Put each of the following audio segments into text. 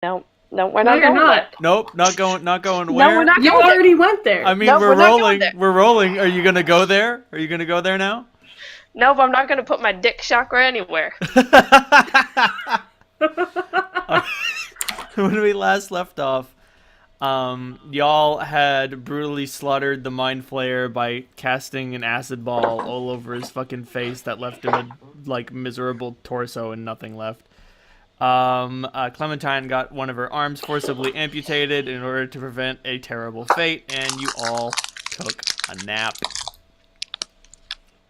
No, no, we're No, not you're going not. there. Nope, not going No, where? we're not You going there. already went there. I mean, Nope, we're we're not going rolling. there. We're rolling. Are you gonna go there? Are you gonna go there now? Nope, I'm not going to put my dick chakra anywhere. When we last left off, y'all had brutally slaughtered the Mind Flayer by casting an acid ball all over his fucking face that left him a miserable torso and nothing left. Clementine got one of her arms forcibly amputated in order to prevent a terrible fate, and you all took a nap.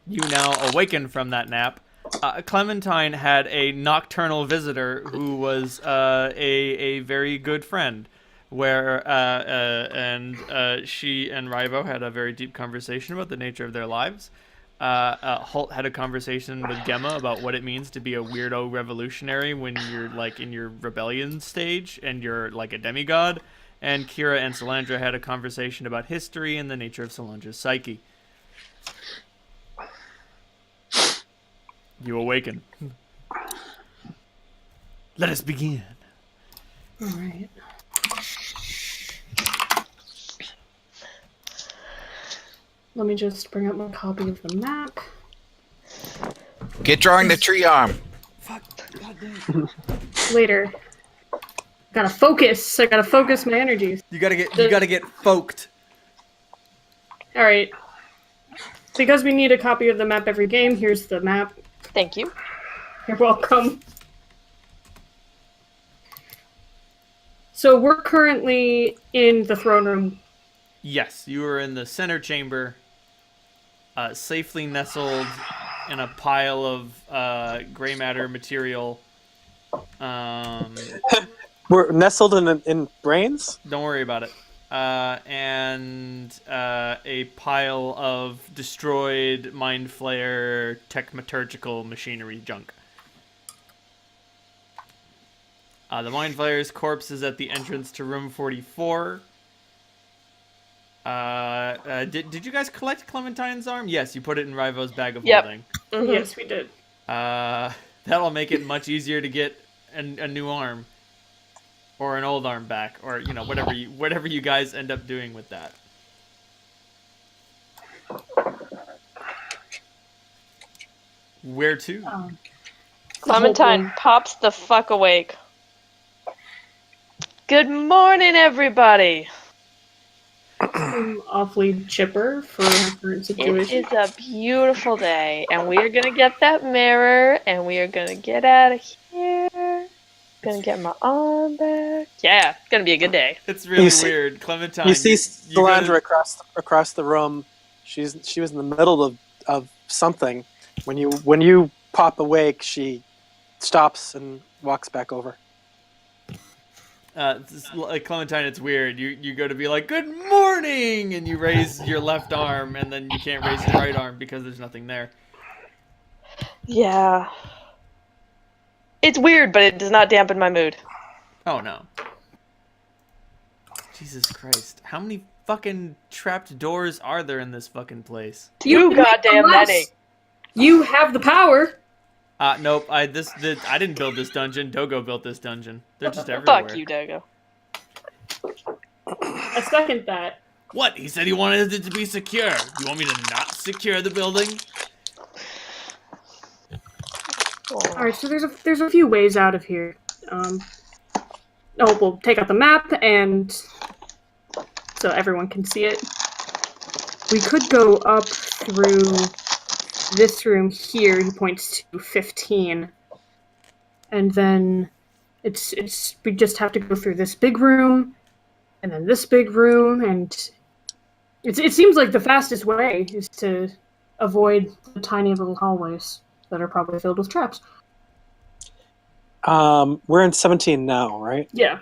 You now awaken from that nap. Clementine had a nocturnal visitor who was a very good friend, where she and Rivo had a very deep conversation about the nature of their lives. Holt had a conversation with Gemma about what it means to be a weirdo revolutionary when you're in your rebellion stage and you're like a demigod. And Kira and Solyndra had a conversation about history and the nature of Solyndra's psyche. You awaken. Let us begin. All right. Let me just bring up my copy of the map. Get drawing the tree arm. Fuck. Goddamn. Later. Gotta focus. I gotta focus my energies. You gotta get folked. All right. Because we need a copy of the map every game, here's the map. Thank you. You're welcome. So we're currently in the throne room. Yes, you are in the center chamber, safely nestled in a pile of gray matter material. We're nestled in brains? Don't worry about it. And a pile of destroyed Mind Flayer techmaturgical machinery junk. The Mind Flayer's corpse is at the entrance to room 44. Did you guys collect Clementine's arm? Yes, you put it in Rivo's bag of holding. Mm-hmm. Yes, we did. That'll make it much easier to get a new arm. Or an old arm back, or whatever you guys end up doing with that. Where to? Clementine pops the fuck awake. Good morning, everybody. I'm awfully chipper for our current situation. It is a beautiful day, and we are gonna get that mirror, and we are gonna get out of here. Gonna get my arm back. Yeah, it's gonna be a good day. It's really weird, Clementine. You see Solyndra across the room. She was in the middle of something. When you pop awake, she stops and walks back over. Clementine, it's weird. You go to be like, good morning, and you raise your left arm, and then you can't raise your right arm because there's nothing there. Yeah. It's weird, but it does not dampen my mood. Oh, no. Jesus Christ. How many fucking trapped doors are there in this fucking place? You goddamn many. You have the power. Nope. I didn't build this dungeon. Dogo built this dungeon. They're just everywhere. Fuck you, Dogo. I second that. What? He said he wanted it to be secure. You want me to not secure the building? Alright, so there's a few ways out of here. We'll take out the map, and so everyone can see it. We could go up through this room here. He points to 15, and then we just have to go through this big room, and then this big room, and it seems like the fastest way is to avoid the tiny little hallways that are probably filled with traps. We're in 17 now, right? Yeah.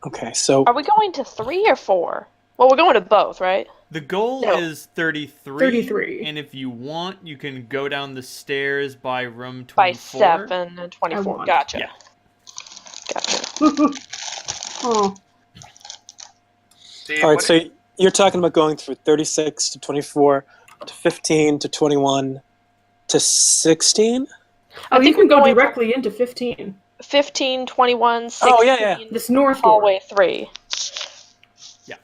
Okay, so... Are we going to 3 or 4? Well, we're going to both, right? The goal is 33. 33. And if you want, you can go down the stairs by room 24. By 7 and 24. Gotcha. Yeah. Gotcha. Oh. All right, so you're talking about going through 36 to 24 to 15 to 21 to 16? Oh, you can go directly into 15. 15, 21, 16, Oh, yeah. This north door. hallway 3.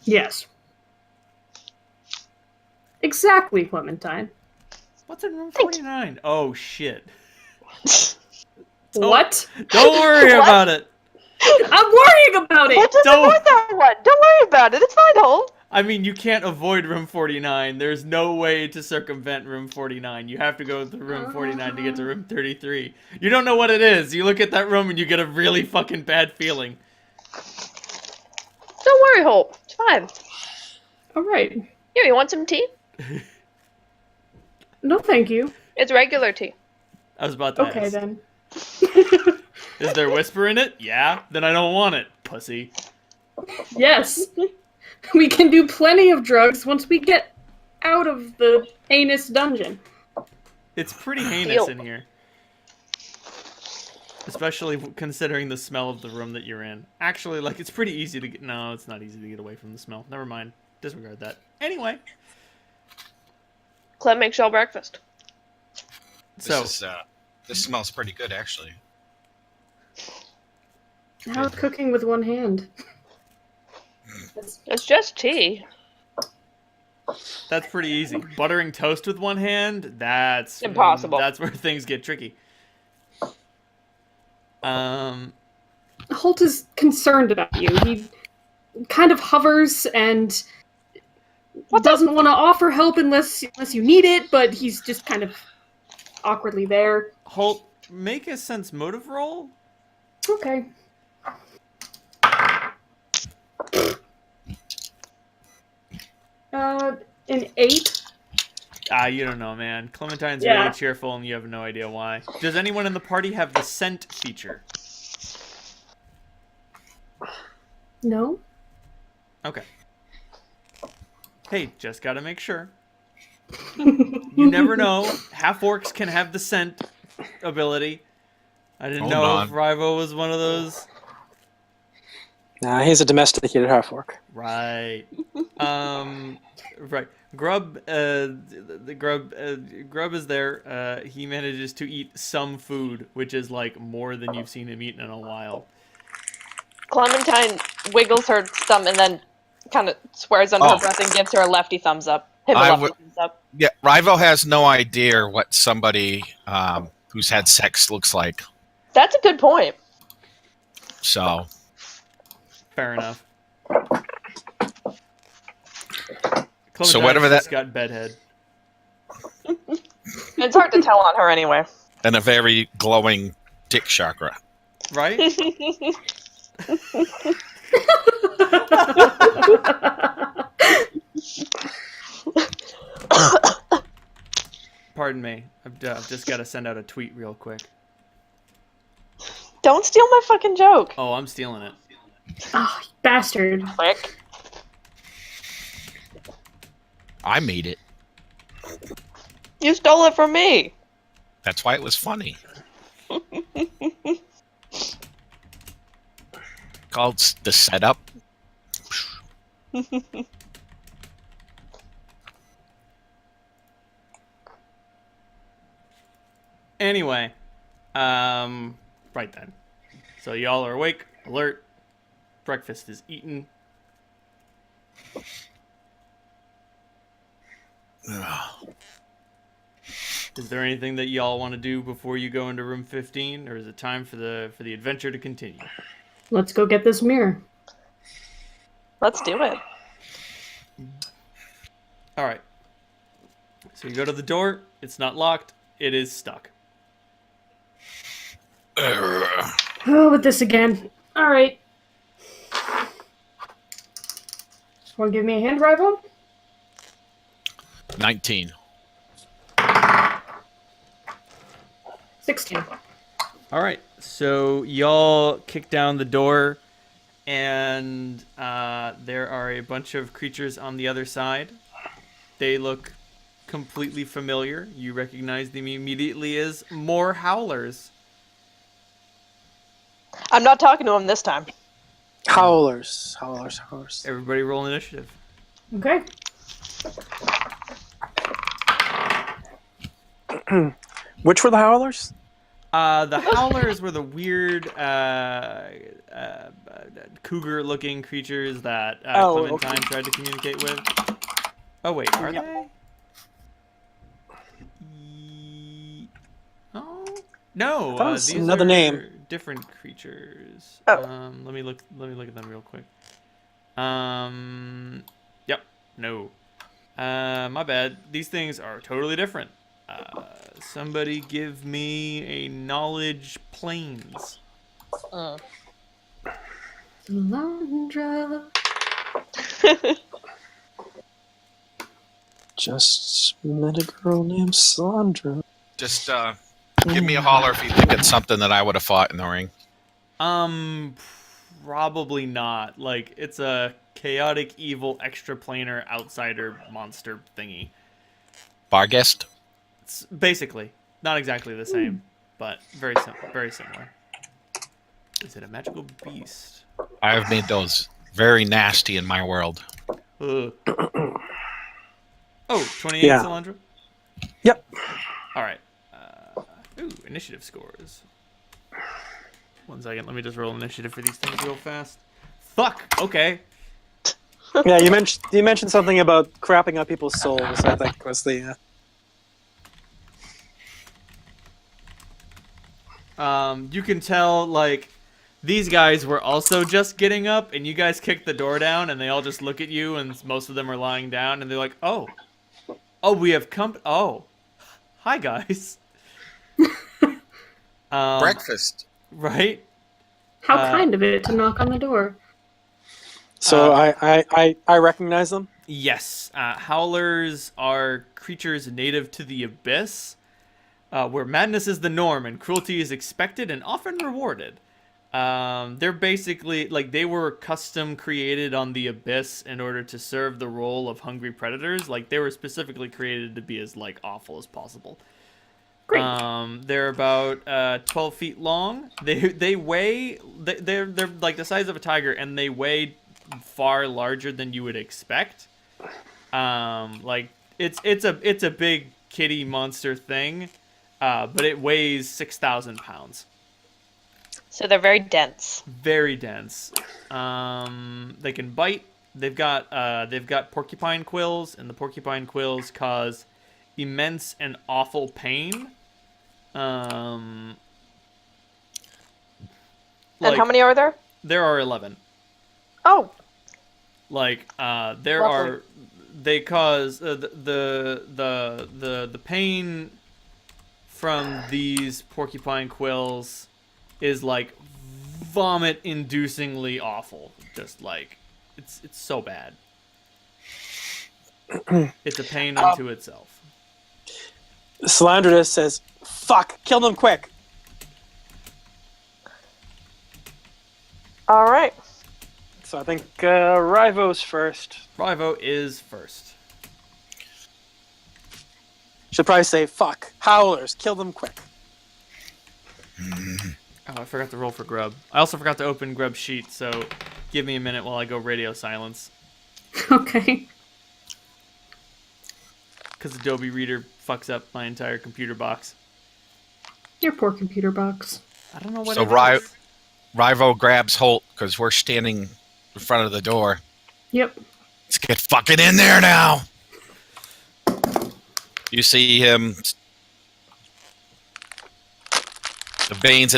Yes. Exactly, Clementine. What's in room 49? Oh, shit. What? Don't worry about it. I'm worrying about it! Well, just avoid that one. Don't worry about it. It's fine, Holt. I mean, you can't avoid room 49. There's no way to circumvent room 49. You have to go through room 49 to get to room 33. You don't know what it is. You look at that room and you get a really fucking bad feeling. Don't worry, Holt. It's fine. Alright. Here, you want some tea? No, thank you. It's regular tea. I was about to Okay, ask. then. Is there whisper in it? Yeah. Then I don't want it, pussy. Yes. We can do plenty of drugs once we get out of the heinous dungeon. It's pretty heinous in here. Especially considering the smell of the room that you're in. Actually, like, it's pretty easy to get... No, it's not easy to get away from the smell. Never mind. Disregard that. Anyway. Clem makes y'all breakfast. This smells pretty good, actually. How's cooking with one hand? It's just tea. That's pretty easy. Buttering toast with one hand, that's... Impossible. That's where things get tricky. Holt is concerned about you. He kind of hovers and doesn't want to offer help unless you need it, but he's just kind of awkwardly there. Holt, make a sense motive roll. Okay. An 8. You don't know, man. Clementine's Yeah. really cheerful and you have no idea why. Does anyone in the party have the scent feature? No? Okay. Hey, just gotta make sure. You never know. Half-orcs can have the scent ability. I didn't know if Rivo was one of those. Nah, he's a domesticated half-orc. Right. Right. Grub, Grub is there. He manages to eat some food, which is like more than you've seen him eat in a while. Clementine wiggles her thumb and then kind of swears under her breath and gives her a lefty thumbs up. Thumbs up. Yeah, Rivo has no idea what somebody who's had sex looks like. That's a good point. So. Fair enough. So whatever just that got bedhead. It's hard to tell on her anyway. And a very glowing dick chakra. Right? Pardon me. I've just got to send out a tweet real quick. Don't steal my fucking joke. Oh, I'm stealing it. Oh, bastard. Quick. I made it. You stole it from me. That's why it was funny. Called the setup. Anyway, right then. So y'all are awake, alert. Breakfast is eaten. Is there anything that y'all want to do before you go into room 15, or is it time for the adventure to continue? Let's go get this mirror. Let's do it. All right. So you go to the door. It's not locked. It is stuck. Oh, with this again. Alright. Want to give me a hand, Rival? 19. 16. All right. So y'all kick down the door, and there are a bunch of creatures on the other side. They look completely familiar. You recognize them immediately as more howlers. I'm not talking to him this time. Howlers. Everybody roll initiative. Okay. Which were the howlers? The howlers were the weird cougar-looking creatures that Clementine tried to communicate with. Oh wait, are they? Oh no, That was these another are name. different creatures. Oh. Let me look at them real quick. Yep, no. My bad. These things are totally different. Somebody give me a knowledge planes. Solyndra. Just met a girl named Solyndra. Just give me a holler if you think it's something that I would have fought in the ring. Probably not. Like, it's a chaotic, evil, extraplanar outsider monster thingy. Barghest? It's basically not exactly the same, but very similar. Is it a magical beast? I have made those very nasty in my world. Ugh. Oh, 28 Yeah. Solyndra? Yep. All right. Ooh, initiative scores. 1 second. Let me just roll initiative for these things real fast. Fuck. Okay. Yeah, you mentioned something about crapping up people's souls. I think was the. You can tell, like, these guys were also just getting up, and you guys kicked the door down, and they all just look at you, and most of them are lying down, and they're like, oh, we have come. Oh, hi guys. Breakfast. Right? How kind of it to knock on the door. So I recognize them. Yes. Howlers are creatures native to the abyss, where madness is the norm and cruelty is expected and often rewarded. They're basically, like, they were custom created on the abyss in order to serve the role of hungry predators. Like, they were specifically created to be as, like, awful as possible. Great. They're about 12 feet long. They weigh, they're like the size of a tiger, and they weigh far larger than you would expect. Like, it's a big kitty monster thing, but it weighs 6,000 pounds. So they're very dense. Very dense. They can bite. They've got porcupine quills, and the porcupine quills cause immense and awful pain. And how many are there? There are 11. Oh. Like, there Lovely. are. They cause the pain from these porcupine quills is like vomit-inducingly awful. Just like it's so bad. It's a pain unto itself. Solyndra says, "Fuck! Kill them quick!" All right. So I think Rivo's first. Rivo is first. Should probably say, "Fuck! Howlers! Kill them quick!" Oh, I forgot to roll for Grub. I also forgot to open Grub's sheet, so give me a minute while I go radio silence. Okay. Because Adobe Reader fucks up my entire computer box. Your poor computer box. I don't know what So it is. Rivo grabs Holt because we're standing in front of the door. Yep. Let's get fucking in there now. You see him. The veins.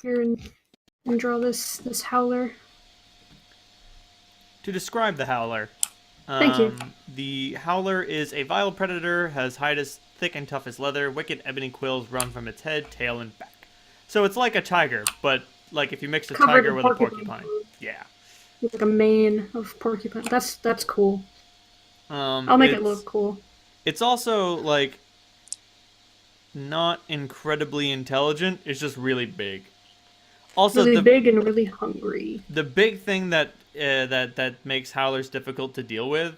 Here and draw this howler. To describe the Howler. Thank you. The Howler is a vile predator, has hide as thick and tough as leather, wicked ebony quills run from its head, tail, and back. So it's like a tiger, but like if you mixed a Covered tiger in with a porcupine. porcupine. Yeah. Like a mane of porcupine. That's cool. I'll make it it's- look cool. It's also like not incredibly intelligent. It's just really big. Also, Really big and really hungry. the big thing that that makes howlers difficult to deal with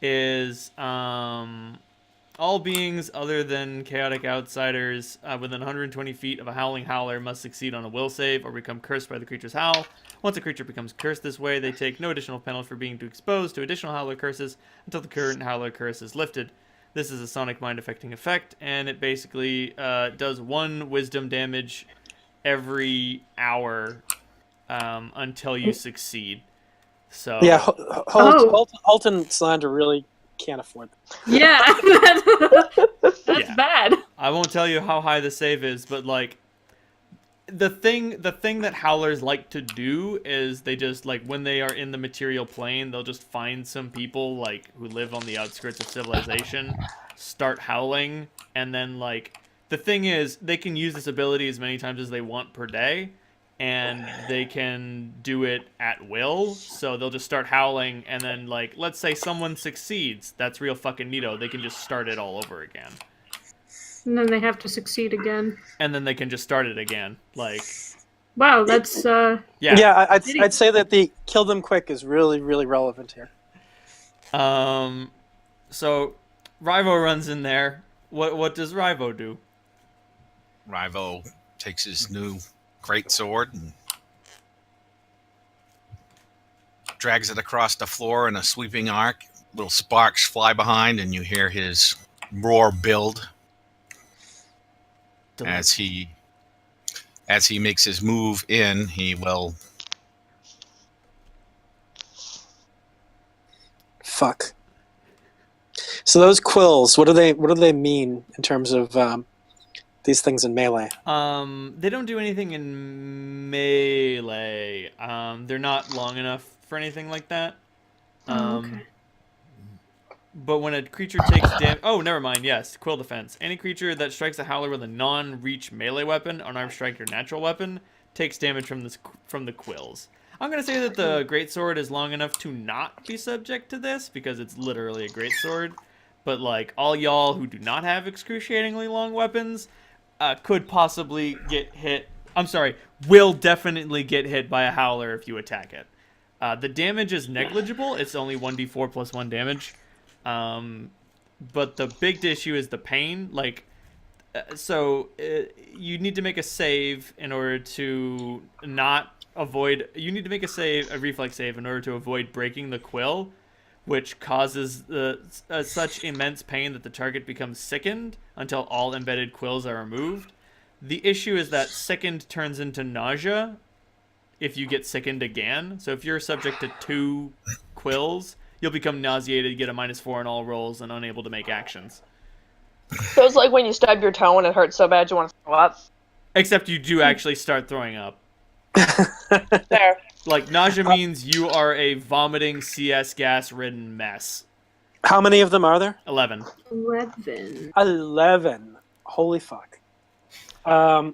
is all beings other than chaotic outsiders within 120 feet of a howling howler must succeed on a will save or become cursed by the creature's howl. Once a creature becomes cursed this way, they take no additional penalty for being exposed to additional howler curses until the current howler curse is lifted. This is a sonic mind affecting effect, and it basically does 1 wisdom damage every hour until you succeed. So Yeah, Oh. Holt and Solyndra really can't afford that. Yeah, that's Yeah. bad. I won't tell you how high the save is, but like the thing that howlers like to do is they just like when they are in the material plane, they'll just find some people like who live on the outskirts of civilization, start howling, and then like the thing is they can use this ability as many times as they want per day, and they can do it at will. So they'll just start howling, and then like let's say someone succeeds, that's real fucking neato. They can just start it all over again. And then they have to succeed again. And then they can just start it again. Like, Wow, that's yeah. Yeah, I'd say that the kill them quick is really, really relevant here. So Rivo runs in there. What does Rivo do? Rivo takes his new great sword and drags it across the floor in a sweeping arc. Little sparks fly behind, and you hear his roar build as he makes his move in. He will Fuck. So those quills, what do they mean in terms of these things in melee? They don't do anything in melee. They're not long enough for anything like that. okay. But when a creature takes damage... Oh, never mind, yes. Quill defense. Any creature that strikes a howler with a non-reach melee weapon, unarmed strike, or natural weapon, takes damage from the quills. I'm going to say that the greatsword is long enough to not be subject to this, because it's literally a greatsword. But, like, all y'all who do not have excruciatingly long weapons could possibly get hit... I'm sorry, will definitely get hit by a howler if you attack it. The damage is negligible. It's only 1d4 plus 1 damage. But the big issue is the pain. Like, you need to make a save in order to not avoid. You need to make a reflex save in order to avoid breaking the quill, which causes such immense pain that the target becomes sickened until all embedded quills are removed. The issue is that sickened turns into nausea if you get sickened again. So if you're subject to 2 quills, you'll become nauseated, get a -4 on all rolls, and unable to make actions. So it's like when you stub your toe and it hurts so bad you want to throw up. Except you do actually start throwing up. There. Like, nausea means you are a vomiting CS gas-ridden mess. How many of them are there? 11. 11. 11. Holy fuck. How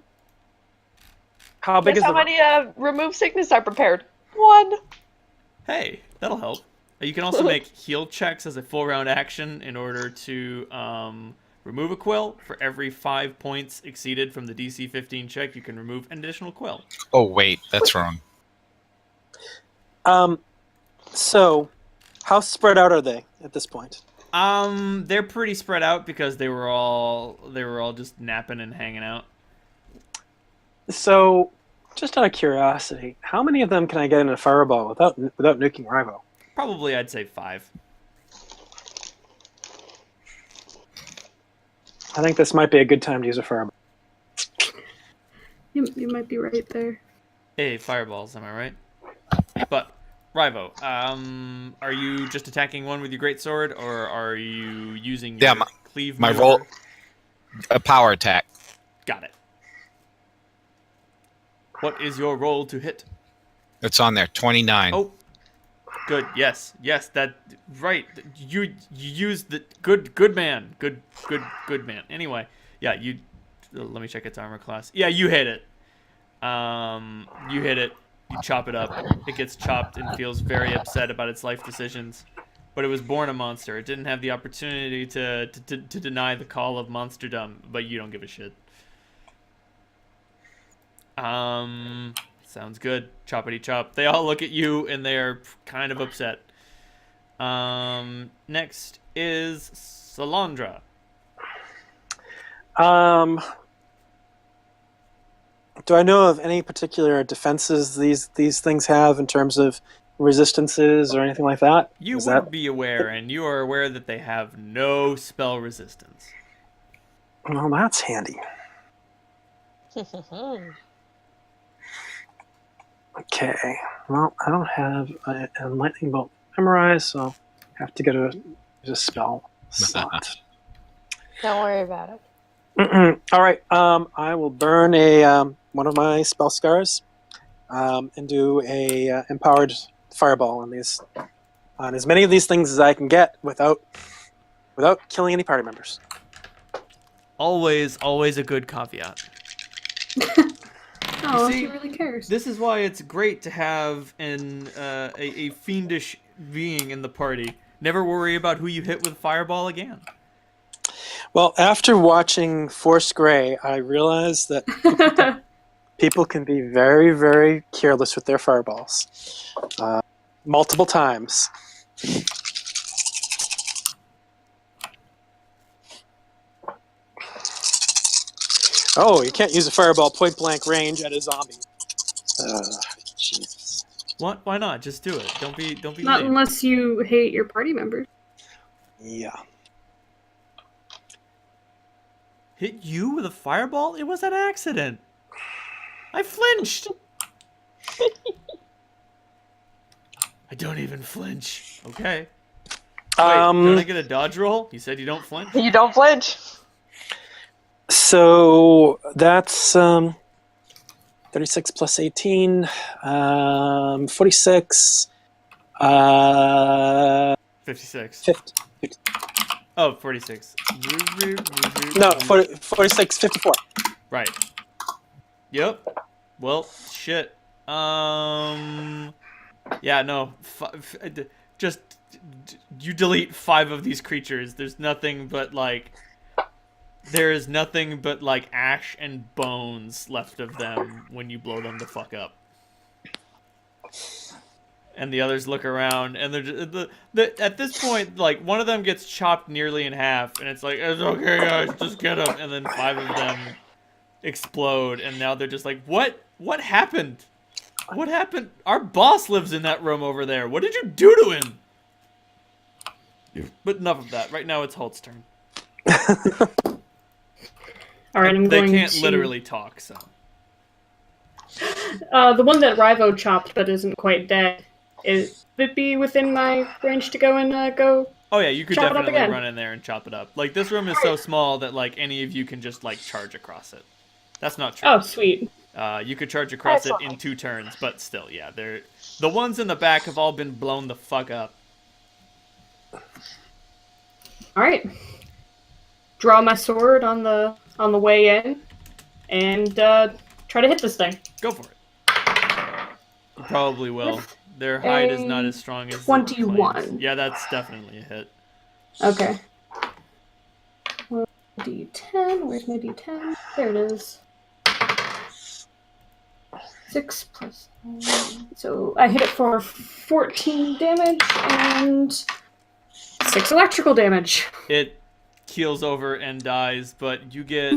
big Guess is how the many remove sickness are prepared? 1. Hey, that'll help. You can also make heal checks as a full round action in order to remove a quill. For every 5 points exceeded from the DC 15 check, you can remove an additional quill. Oh wait, that's wrong. So how spread out are they at this point? They're pretty spread out because they were all just napping and hanging out. So, just out of curiosity, how many of them can I get in a fireball without nuking Rivo? Probably, I'd say 5. I think this might be a good time to use a fireball. You might be right there. Hey, fireballs, am I right? But, Rivo, are you just attacking one with your greatsword, or are you using your cleave my maneuver? roll, a power attack. Got it. What is your roll to hit? It's on there, 29. Oh, good. Yes, that right. You used the good man. Good man. Anyway, yeah. Let me check its armor class. Yeah, you hit it. You hit it. You chop it up. It gets chopped and feels very upset about its life decisions. but it was born a monster. It didn't have the opportunity to deny the call of monsterdom, but you don't give a shit. Sounds good. Choppity chop. They all look at you and they are kind of upset. Next is Solyndra. Do I know of any particular defenses these things have in terms of resistances or anything like that? You Is would that... be aware, and you are aware that they have no spell resistance. Well, that's handy. Okay. Well, I don't have a lightning bolt memorized, so I have to get a spell slot. Don't worry about it. All right. I will burn a one of my spell scars and do a empowered fireball on as many of these things as I can get without killing any party members. Always a good caveat. Oh, see, he really cares. This is why it's great to have a fiendish being in the party. Never worry about who you hit with fireball again. Well, after watching Force Grey, I realized that people can be very, very careless with their fireballs. Multiple times. Oh, you can't use a fireball point blank range at a zombie. Jesus. What? Why not? Just do it. Don't be Not lame. unless you hate your party members. Yeah. Hit you with a fireball? It was an accident. I flinched. I don't even flinch. Okay. Wait, don't I get a dodge roll? You said you don't flinch? You don't flinch. So that's 36 plus 18, 46, 56. 50. Oh, 46. No, 46, 54. Right. Yep. Well, shit. Yeah, no. Just you delete 5 of these creatures. There is nothing but like ash and bones left of them when you blow them the fuck up. And the others look around, and they're just, at this point, like, one of them gets chopped nearly in half, and it's like, it's okay, guys, just get him. And then 5 of them explode, and now they're just like, what? What happened? What happened? Our boss lives in that room over there. What did you do to him? But enough of that. Right now, it's Holt's turn. All right, They can't literally talk, so. The one that Rivo chopped but isn't quite dead, would it be within my range to go and go? Oh yeah, you could chop it up definitely again? run in there and chop it up. Like, this room is so small that, like, any of you can just, like, charge across it. That's not true. Oh, sweet. You could charge across That's it in fine. 2 turns, but still, yeah, the ones in the back have all been blown the fuck up. All right. Draw my sword on the way in, and try to hit this thing. Go for it. You probably will. Their hide is not as strong as 21. the claims. Yeah, that's definitely a hit. Okay. D10. Where's my D10? There it is. 6 plus 9. So I hit it for 14 damage and 6 electrical damage. It keels over and dies, but you get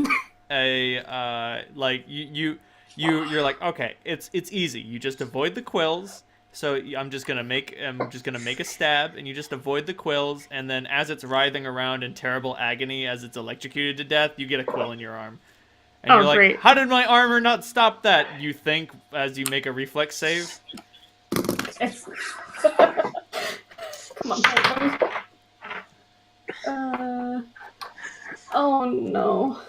a like you're like, okay, it's easy. You just avoid the quills. So I'm just gonna make a stab, and you just avoid the quills, and then as it's writhing around in terrible agony as it's electrocuted to death, you get a quill in your arm. And you're like, great. how did my armor not stop that? You think as you make a reflex save. Come on. Oh no.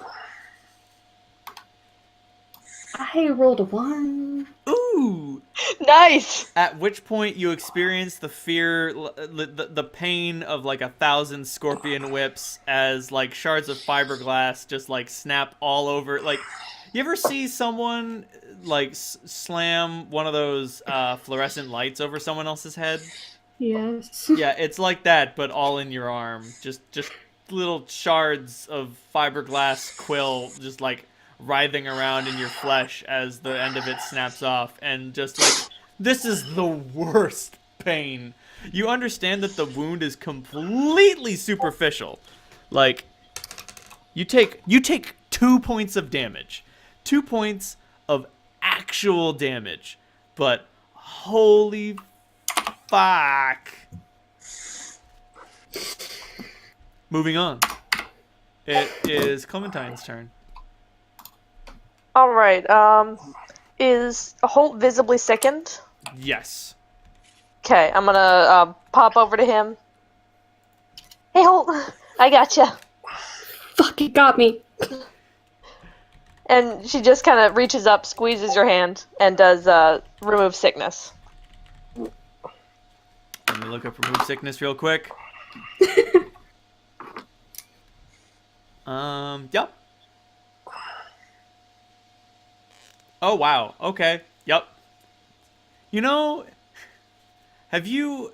I rolled a 1. Ooh! Nice. At which point you experience the fear, the pain of like 1,000 scorpion whips as like shards of fiberglass just like snap all over. Like, you ever see someone like slam one of those fluorescent lights over someone else's head? Yes. Yeah, it's like that, but all in your arm. Just little shards of fiberglass quill just like writhing around in your flesh as the end of it snaps off, and just like, this is the worst pain. You understand that the wound is completely superficial. Like, you take 2 points of damage. 2 points of actual damage. But holy fuck. Moving on. It is Clementine's turn. All right. Is Holt visibly sickened? Yes. Okay, I'm gonna pop over to him. Hey, Holt, I gotcha. Fuck, it got me. And she just kind of reaches up, squeezes your hand, and does remove sickness. Let me look up remove sickness real quick. Yep. Oh, wow. Okay. Yep. You know, have you,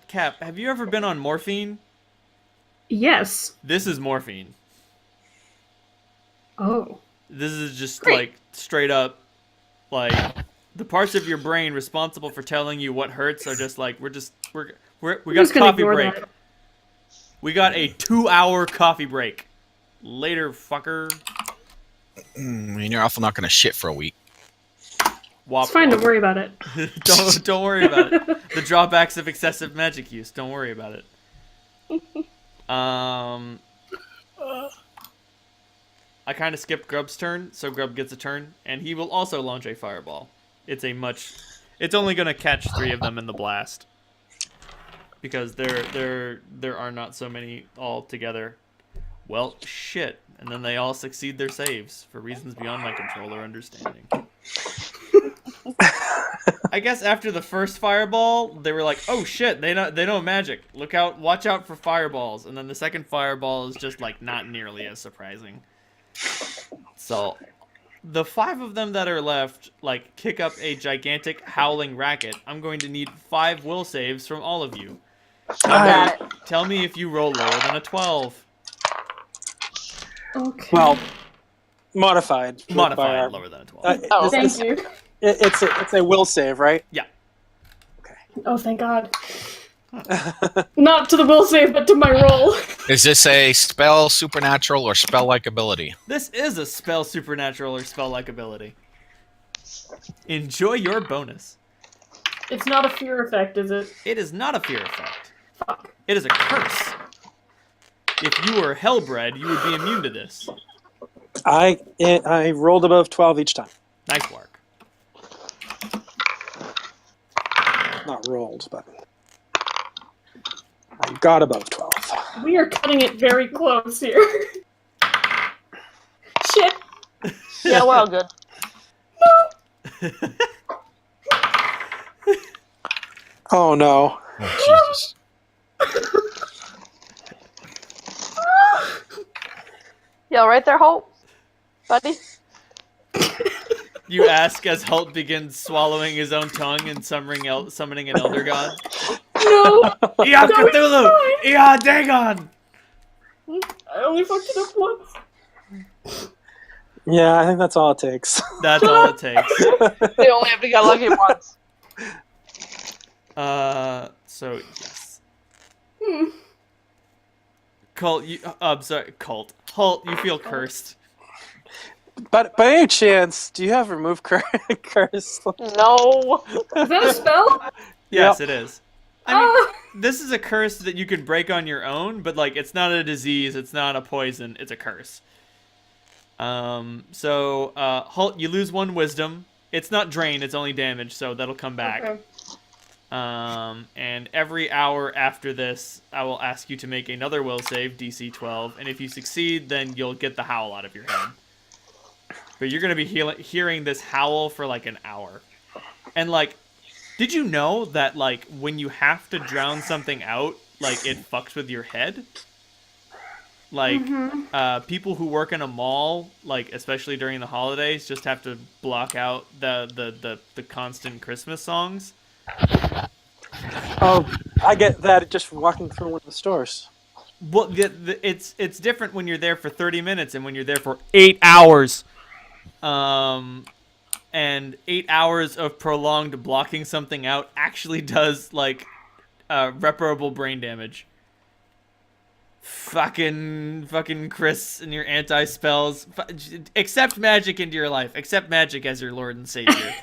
Cap, have you ever been on morphine? Yes. This is morphine. Oh. This is just, Great. like, straight up, like, the parts of your brain responsible for telling you what hurts are just like, we got a just gonna coffee ignore break. that. We got a 2-hour coffee break. Later, fucker. I mean, you're also not going to shit for a week. Wop, It's fine, wop. don't worry about it. Don't worry about it. The drawbacks of excessive magic use. Don't worry about it. I kind of skipped Grub's turn, so Grub gets a turn, and he will also launch a fireball. It's only gonna catch 3 of them in the blast, because there are not so many all together. Well, shit. And then they all succeed their saves for reasons beyond my control or understanding. I guess after the first fireball, they were like, "Oh shit, they know magic. Watch out for fireballs." And then the second fireball is just like not nearly as surprising. So, the 5 of them that are left like kick up a gigantic howling racket. I'm going to need 5 will saves from all of you. Tell me if you roll lower than a 12. Okay. Well, modified. Modified lower than a 12. Thank you. It's a will save, right? Yeah. Oh, thank God. Not to the will save, but to my roll. Is this a spell, supernatural, or spell-like ability? This is a spell supernatural or spell-like ability. Enjoy your bonus. It's not a fear effect, is it? It is not a fear effect. Fuck. It is a curse. If you were hellbred, you would be immune to this. I rolled above 12 each time. Nice work. Not rolled, but I got above 12. We are cutting it very close here. Shit. Yeah, we're all good. Oh no. Oh, Jesus. You all right there, Holt? Buddy? You ask as Holt begins swallowing his own tongue and summoning an elder god. No. Ea Cthulhu! Ea Dagon! I only fucked it up once. Yeah, I think that's all it takes. That's all it takes. They only have to get lucky once. So, yes. Colt, Colt. Holt, you feel cursed. But by any chance, do you have remove curse? No. Is that a spell? Yes, Yep. it is. I mean, this is a curse that you can break on your own, but like it's not a disease, it's not a poison, it's a curse. So Holt, you lose 1 wisdom. It's not drain, it's only damage, so that'll come back. Okay. And every hour after this, I will ask you to make another will save, DC 12, and if you succeed, then you'll get the howl out of your head. But you're gonna be hearing this howl for like an hour. And like, did you know that like when you have to drown something out, like it fucks with your head? Like, people who work in a mall, like especially during the holidays, just have to block out the constant Christmas songs. Oh, I get that just from walking through one of the stores. Well, it's different when you're there for 30 minutes and when you're there for 8 hours. And 8 hours of prolonged blocking something out actually does like reparable brain damage. Fucking Chris and your anti spells. Accept magic into your life. Accept magic as your lord and savior.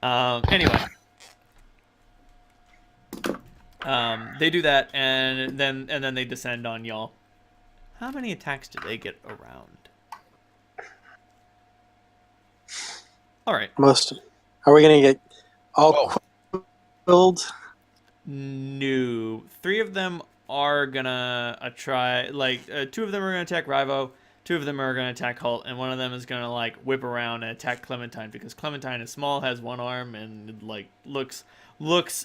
Anyway. They do that, and then they descend on y'all. How many attacks do they get around? All right. Most. Are we gonna get all killed? No. 3 of them are gonna try. Like 2 of them are gonna attack Rivo. 2 of them are gonna attack Holt, and 1 of them is gonna like whip around and attack Clementine because Clementine is small, has 1 arm, and like looks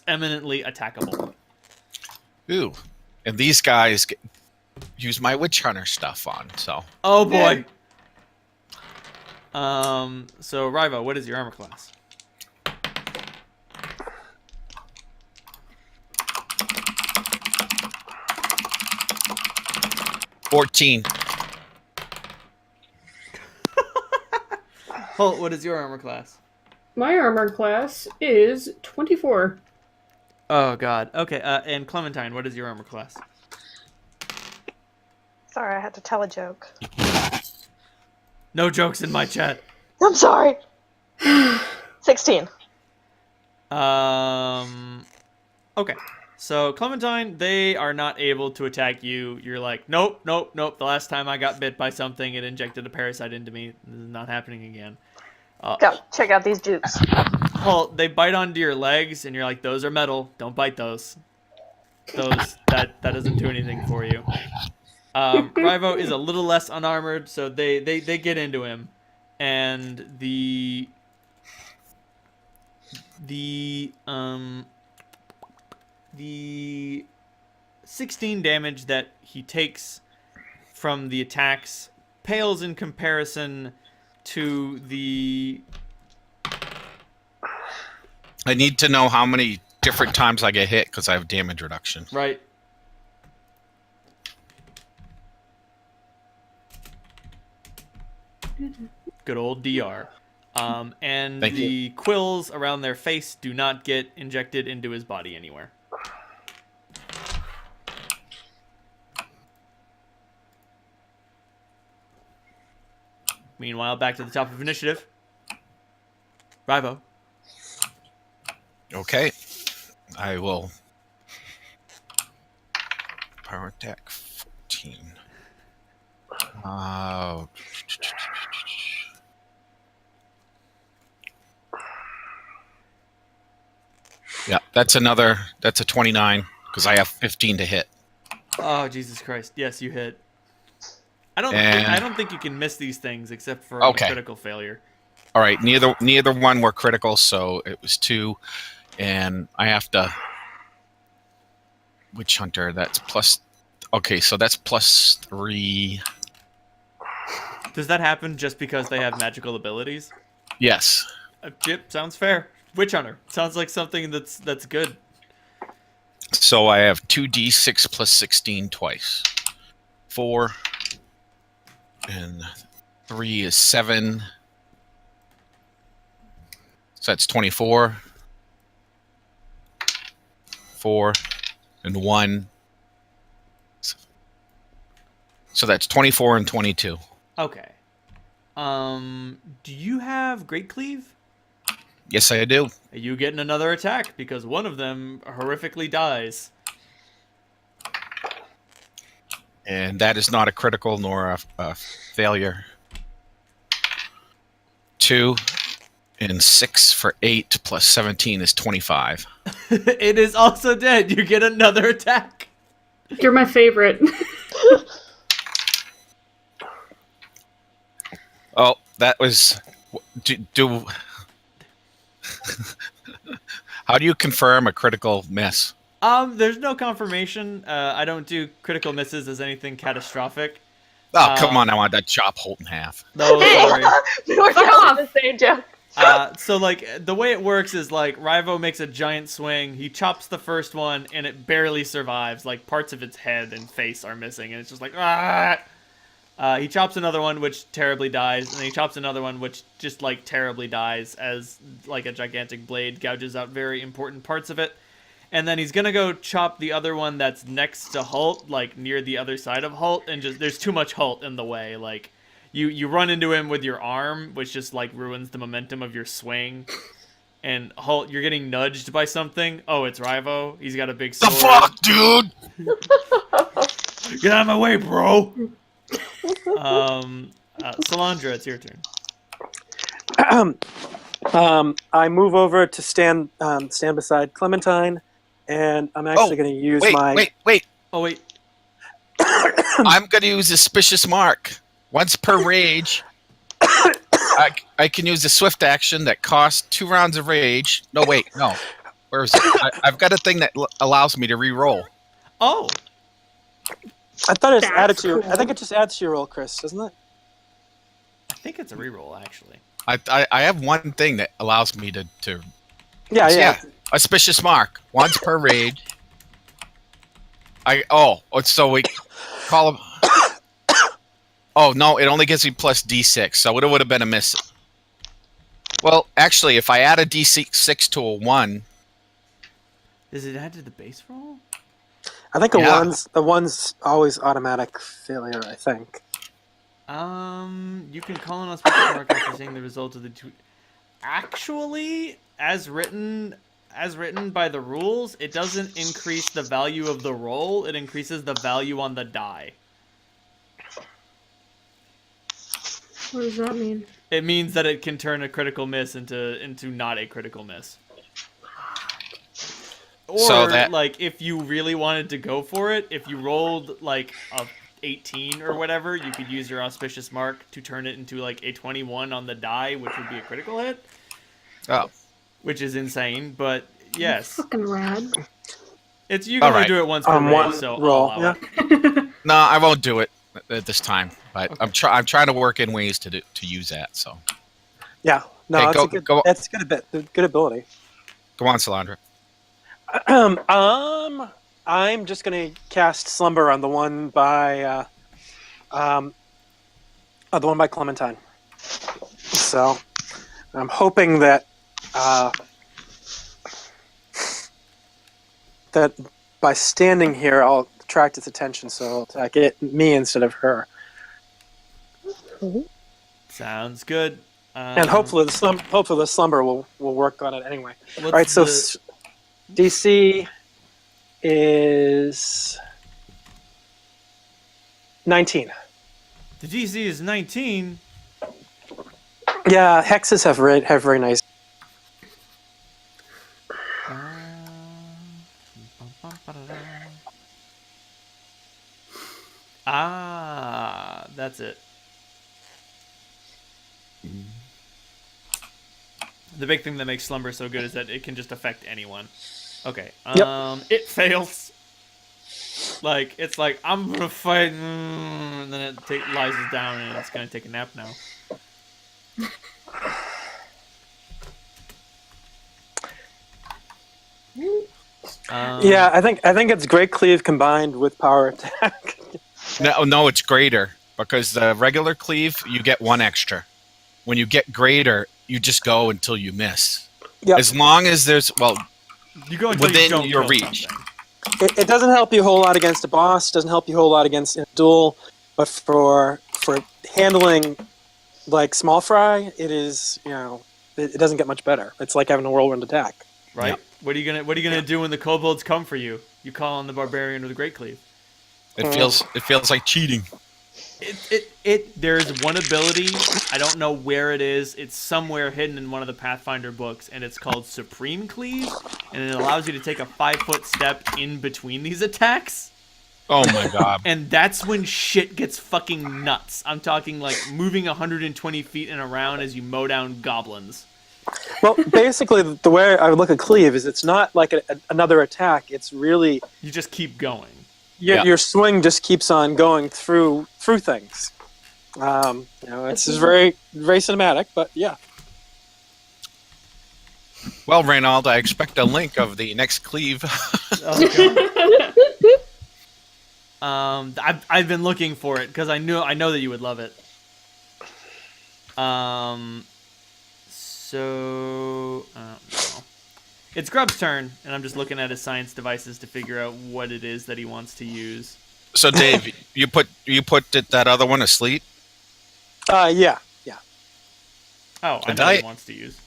eminently attackable. Ooh, and these guys use my witch hunter stuff on. So. Oh boy. So Rivo, what is your armor class? $14. Holt, what is your armor class? My armor class is 24. Oh god. Okay, and Clementine, what is your armor class? Sorry, I had to tell a joke. No jokes in my chat. I'm sorry. 16. Okay. So Clementine, they are not able to attack you. You're like, nope. The last time I got bit by something, it injected a parasite into me. This is not happening again. Go, check out these dupes. Well, they bite onto your legs, and you're like, those are metal. Don't bite those. That doesn't do anything for you. Rivo is a little less unarmored, so they get into him, and the 16 damage that he takes from the attacks pales in comparison to the... I need to know how many different times I get hit because I have damage reduction. Right. Good old DR. And Thank the quills around their face do not get injected into his body anywhere. Meanwhile, back to the top of initiative. Rivo. Okay. I will. Power attack 14. Yeah, that's a 29 because I have 15 to hit. Oh, Jesus Christ. Yes, you hit. I don't think you can miss these things except for a critical failure. All right, neither one were critical, so it was 2, and I have to Witch Hunter. That's plus. Okay, so that's plus 3. Does that happen just because they have magical abilities? Yes. Chip, sounds fair. Witch Hunter sounds like something that's good. So I have 2d6 plus 16 twice. 4 and 3 is 7. So that's 24. 4 and 1. So that's 24 and 22. Okay. Do you have Great Cleave? Yes, I do. Are you getting another attack? Because one of them horrifically dies. And that is not a critical nor a failure. 2 and 6 for 8 plus 17 is 25. It is also dead. You get another attack. You're my favorite. Oh, that was... Do How do you confirm a critical miss? There's no confirmation. I don't do critical misses as anything catastrophic. Oh, come on, I want that chop Holt in half. No, sorry. We were Fuck telling off. the same joke. So like the way it works is like Rivo makes a giant swing. He chops the first one and it barely survives. Like parts of its head and face are missing, and it's just like ah. He chops another one, which terribly dies, and then he chops another one, which just like terribly dies as like a gigantic blade gouges out very important parts of it. And then he's gonna go chop the other one that's next to Holt, like near the other side of Holt, and just there's too much Holt in the way. Like you run into him with your arm, which just like ruins the momentum of your swing. And Holt, you're getting nudged by something. Oh, it's Rivo. He's got a big The sword. fuck, dude? Get out of my way, bro. Solyndra, it's your turn. I move over to stand beside Clementine, and I'm actually going to use my. Wait. Oh wait. I'm going to use a suspicious mark. Once per rage, I can use a swift action that costs 2 rounds of rage. No, wait, no. Where is it? I've got a thing that allows me to re-roll. Oh. I thought it's That's added to your. cool. I think it just adds to your roll, Chris, doesn't it? I think it's a reroll, actually. I have one thing that allows me to Yeah. a suspicious mark. Once per rage. So we call him. Oh no, it only gives me plus D6, so it would have been a miss. Well, actually, if I add a D6 to a 1, Does it add to the base roll? I think Yeah. the one's always automatic failure. I think. You can call on a special mark after seeing the result of the two. Actually, as written by the rules, it doesn't increase the value of the roll. It increases the value on the die. What does that mean? It means that it can turn a critical miss into not a critical miss. Or So that- like if you really wanted to go for it, if you rolled like a 18 or whatever, you could use your auspicious mark to turn it into like a 21 on the die, which would be a critical hit, Oh, which is insane. But yes, Fucking rad. it's you can only Alright. do it once per One race, so roll. I'll allow Yeah. it. no, I won't do it at this time. But Okay. I'm trying to work in ways to use that. So Yeah. No, Okay, it's go- a good. go- That's good ability. go on, Solyndra. I'm just gonna cast Slumber on the one by Clementine. So I'm hoping that that by standing here, I'll attract its attention, so it'll attack me instead of her. Sounds good. And hopefully the slumber will work on it anyway. what's All right, so the- DC is 19. the DC is 19. Yeah, hexes have very nice. That's it. The big thing that makes Slumber so good is that it can just affect anyone. Okay. It fails. Like it's like I'm gonna fight, and then it lies down and it's gonna take a nap now. Yeah, I think it's Great Cleave combined with Power Attack. No, it's greater because the regular cleave you get 1 extra. When you get greater, you just go until you miss. Yep. As long as there's You go until within you don't your kill reach. something. It doesn't help you a whole lot against a boss. Doesn't help you a whole lot against a duel, but for handling like small fry, it is it doesn't get much better. It's like having a whirlwind attack. Right? Yep. What are you gonna do when the kobolds come for you? You call on the barbarian with a great cleave. It feels like cheating. There's one ability, I don't know where it is, it's somewhere hidden in one of the Pathfinder books, and it's called Supreme Cleave, and it allows you to take a 5-foot step in between these attacks, Oh my god. and that's when shit gets fucking nuts. I'm talking like moving 120 feet and around as you mow down goblins. Well, basically, the way I would look at Cleave is it's not like another attack. It's really You just keep going. your swing just keeps on going through things. It's just very very cinematic, but yeah. Well, Reynald, I expect a link of the next cleave. Oh, God. I've been looking for it because I know that you would love it. So I don't know. It's Grub's turn, and I'm just looking at his science devices to figure out what it is that he wants to use. So, Dave, you put that other one asleep? Yeah. Oh, I And know what I- he wants to use.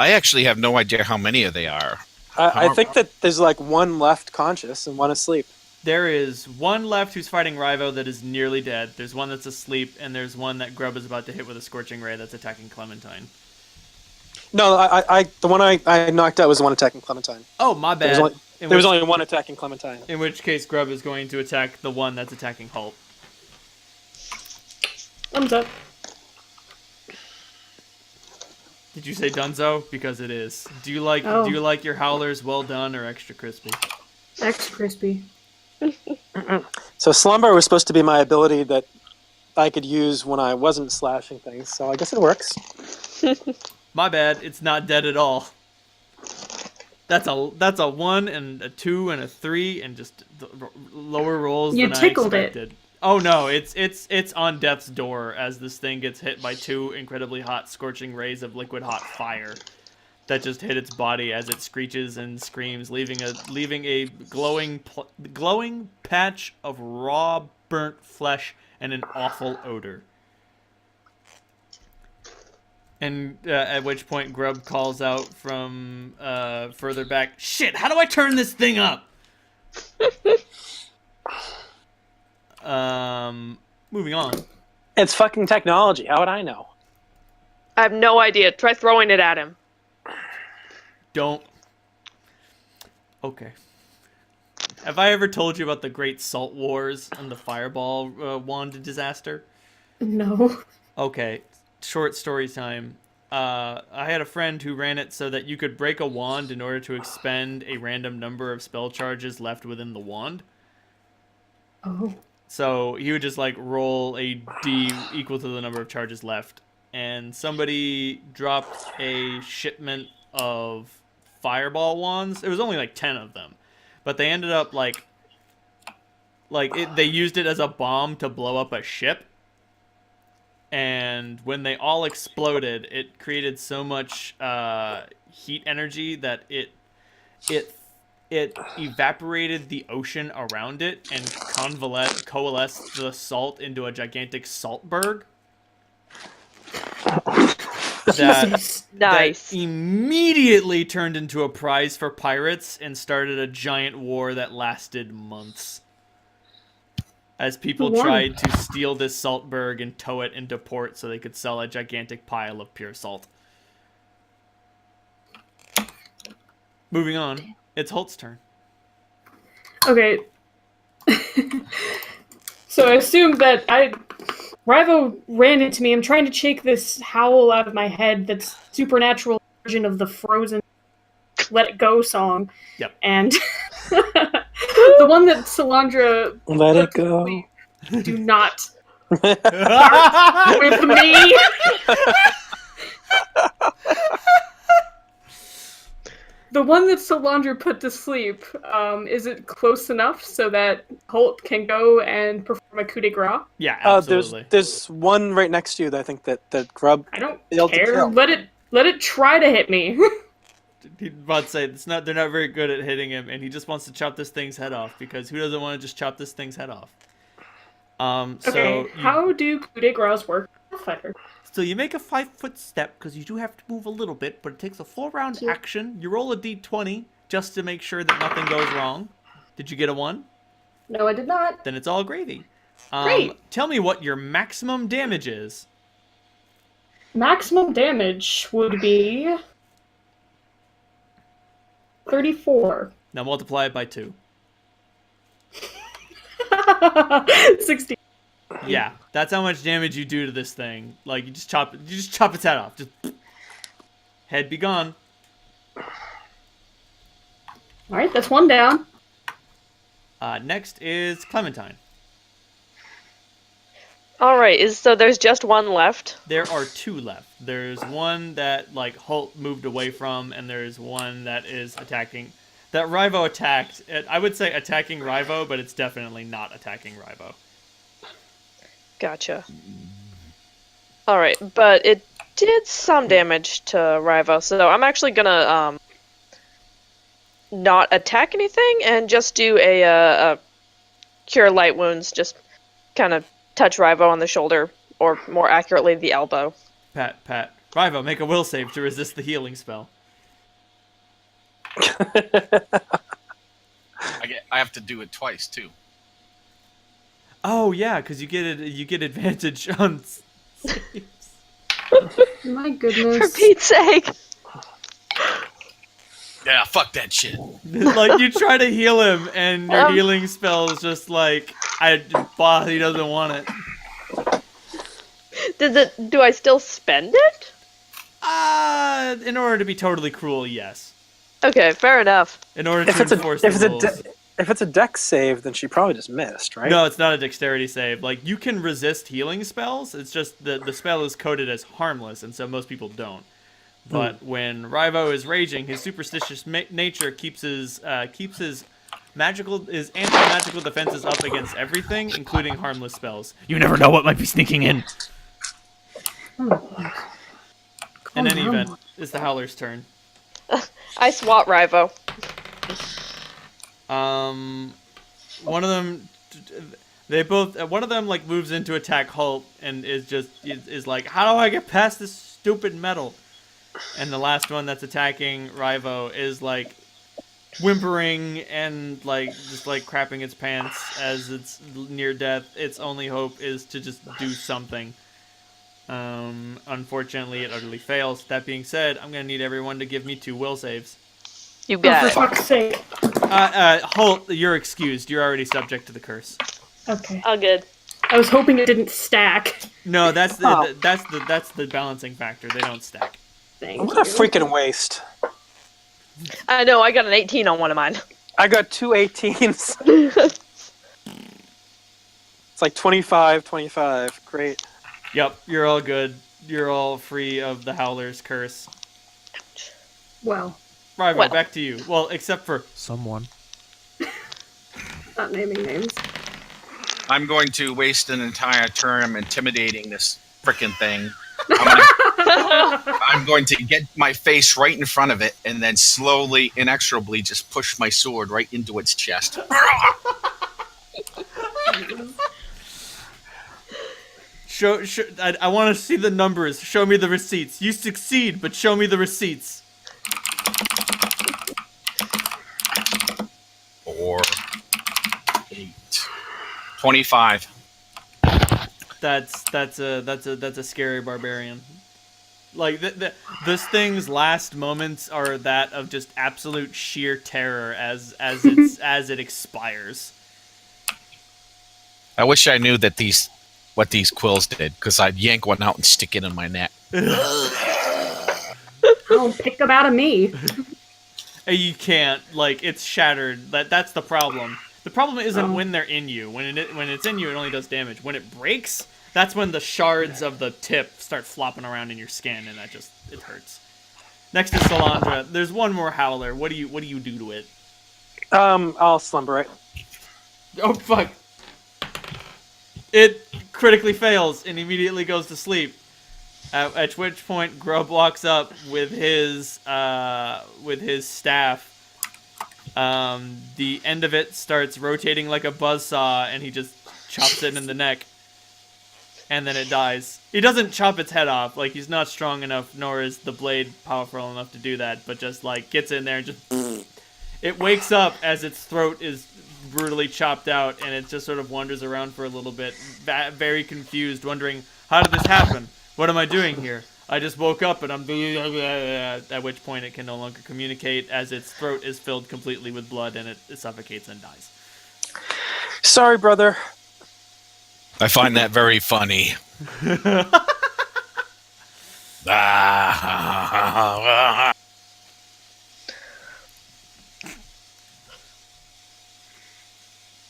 I actually have no idea how many they are. I think that there's like one left conscious and one asleep. There is one left who's fighting Rivo that is nearly dead. There's one that's asleep, and there's one that Grub is about to hit with a scorching ray that's attacking Clementine. No, the one I knocked out was the one attacking Clementine. Oh, my bad. There was only one attacking Clementine. In which case, Grub is going to attack the one that's attacking Holt. Thumbs up. Did you say Dunzo? Because it is. Do you like your howlers well done or extra crispy? Extra crispy. So slumber was supposed to be my ability that I could use when I wasn't slashing things. So I guess it works. My bad. It's not dead at all. That's a 1 and a 2 and a 3 and just lower rolls You than tickled I it. expected. Oh no, it's on death's door as this thing gets hit by 2 incredibly hot scorching rays of liquid hot fire that just hit its body as it screeches and screams, leaving a glowing patch of raw burnt flesh and an awful odor. And at which point Grub calls out from further back, "Shit, how do I turn this thing up?" Moving on. It's fucking technology. How would I know? I have no idea. Try throwing it at him. Don't. Okay. Have I ever told you about the Great Salt Wars and the Fireball wand disaster? No. Okay. Short story time. I had a friend who ran it so that you could break a wand in order to expend a random number of spell charges left within the wand. Oh. So he would just like roll a D equal to the number of charges left. And somebody dropped a shipment of fireball wands. It was only like 10 of them. But they ended up they used it as a bomb to blow up a ship. And when they all exploded, it created so much heat energy that it evaporated the ocean around it and coalesced the salt into a gigantic saltberg. Jesus. Nice. That immediately turned into a prize for pirates and started a giant war that lasted months. As people Who won? tried to steal this saltberg and tow it into port so they could sell a gigantic pile of pure salt. Moving on, it's Holt's turn. Okay. So I assume that Rivo ran into me. I'm trying to shake this howl out of my head that's supernatural version of the Frozen Let It Go song. Yep. And the one that Solyndra Let it go. do not with me. The one that Solyndra put to sleep, is it close enough so that Holt can go and perform a coup de grace? Yeah, absolutely. There's one right next to you that I think that Grub I don't failed to care. kill. Let it try to hit me. He's about to say they're not very good at hitting him, and he just wants to chop this thing's head off because who doesn't want to just chop this thing's head off? Okay, how do coup de grace work? Fighter. So you make a 5-foot step because you do have to move a little bit, but it takes a 4-round action. You roll a d20 just to make sure that nothing goes wrong. Did you get a 1? No, I did not. Then it's all gravy. Great. Tell me what your maximum damage is. Maximum damage would be 34. Now multiply it by 2. 60. Yeah, that's how much damage you do to this thing. Like you just chop its head off. Just head be gone. Alright, that's one down. Next is Clementine. All right. So there's just one left. There are 2 left. There's one that like Holt moved away from, and there's one that is attacking. That Rivo attacked. I would say attacking Rivo, but it's definitely not attacking Rivo. Gotcha. All right, but it did some damage to Rivo, so I'm actually gonna not attack anything and just do a cure light wounds. Just kind of touch Rivo on the shoulder, or more accurately, the elbow. Pat. Rivo, make a will save to resist the healing spell. I have to do it twice too. Oh yeah, because you get advantage on saves. My For goodness. Pete's sake! Yeah, fuck that shit. Like you try to heal him, and your healing spell is just like he doesn't want it. Do I still spend it? In order to be totally cruel, yes. Okay, fair enough. In order to enforce the rules. If it's a dex save, then she probably just missed, right? No, it's not a dexterity save. Like, you can resist healing spells. It's just the spell is coded as harmless, and so most people don't. But when Rivo is raging, his superstitious nature keeps his anti-magical defenses up against everything, including harmless spells. You never know what might be sneaking in. In any event, it's the Howler's turn. I swat Rivo. One of them, one of them like moves into attack Holt and is like, how do I get past this stupid metal? And the last one that's attacking Rivo is like whimpering and like just like crapping its pants as it's near death. Its only hope is to just do something. Unfortunately, it utterly fails. That being said, I'm gonna need everyone to give me 2 will saves. You got For it. fuck's sake. Holt, you're excused. You're already subject to the curse. Okay. All good. I was hoping it didn't stack. No, that's the balancing factor. They don't stack. Thank What you. a freaking waste. I know, I got an 18 on one of mine. I got 2 18s. It's like 25. Great. Yep, you're all good. You're all free of the Howler's curse. Well, Rivo, Well. back to you. Well, except for someone. not naming names. I'm going to waste an entire term intimidating this frickin' thing. I'm going to get my face right in front of it and then slowly, inexorably, just push my sword right into its chest. I want to see the numbers. Show me the receipts. You succeed, but show me the receipts. 4, 8, 25. That's a scary barbarian. Like this thing's last moments are that of just absolute sheer terror as it expires. I wish I knew that what these quills did, because I'd yank one out and stick it in my neck. Don't pick them out of me. You can't. Like, it's shattered. That's the problem. The problem isn't when they're in you. When it's in you, it only does damage. When it breaks, that's when the shards of the tip start flopping around in your skin, and it hurts. Next is Solyndra. There's one more Howler. What do you do to it? I'll slumber it. Oh fuck! It critically fails and immediately goes to sleep. At which point, Grub walks up with his staff. The end of it starts rotating like a buzzsaw, and he just chops it in the neck. And then it dies. He doesn't chop its head off. Like, he's not strong enough, nor is the blade powerful enough to do that. But just, like, gets in there and just... It wakes up as its throat is brutally chopped out, and it just sort of wanders around for a little bit, very confused, wondering, how did this happen? What am I doing here? I just woke up and I'm... At which point it can no longer communicate, as its throat is filled completely with blood, and it suffocates and dies. Sorry, brother. I find that very funny.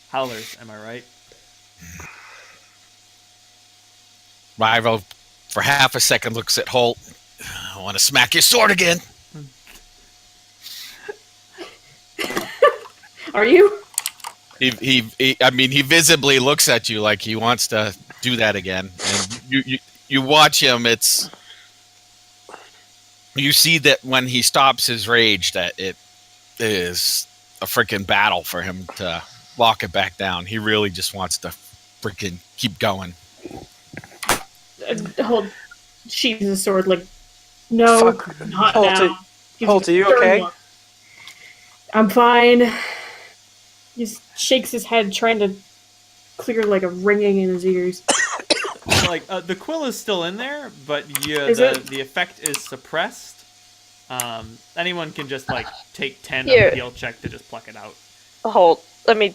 Howlers, am I right? Rival, for half a second, looks at Holt. I want to smack your sword again. Are you? I mean, he visibly looks at you like he wants to do that again. And you watch him. You see that when he stops his rage, that it is a freaking battle for him to lock it back down. He really just wants to freaking keep going. Hold, sheathes his sword like, no, Fuck. not Holt, now. Gives Holt, me are a you stern okay? look. I'm fine. He just shakes his head, trying to clear like a ringing in his ears. Like the quill is still in there, but the effect is suppressed. Anyone can just like take 10 on Here. a heal check to just pluck it out. Hold. Can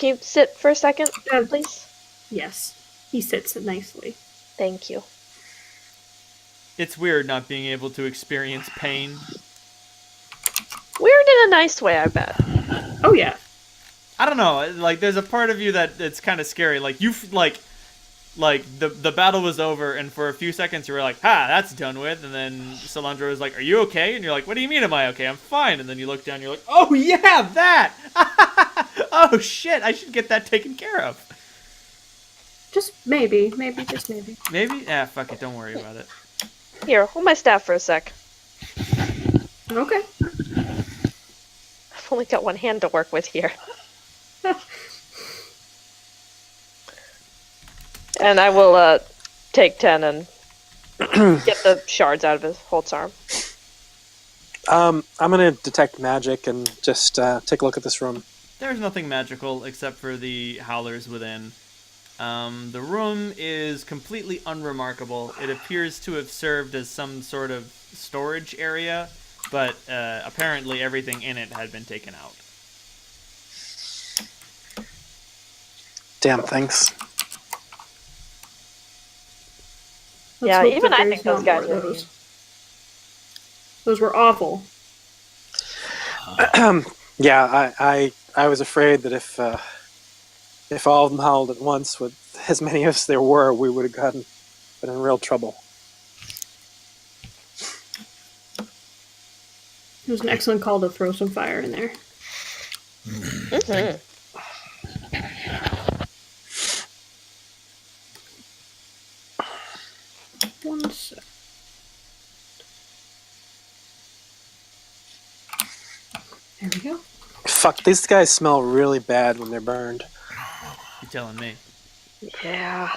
you sit for a second, please? Yes, he sits nicely. Thank you. It's weird not being able to experience pain. Weird in a nice way, I bet. Oh yeah. I don't know. Like, there's a part of you that it's kind of scary. Like the battle was over, and for a few seconds you were like, "Ha, that's done with." And then Solyndra was like, "Are you okay?" And you're like, "What do you mean, am I okay? I'm fine." And then you look down, and you're like, "Oh yeah, that! Oh shit, I should get that taken care of." Just maybe, just maybe. Maybe? Ah, fuck it. Don't worry about it. Here, hold my staff for a sec. Okay. I've only got one hand to work with here. And I will take 10 and get the shards out of his Holt's arm. I'm gonna detect magic and just take a look at this room. There's nothing magical except for the howlers within. The room is completely unremarkable. It appears to have served as some sort of storage area, but apparently everything in it had been taken out. Damn things. Let's Yeah, hope even that I there's think those not more guys of are those. Those were awful. Yeah, I was afraid that if all of them howled at once, with as many as there were, we would have been in real trouble. It was an excellent call to throw some fire in there. Mm-hmm. One sec. There we go. Fuck, these guys smell really bad when they're burned. You telling me? Yeah.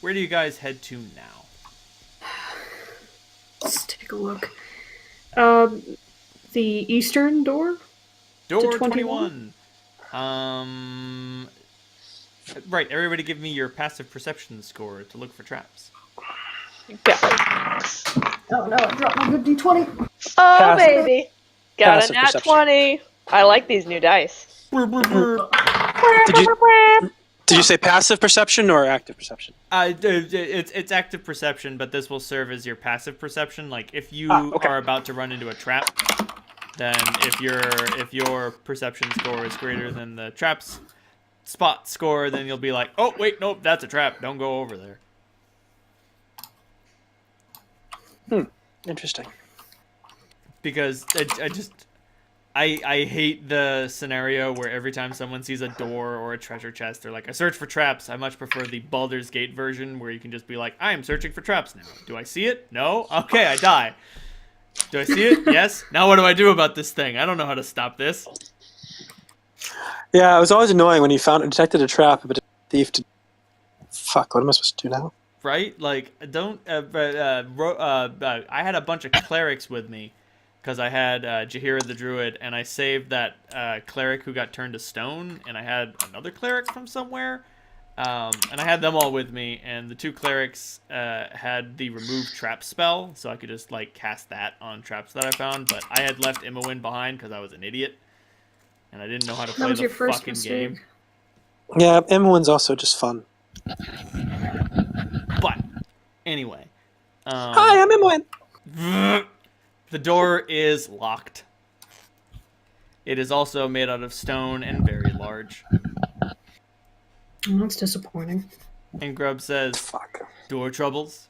Where do you guys head to now? Let's take a look. The eastern door? Door To 21. Right, everybody give me your passive perception score to look for traps. Got Oh no, I dropped my good d20. Oh, Passive. baby. Got Passive a nat perception. 20. I like these new dice. Did you say passive perception or active perception? It's active perception, but this will serve as your passive perception. Like, if you okay. are about to run into a trap, then if your perception score is greater than the trap's spot score, then you'll be like, oh wait, nope, that's a trap. Don't go over there. Interesting. Because I hate the scenario where every time someone sees a door or a treasure chest, they're like, I search for traps. I much prefer the Baldur's Gate version where you can just be like, I am searching for traps now. Do I see it? No? Okay, I die. Do I see it? Yes. Now what do I do about this thing? I don't know how to stop this. Yeah, it was always annoying when you detected a trap, but a thief to... Fuck, what am I supposed to do now? Right? Like, don't... I had a bunch of clerics with me because I had Jaheira the Druid, and I saved that cleric who got turned to stone, and I had another cleric from somewhere, and I had them all with me, and the two clerics had the remove trap spell, so I could just, like, cast that on traps that I found, but I had left Imowen behind because I was an idiot, and I didn't know how to play was the your first fucking mistake. game. Yeah, M1's also just fun. But, anyway. Hi, I'm M1! The door is locked. It is also made out of stone and very large. Oh, that's disappointing. And Grub says, Fuck. door troubles?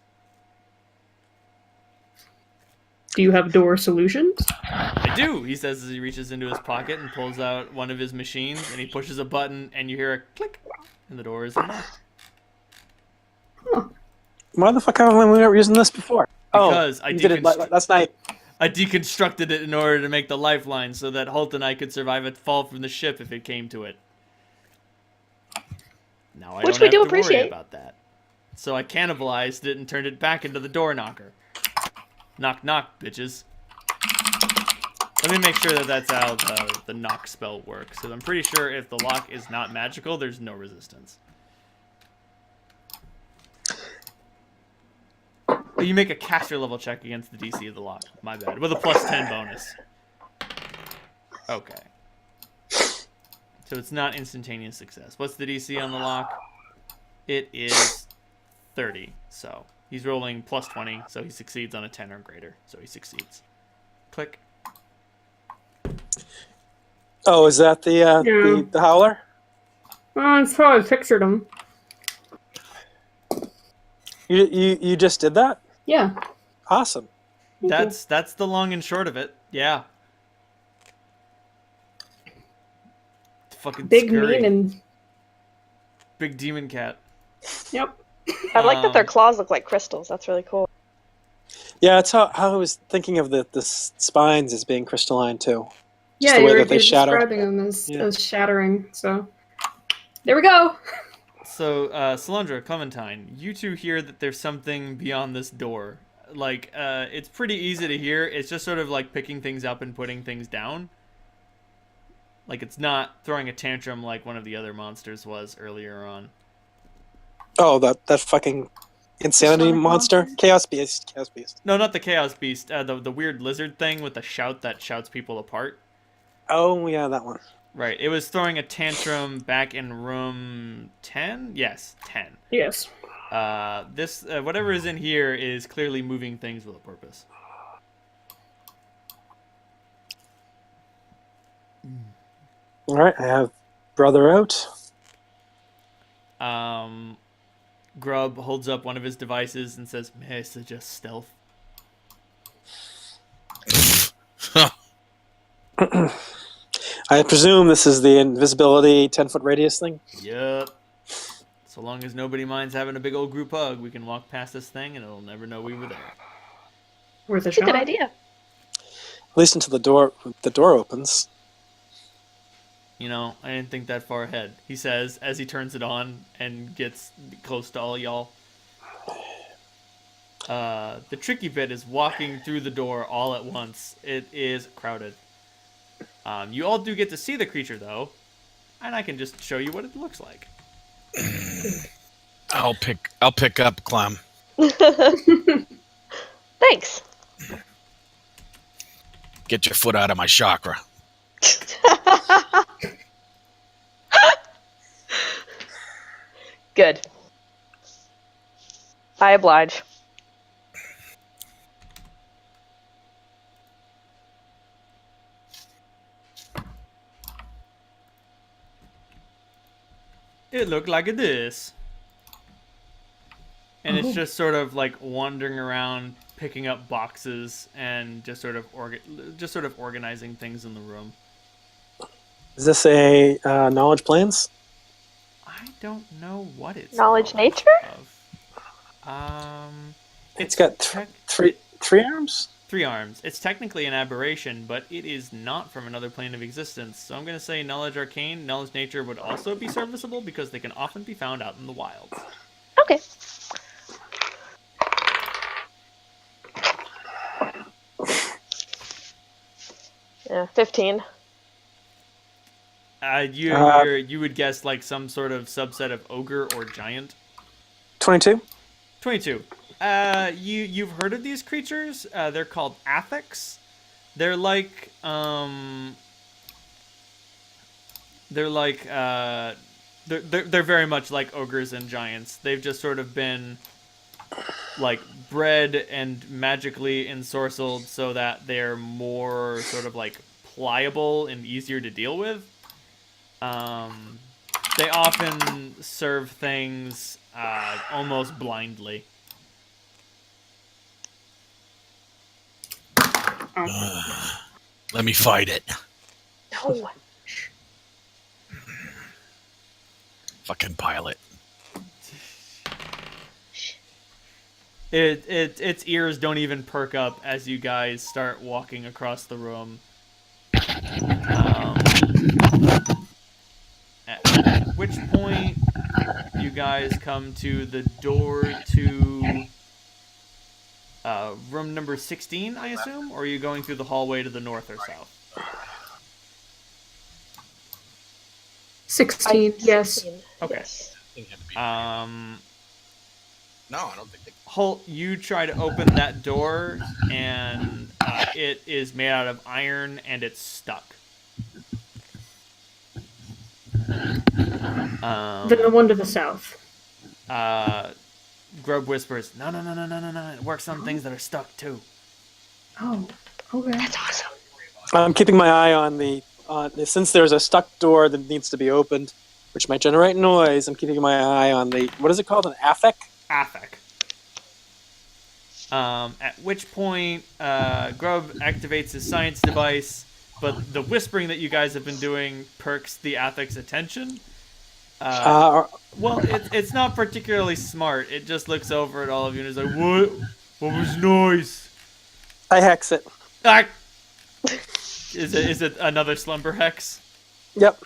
Do you have door solutions? I do, he says as he reaches into his pocket and pulls out one of his machines, and he pushes a button, and you hear a click, and the door is unlocked. Why the fuck haven't we ever using this before? Because you did it last night. I deconstructed it in order to make the lifeline so that Holt and I could survive a fall from the ship if it came to it. Now I Which don't we have do to worry appreciate. about that. So I cannibalized it and turned it back into the door knocker. Knock knock, bitches. Let me make sure that that's how the knock spell works, because I'm pretty sure if the lock is not magical, there's no resistance. But you make a caster level check against the DC of the lock. My bad. With a +10 bonus. Okay. So it's not instantaneous success. What's the DC on the lock? It is 30. So he's rolling +20, so he succeeds on a 10 or greater. So he succeeds. Click. Oh, is that the howler? That's how I pictured him. You just did that? Yeah. Awesome. That's the long and short of it. Yeah. Fucking Big, scurry. mean, and... Big demon cat. Yep. I like that their claws look like crystals. That's really cool. Yeah, that's how I was thinking of the spines as being crystalline too. Just Yeah, the way you're that they shatter. describing them as shattering, so... There we go! So, Solyndra, Clementine, you two hear that there's something beyond this door. Like, it's pretty easy to hear. It's just sort of like picking things up and putting things down. Like, it's not throwing a tantrum like one of the other monsters was earlier on. Oh, that fucking insanity Sonic monster? monster? Chaos Beast. Chaos Beast. No, not the Chaos Beast. The weird lizard thing with the shout that shouts people apart. Oh, yeah, that one. Right. It was throwing a tantrum back in room 10? Yes, 10. Yes. This whatever is in here is clearly moving things with a purpose. All right, I have brother out. Grub holds up one of his devices and says, "May I suggest stealth?" I presume this is the invisibility 10-foot radius thing? Yep. So long as nobody minds having a big old group hug, we can walk past this thing and it'll never know we were there. Worth a It's a shot. good idea. At least until the door opens. You know, I didn't think that far ahead, he says as he turns it on and gets close to all y'all. The tricky bit is walking through the door all at once. It is crowded. You all do get to see the creature, though, and I can just show you what it looks like. I'll pick up Clem. Thanks. Get your foot out of my chakra. Good. I oblige. It looked like this. And it's just sort of like wandering around, picking up boxes, and just sort of organizing things in the room. Is this a knowledge plans? I don't know what it's Knowledge nature? of. It's got three arms? 3 arms. It's technically an aberration, but it is not from another plane of existence. So I'm going to say Knowledge Arcane, Knowledge Nature would also be serviceable because they can often be found out in the wilds. Okay. Yeah, 15. You would guess like some sort of subset of ogre or giant. 22? 22. You've heard of these creatures? They're called Athics. They're like they're very much like ogres and giants. They've just sort of been like bred and magically ensorcelled so that they're more sort of like pliable and easier to deal with. They often serve things almost blindly. Let me fight it. No. Fucking pilot. Its ears don't even perk up as you guys start walking across the room. At which point you guys come to the door to room number 16, I assume? Or are you going through the hallway to the north or south? 16, yes. Okay. Yes. No, I don't think they... Holt, you try to open that door, and it is made out of iron, and it's stuck. Then the one to the south. Grub whispers, no, it works on things that are stuck, too. Oh, okay. That's awesome. I'm keeping my eye on since there's a stuck door that needs to be opened, which might generate noise. I'm keeping my eye on what is it called? An affect? Affect. At which point, Grub activates his science device, but the whispering that you guys have been doing perks the affect's attention. Well, it's not particularly smart. It just looks over at all of you and is like, "What? What was noise?" I hex it. Ah! Is it another slumber hex? Yep.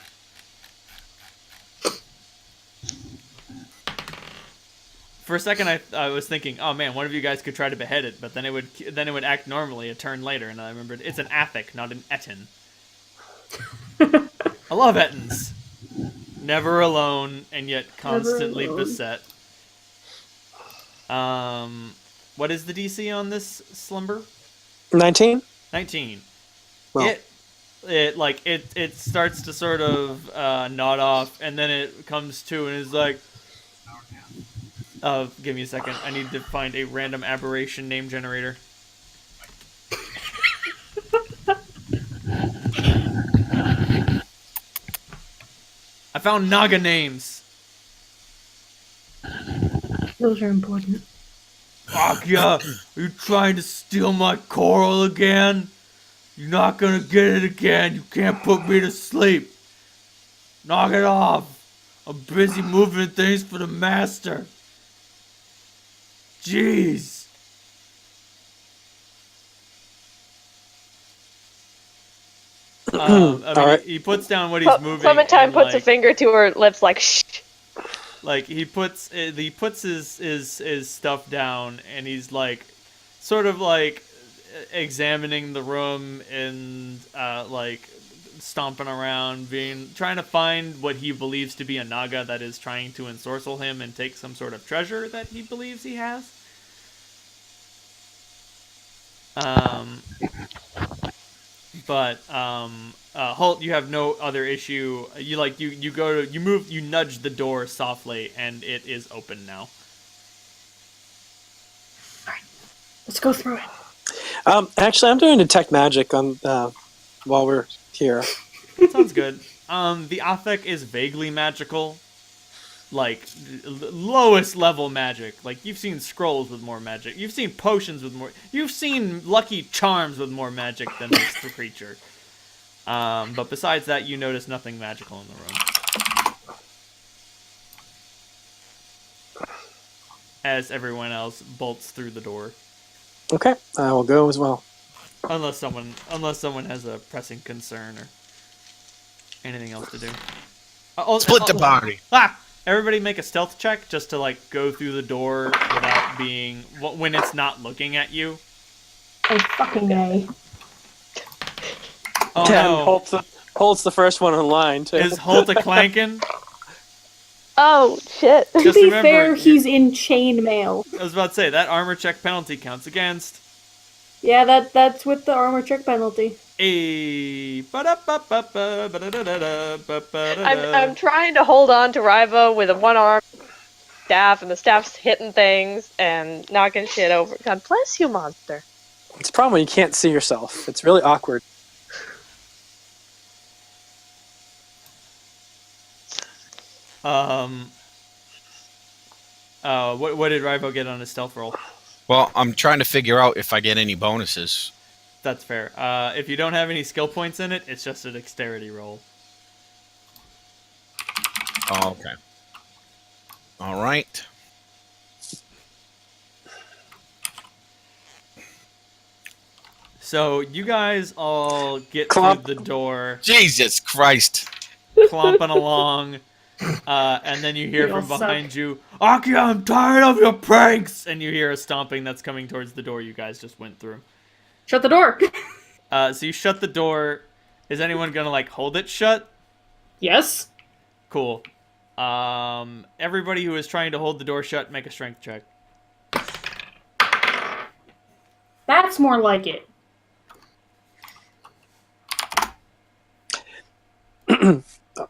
For a second, I was thinking, oh man, one of you guys could try to behead it, but then it would act normally a turn later, and I remembered it's an Athic, not an Etin. I love Ettins. Never alone, and yet constantly beset. What is the DC on this slumber? 19? 19. Well. It starts to sort of nod off, and then it comes to and is like, give me a second. I need to find a random aberration name generator. I found Naga names. Those are important. Fuck yeah! Are you trying to steal my coral again? You're not gonna get it again. You can't put me to sleep. Knock it off. I'm busy moving things for the master. Jeez. Alright. He puts down what he's moving. Clementine and, puts a finger to her lips like, shh. Like he puts his stuff down, and he's like, sort of like examining the room and like stomping around, trying to find what he believes to be a Naga that is trying to ensorcel him and take some sort of treasure that he believes he has. Holt, you have no other issue. You nudge the door softly, and it is open now. Alright, let's go through it. Actually, I'm doing detect magic on while we're here. Sounds good. The Athek is vaguely magical, like lowest level magic. Like you've seen scrolls with more magic. You've seen potions with more. You've seen lucky charms with more magic than this creature. But besides that, you notice nothing magical in the room. As everyone else bolts through the door. Okay, I will go as well. Unless someone has a pressing concern or anything else to do. Split the party. Everybody make a stealth check just to like go through the door without being when it's not looking at you. Oh fucking A. Oh 10. no! Holt's the first one in line too. Is Holt a clanking? Oh, shit. To Just be remember, fair, he's in chainmail. I was about to say that armor check penalty counts against. Yeah, that's with the armor check penalty. I'm trying to hold on to Riva with a one arm staff, and the staff's hitting things and knocking shit over. God bless you, monster. It's a problem when you can't see yourself. It's really awkward. What did Rivo get on his stealth roll? Well, I'm trying to figure out if I get any bonuses. That's fair. If you don't have any skill points in it, it's just a dexterity roll. Oh, okay. All right. So you guys all get Clomp. through the door, Jesus Christ. clomping along, and then you hear We all from behind you, Aki, I'm tired of your pranks! And you hear a stomping that's coming towards the door you guys just went through. Shut the door. So you shut the door. Is anyone gonna, like, hold it shut? Yes. Cool. Everybody who is trying to hold the door shut, make a strength check. That's more like it.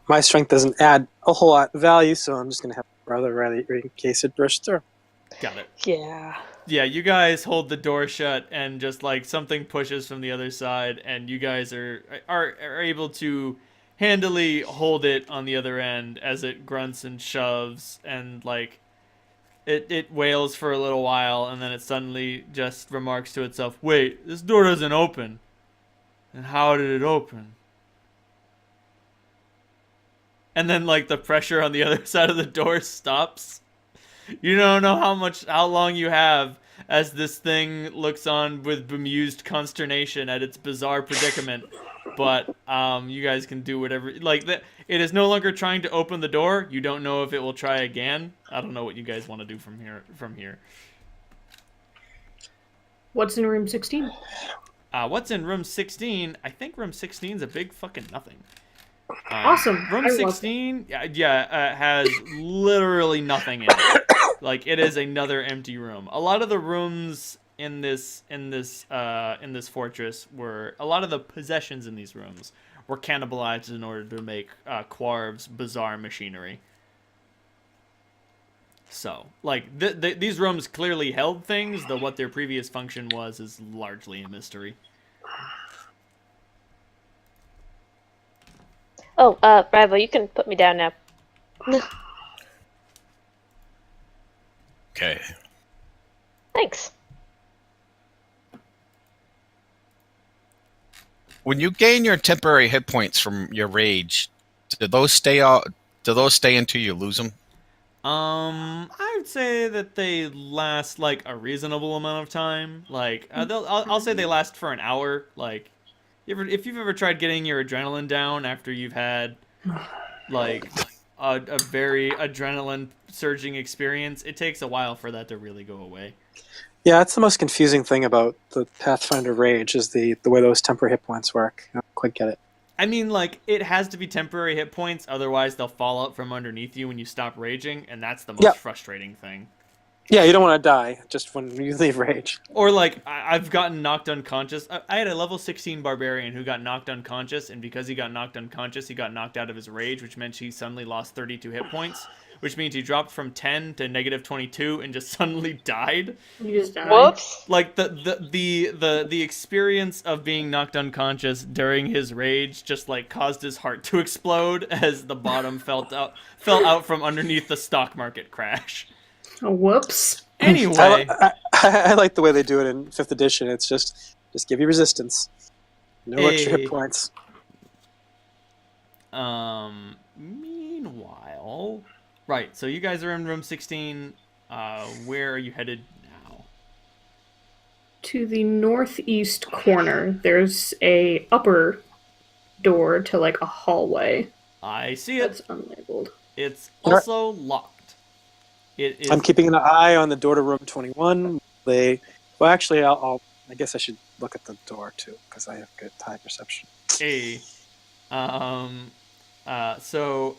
My strength doesn't add a whole lot of value, so I'm just going to have rather in case it bursts through. Got it. Yeah. Yeah, you guys hold the door shut, and just like something pushes from the other side, and you guys are able to handily hold it on the other end as it grunts and shoves, and like it wails for a little while, and then it suddenly just remarks to itself, "Wait, this door doesn't open. And how did it open?" And then like the pressure on the other side of the door stops. You don't know how long you have as this thing looks on with bemused consternation at its bizarre predicament. But you guys can do whatever. Like it is no longer trying to open the door. You don't know if it will try again. I don't know what you guys want to do from here. What's in room 16? What's in room 16? I think room 16 is a big fucking nothing. Awesome. Room I love 16, has literally nothing in it. Like it is another empty room. A lot of the rooms in this fortress were a lot of the possessions in these rooms were cannibalized in order to make Quarv's bizarre machinery. So, like these rooms clearly held things, though what their previous function was is largely a mystery. Oh, Rival, you can put me down now. Okay. Thanks. When you gain your temporary hit points from your rage, do those stay out? Do those stay until you lose them? I would say that they last like a reasonable amount of time. Like, I'll say they last for an hour. Like, if you've ever tried getting your adrenaline down after you've had like a very adrenaline surging experience, it takes a while for that to really go away. Yeah, that's the most confusing thing about the Pathfinder Rage is the way those temporary hit points work. I don't quite get it. I mean, like, it has to be temporary hit points, otherwise they'll fall out from underneath you when you stop raging, and that's the most frustrating thing. Yeah, you don't want to die just when you leave Rage. Or, like, I've gotten knocked unconscious. I had a level 16 barbarian who got knocked unconscious, and because he got knocked unconscious, he got knocked out of his rage, which meant he suddenly lost 32 hit points, which means he dropped from 10 to negative 22 and just suddenly died. You just died. Whoops. Like, the experience of being knocked unconscious during his rage just, like, caused his heart to explode as the bottom fell out from underneath the stock market crash. Oh, whoops. Anyway. I like the way they do it in 5th edition. It's just give you resistance. No extra hit points. Meanwhile... Right, so you guys are in room 16. Where are you headed now? To the northeast corner, there's a upper door to like a hallway. I see it. That's unlabeled. It's also locked. It is... I'm keeping an eye on the door to room 21. I guess I should look at the door too because I have good eye perception. So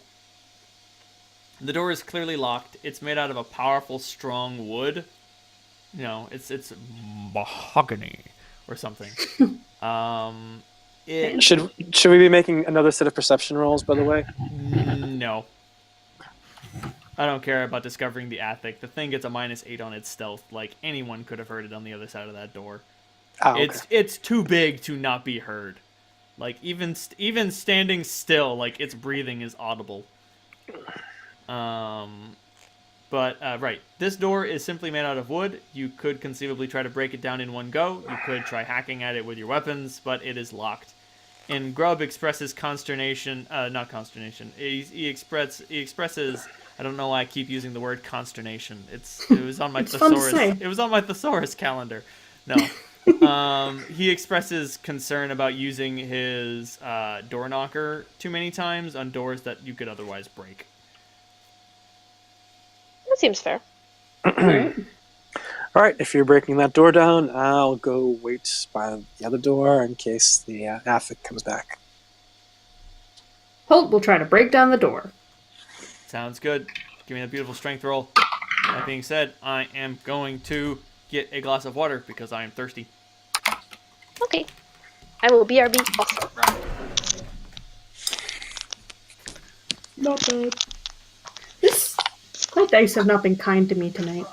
the door is clearly locked. It's made out of a powerful, strong wood. You know, it's mahogany or something. Should we be making another set of perception rolls, by the way? No. I don't care about discovering the attic. The thing gets a -8 on its stealth. Like, anyone could have heard it on the other side of that door. Oh, okay. It's too big to not be heard. Like, even standing still, like, its breathing is audible. Right, this door is simply made out of wood. You could conceivably try to break it down in one go. You could try hacking at it with your weapons, but it is locked. And Grub expresses consternation, not consternation. He expresses. I don't know why I keep using the word consternation. It was on my It's fun to say. thesaurus. It was on my thesaurus calendar. No. He expresses concern about using his door knocker too many times on doors that you could otherwise break. That seems fair. Alright. All right, if you're breaking that door down, I'll go wait by the other door in case the Affik comes back. Holt will try to break down the door. Sounds good. Give me that beautiful strength roll. That being said, I am going to get a glass of water because I am thirsty. Okay. I will BRB also. Not bad. My dice have not been kind to me tonight.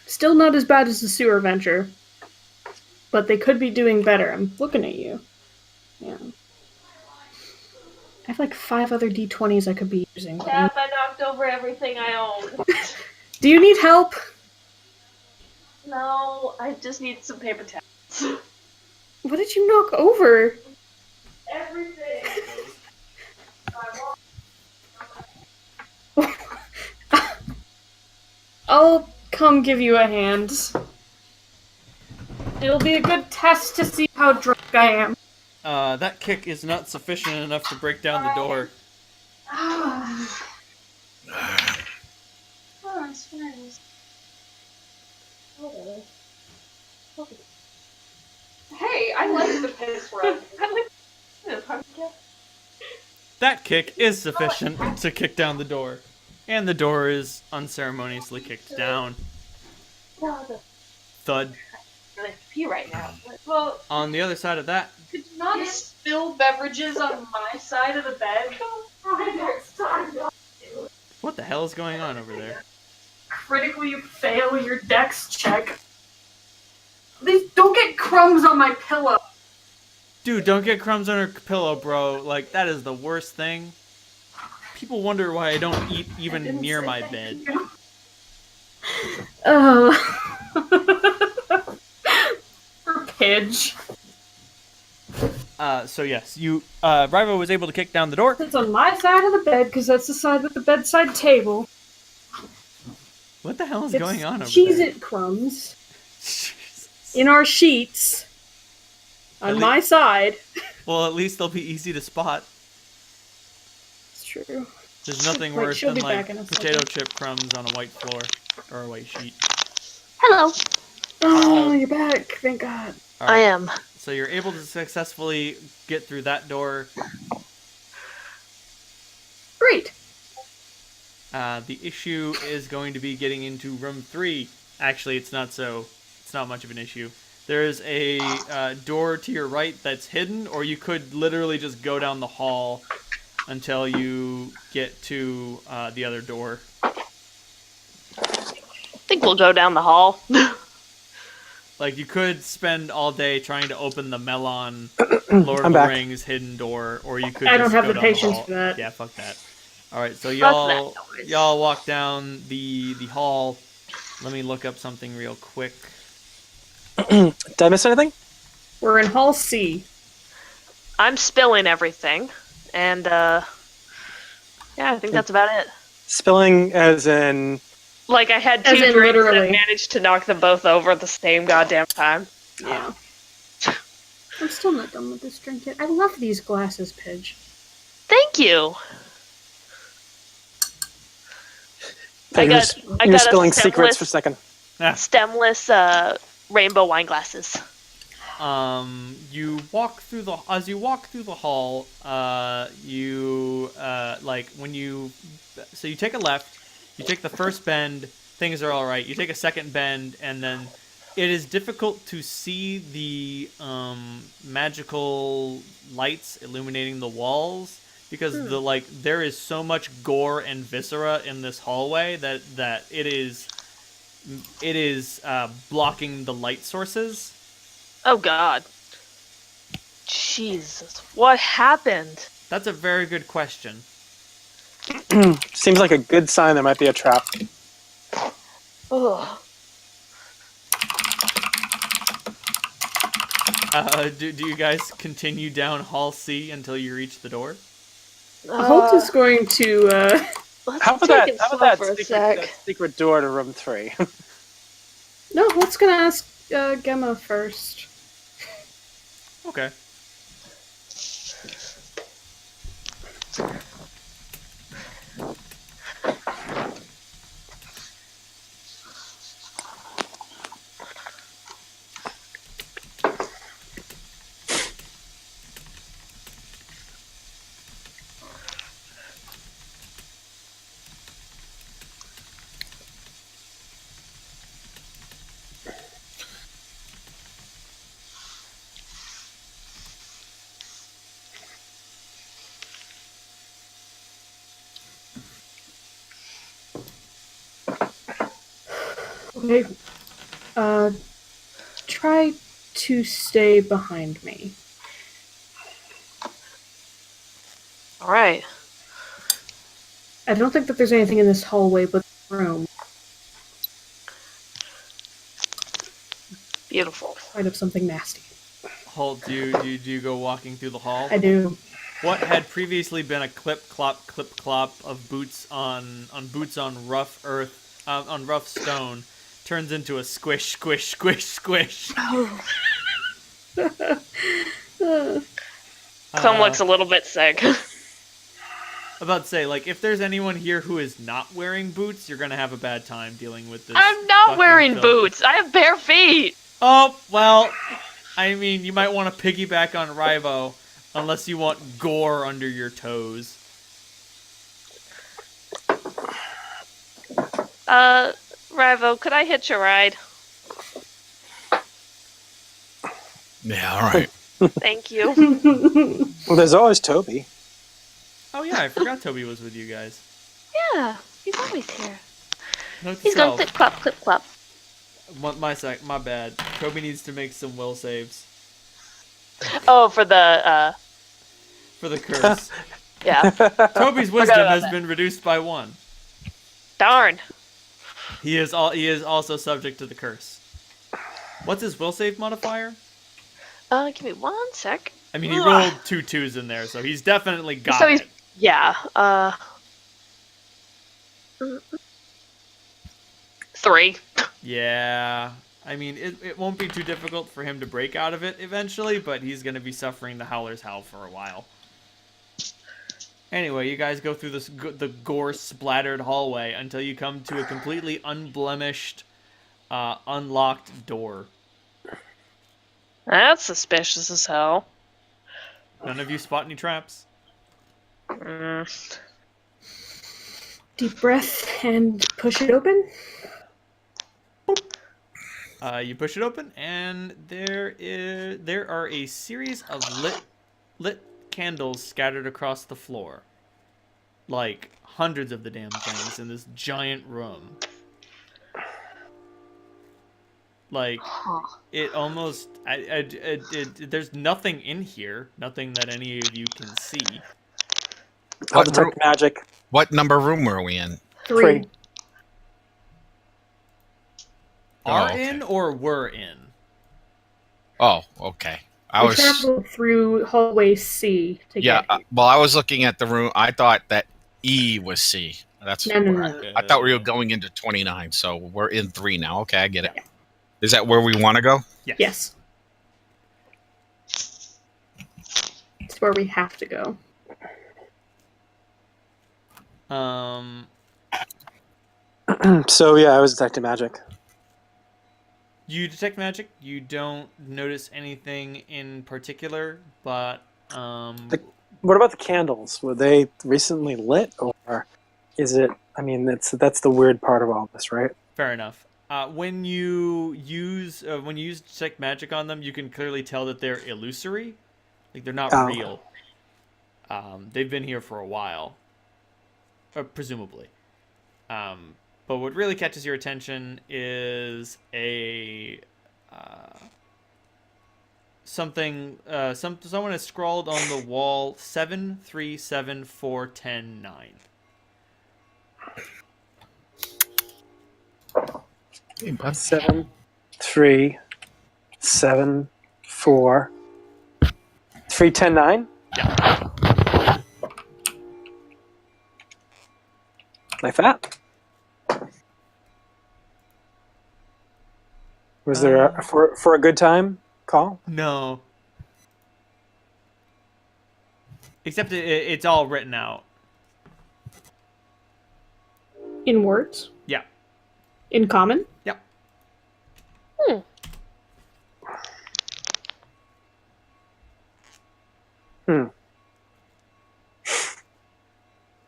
Still not as bad as the sewer venture. But they could be doing better. I'm looking at you. Yeah. I have like 5 other d20s I could be using. Yep, I knocked over everything I own. Do you need help? No, I just need some paper towels. What did you knock over? Everything. I'll come give you a hand. It'll be a good test to see how drunk I am. That kick is not sufficient enough to break down the door. Hey, I like the piss run. That kick is sufficient to kick down the door. And the door is unceremoniously kicked down. Thud. I'm gonna pee right now. Well, On the other side of that, could you not spill beverages on my side of the bed? what the hell is going on over there? Critically fail your dex check. Please don't get crumbs on my pillow. Dude, don't get crumbs on her pillow, bro. Like, that is the worst thing. People wonder why I don't eat even near my bed. Poor Pidge. So yes, Rivo was able to kick down the door. It's on my side of the bed, because that's the side with the bedside table. What the hell is going on over Cheez-It crumbs in our sheets. On my side. Well, at least they'll be easy to spot. It's true. There's nothing Wait, worse she'll than be like back in a potato second. chip crumbs on a white floor or a white sheet. Hello. Oh, you're back. Thank God. All I right, am. So you're able to successfully get through that door. Great. The issue is going to be getting into room 3. Actually, it's not much of an issue. There is a door to your right that's hidden, or you could literally just go down the hall until you get to the other door. I think we'll go down the hall. Like, you could spend all day trying to open the Melon Lord of I'm the back. Rings hidden door, or you could I just don't have go the down patience hall. for that. Yeah, fuck that. Alright, so Fuck y'all that noise. y'all walk down the hall. Let me look up something real quick. Did I miss anything? We're in Hall C. I'm spilling everything, and yeah, I think that's about it. Spilling as in... Like, I had As 2 in drinks literally. and managed to knock them both over at the same goddamn time. Yeah. I'm still not done with this drink yet. I love these glasses, Pidge. Thank you. You're got spilling a secrets for a second. stemless rainbow wine glasses. You walk through the hall. You take a left. You take the first bend. Things are all right. You take a second bend, and then it is difficult to see the magical lights illuminating the walls because there is so much gore and viscera in this hallway that it is blocking the light sources. Oh God. Jesus, what happened? That's a very good question. Seems like a good sign there might be a trap. Ugh. Do you guys continue down Hall C until you reach the door? Holt is going to. Let's How about take it that? How slow about for a that sec. secret door to room 3? No, Holt's gonna ask Gemma first. Okay. Okay. Try to stay behind me. All right. I don't think that there's anything in this hallway but the room. Beautiful. Might have something nasty. Halt, do you go walking through the hall? I do. What had previously been a clip clop of boots on rough earth on rough stone turns into a squish squish squish squish. Clem looks a little bit sick. About to say, like, if there's anyone here who is not wearing boots, you're gonna have a bad time dealing with this. I'm not fucking wearing filth. boots. I have bare feet. Oh, well, I mean, you might want to piggyback on Rivo, unless you want gore under your toes. Rivo, could I hitch a ride? Yeah, all right. Thank you. Well, there's always Toby. Oh yeah, I forgot Toby was with you guys. Yeah, he's always here. Note to He's going self, clip clop, clip clop. my bad. Toby needs to make some will saves Oh, for the for the curse. yeah. Toby's wisdom about has that. been reduced by 1. Darn. He is also subject to the curse. What's his will save modifier? Give me 1 sec. I mean, he rolled 2 2s in there, so he's definitely got So he's it. yeah. 3. Yeah. I mean, it won't be too difficult for him to break out of it eventually, but he's going to be suffering the Howler's Howl for a while. Anyway, you guys go through the gore-splattered hallway until you come to a completely unblemished, unlocked door. That's suspicious as hell. None of you spot any traps. Mm. Deep breath and push it open. You push it open, and there are a series of lit candles scattered across the floor, like hundreds of the damn things in this giant room. Like it almost, there's nothing in here, nothing that any of you can see. I'll detect magic. What number room were we in? 3. Are okay. in or were in? Oh, okay. We traveled through hallway C to get here. Well, I was looking at the room. I thought that E was C. That's No. I thought we were going into 29, so we're in 3 now. Okay, I get it. Is that where we want to go? Yes. It's where we have to go. So yeah, I was detecting magic. You detect magic. You don't notice anything in particular, but What about the candles? Were they recently lit, or is it? I mean, that's the weird part of all this, right? fair enough. When you use detect magic on them, you can clearly tell that they're illusory, like they're not real. They've been here for a while, presumably. But what really catches your attention is something. Someone has scrawled on the wall 7374109. Hey, bud. 7, 3, 7, 4, 3, 10, 9. Yeah. Like that. Was there a, for a good time call? No. Except it's all written out. In words? Yeah. In common? Yep.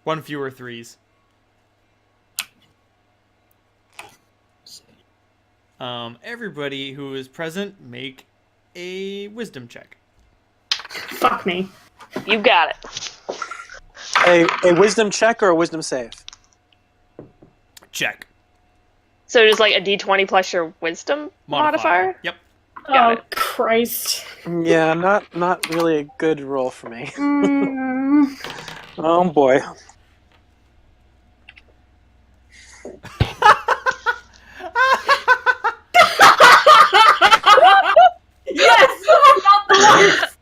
One fewer threes. Everybody who is present, make a wisdom check. Fuck me. You got it. A wisdom check or a wisdom save? Check. So just like a D20 plus your wisdom modifier? Yep. Got Oh, it. Christ. Yeah, not really a good roll for me. Mm. Oh boy. Yes! Not the worst!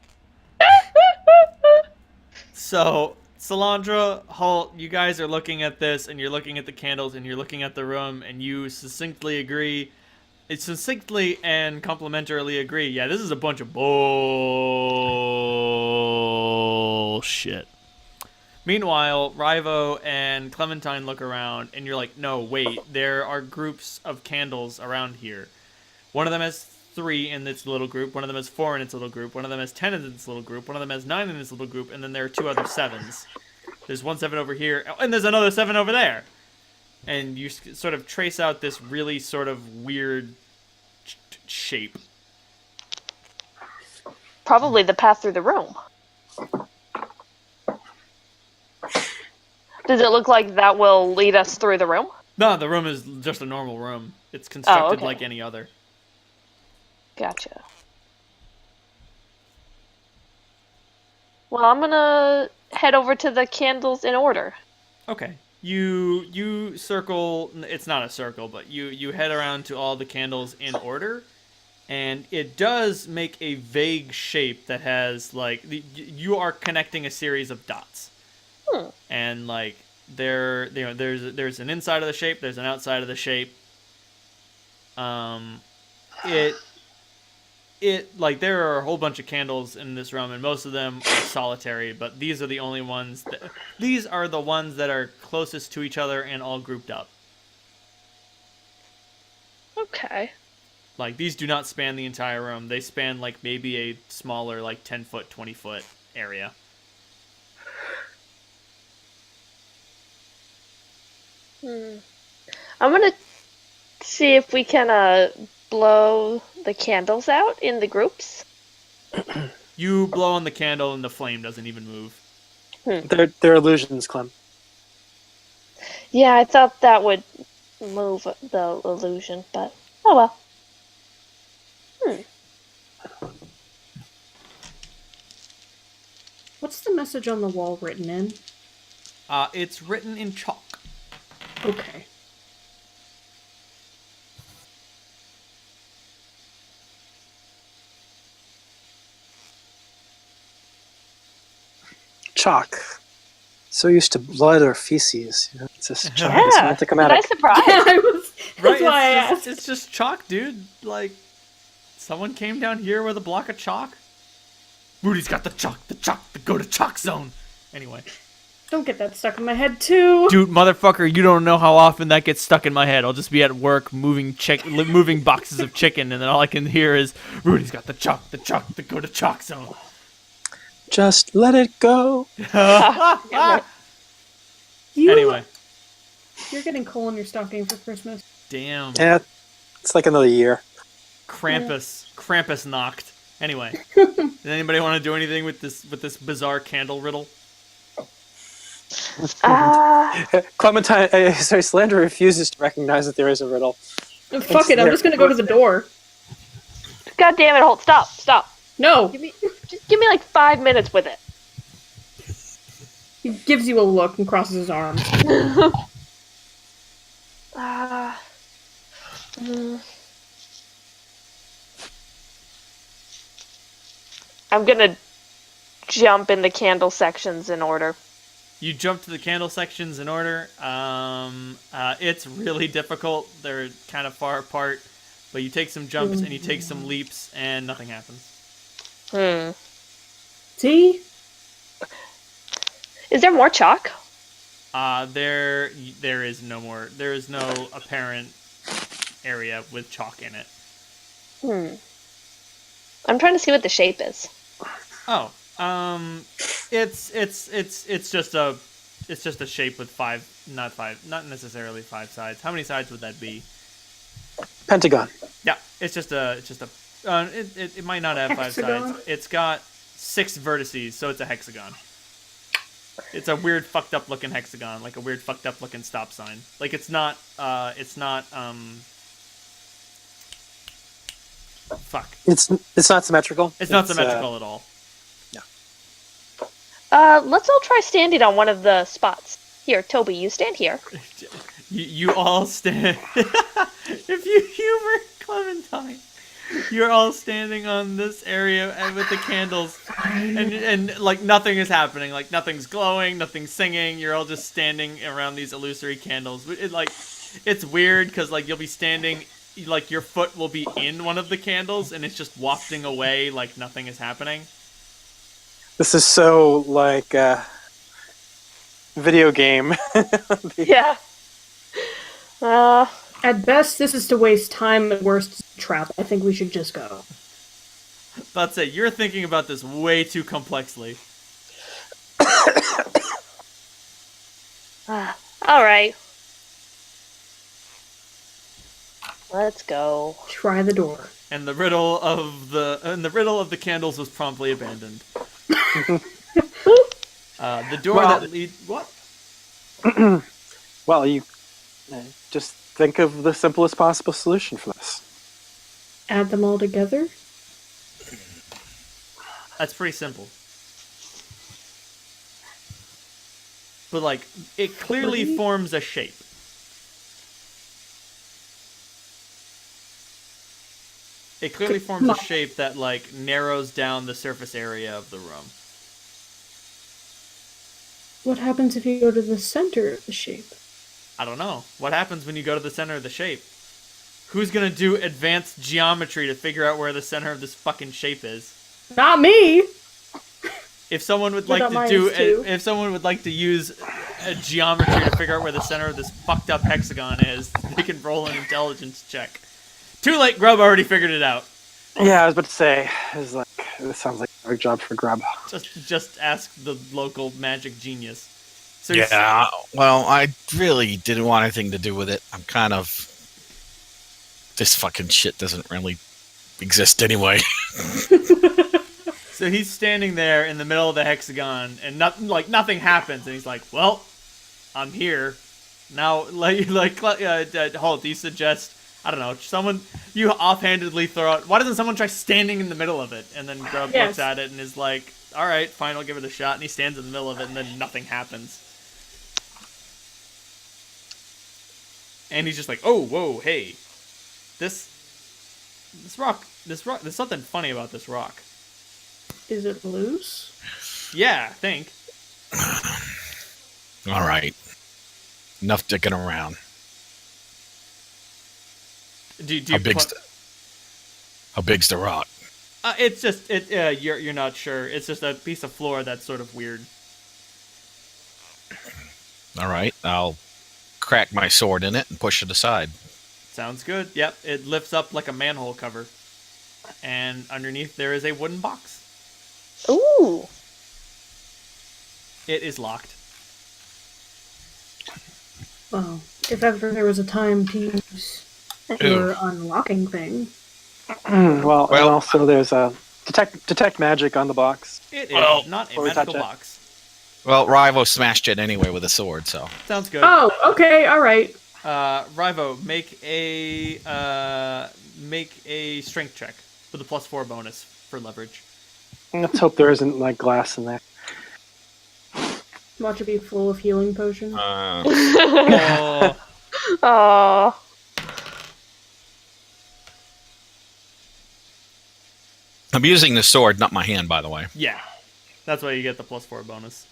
So, Solyndra, Halt, you guys are looking at this, and you're looking at the candles, and you're looking at the room, and you succinctly agree. It succinctly and complimentarily agree. Yeah, this is a bunch of bullshit. Meanwhile, Rivo and Clementine look around, and you're like, no, wait, there are groups of candles around here. One of them has 3 in its little group, one of them has 4 in its little group, one of them has 10 in its little group, one of them has 9 in its little group, and then there are 2 other 7s. There's 1 7 over here, and there's another 7 over there. And you sort of trace out this really sort of weird shape. Probably the path through the room. Does it look like that will lead us through the room? No, the room is just a normal room. It's constructed okay. like any other. Gotcha. Well, I'm gonna head over to the candles in order. Okay. You circle, it's not a circle, but you head around to all the candles in order, and it does make a vague shape that has, like, you are connecting a series of dots. And, like, there's an inside of the shape, there's an outside of the shape. Like, there are a whole bunch of candles in this room, and most of them are solitary, but these are the only ones these are the ones that are closest to each other and all grouped up. Okay. Like, these do not span the entire room. They span, like, maybe a smaller, like, 10-foot, 20-foot area. I'm gonna see if we can blow the candles out in the groups. You blow on the candle and the flame doesn't even move. They're illusions, Clem. Yeah, I thought that would move the illusion, but oh well. What's the message on the wall written in? It's written in chalk. Okay. Chalk. So used to blood or feces. You know, it's just chalk. Yeah. It's meant to come out. Was I surprised? That's why I asked. It's just chalk, dude. Like, someone came down here with a block of chalk. Rudy's got the chalk, the go to chalk zone. Anyway. Don't get that stuck in my head, too. Dude, motherfucker, you don't know how often that gets stuck in my head. I'll just be at work moving boxes of chicken, and then all I can hear is, Rudy's got the chalk, the go to chalk zone. Just let it go. Anyway. You're getting coal in your stocking for Christmas. Damn. Yeah, it's like another year. Krampus knocked. Anyway. Does anybody want to do anything with this bizarre candle riddle? Clementine, Solyndra refuses to recognize that there is a riddle. Fuck it, I'm just gonna go to the door. God damn it, Holt, stop. No! Just give me like 5 minutes with it. He gives you a look and crosses his arms. I'm gonna jump in the candle sections in order. You jump to the candle sections in order. It's really difficult. They're kind of far apart, but you take some jumps and you take some leaps, and nothing happens. See? Is there more chalk? There is no more. There is no apparent area with chalk in it. I'm trying to see what the shape is. Oh, it's just a shape with not necessarily 5 sides. How many sides would that be? Pentagon. Yeah, it might not have 5 Hexagon? sides. It's got 6 vertices, so it's a hexagon. It's a weird fucked up looking hexagon, like a weird fucked up looking stop sign. Like it's not fuck. It's not symmetrical. It's not symmetrical at all. Let's all try standing on one of the spots. Here, Toby, you stand here. You all stand. If you humor Clementine, you're all standing on this area and with the candles, and like nothing is happening. Like nothing's glowing, nothing's singing. You're all just standing around these illusory candles. It's weird because like you'll be standing, like your foot will be in one of the candles, and it's just wafting away like nothing is happening. This is so like video game. Yeah. At best, this is to waste time. At worst, it's a trap. I think we should just go. That's it. You're thinking about this way too complexly. All right. Let's go. Try the door. And the riddle of the candles was promptly abandoned. The door that leads what? Well, you just think of the simplest possible solution for this. Add them all together? That's pretty simple. But like, it clearly forms a shape. It clearly forms a shape that like narrows down the surface area of the room. What happens if you go to the center of the shape? I don't know. What happens when you go to the center of the shape? Who's gonna do advanced geometry to figure out where the center of this fucking shape is? Not me! If someone would What like about to do, -2? if someone would like to use a geometry to figure out where the center of this fucked up hexagon is, they can roll an intelligence check. Too late, Grub already figured it out. Yeah, I was about to say, this sounds like a job for Grub. Just ask the local magic genius. So Yeah, well, I really didn't want anything to do with it. I'm kind of... This fucking shit doesn't really exist anyway. So he's standing there in the middle of the hexagon, and nothing happens, and he's like, "Well, I'm here now." Holt, do you suggest? I don't know. You offhandedly throw out. Why doesn't someone try standing in the middle of it? And then Grub looks at it and is like, "All right, fine, I'll give it a shot." And he stands in the middle of it, and then nothing happens. And he's just like, "Oh, whoa, hey, this rock. There's something funny about this rock." Is it loose? Yeah, I think. All right. Enough dicking around. How big's the rock? It's just you're not sure. It's just a piece of floor that's sort of weird. All right, I'll crack my sword in it and push it aside. Sounds good. Yep, it lifts up like a manhole cover, and underneath there is a wooden box. Ooh. It is locked. Well, if ever there was a time to use your unlocking thing. Well, and also there's a detect magic on the box. It is not a Or touch magical it. box. Well, Rivo smashed it anyway with a sword, so... Sounds good. Oh, okay, alright. Rivo, make a strength check with a +4 bonus. for leverage. Let's hope there isn't like glass in there. Watch it be full of healing potions. Oh, Oh. I'm using the sword, not my hand, by the way. yeah. That's why you get the +4 bonus.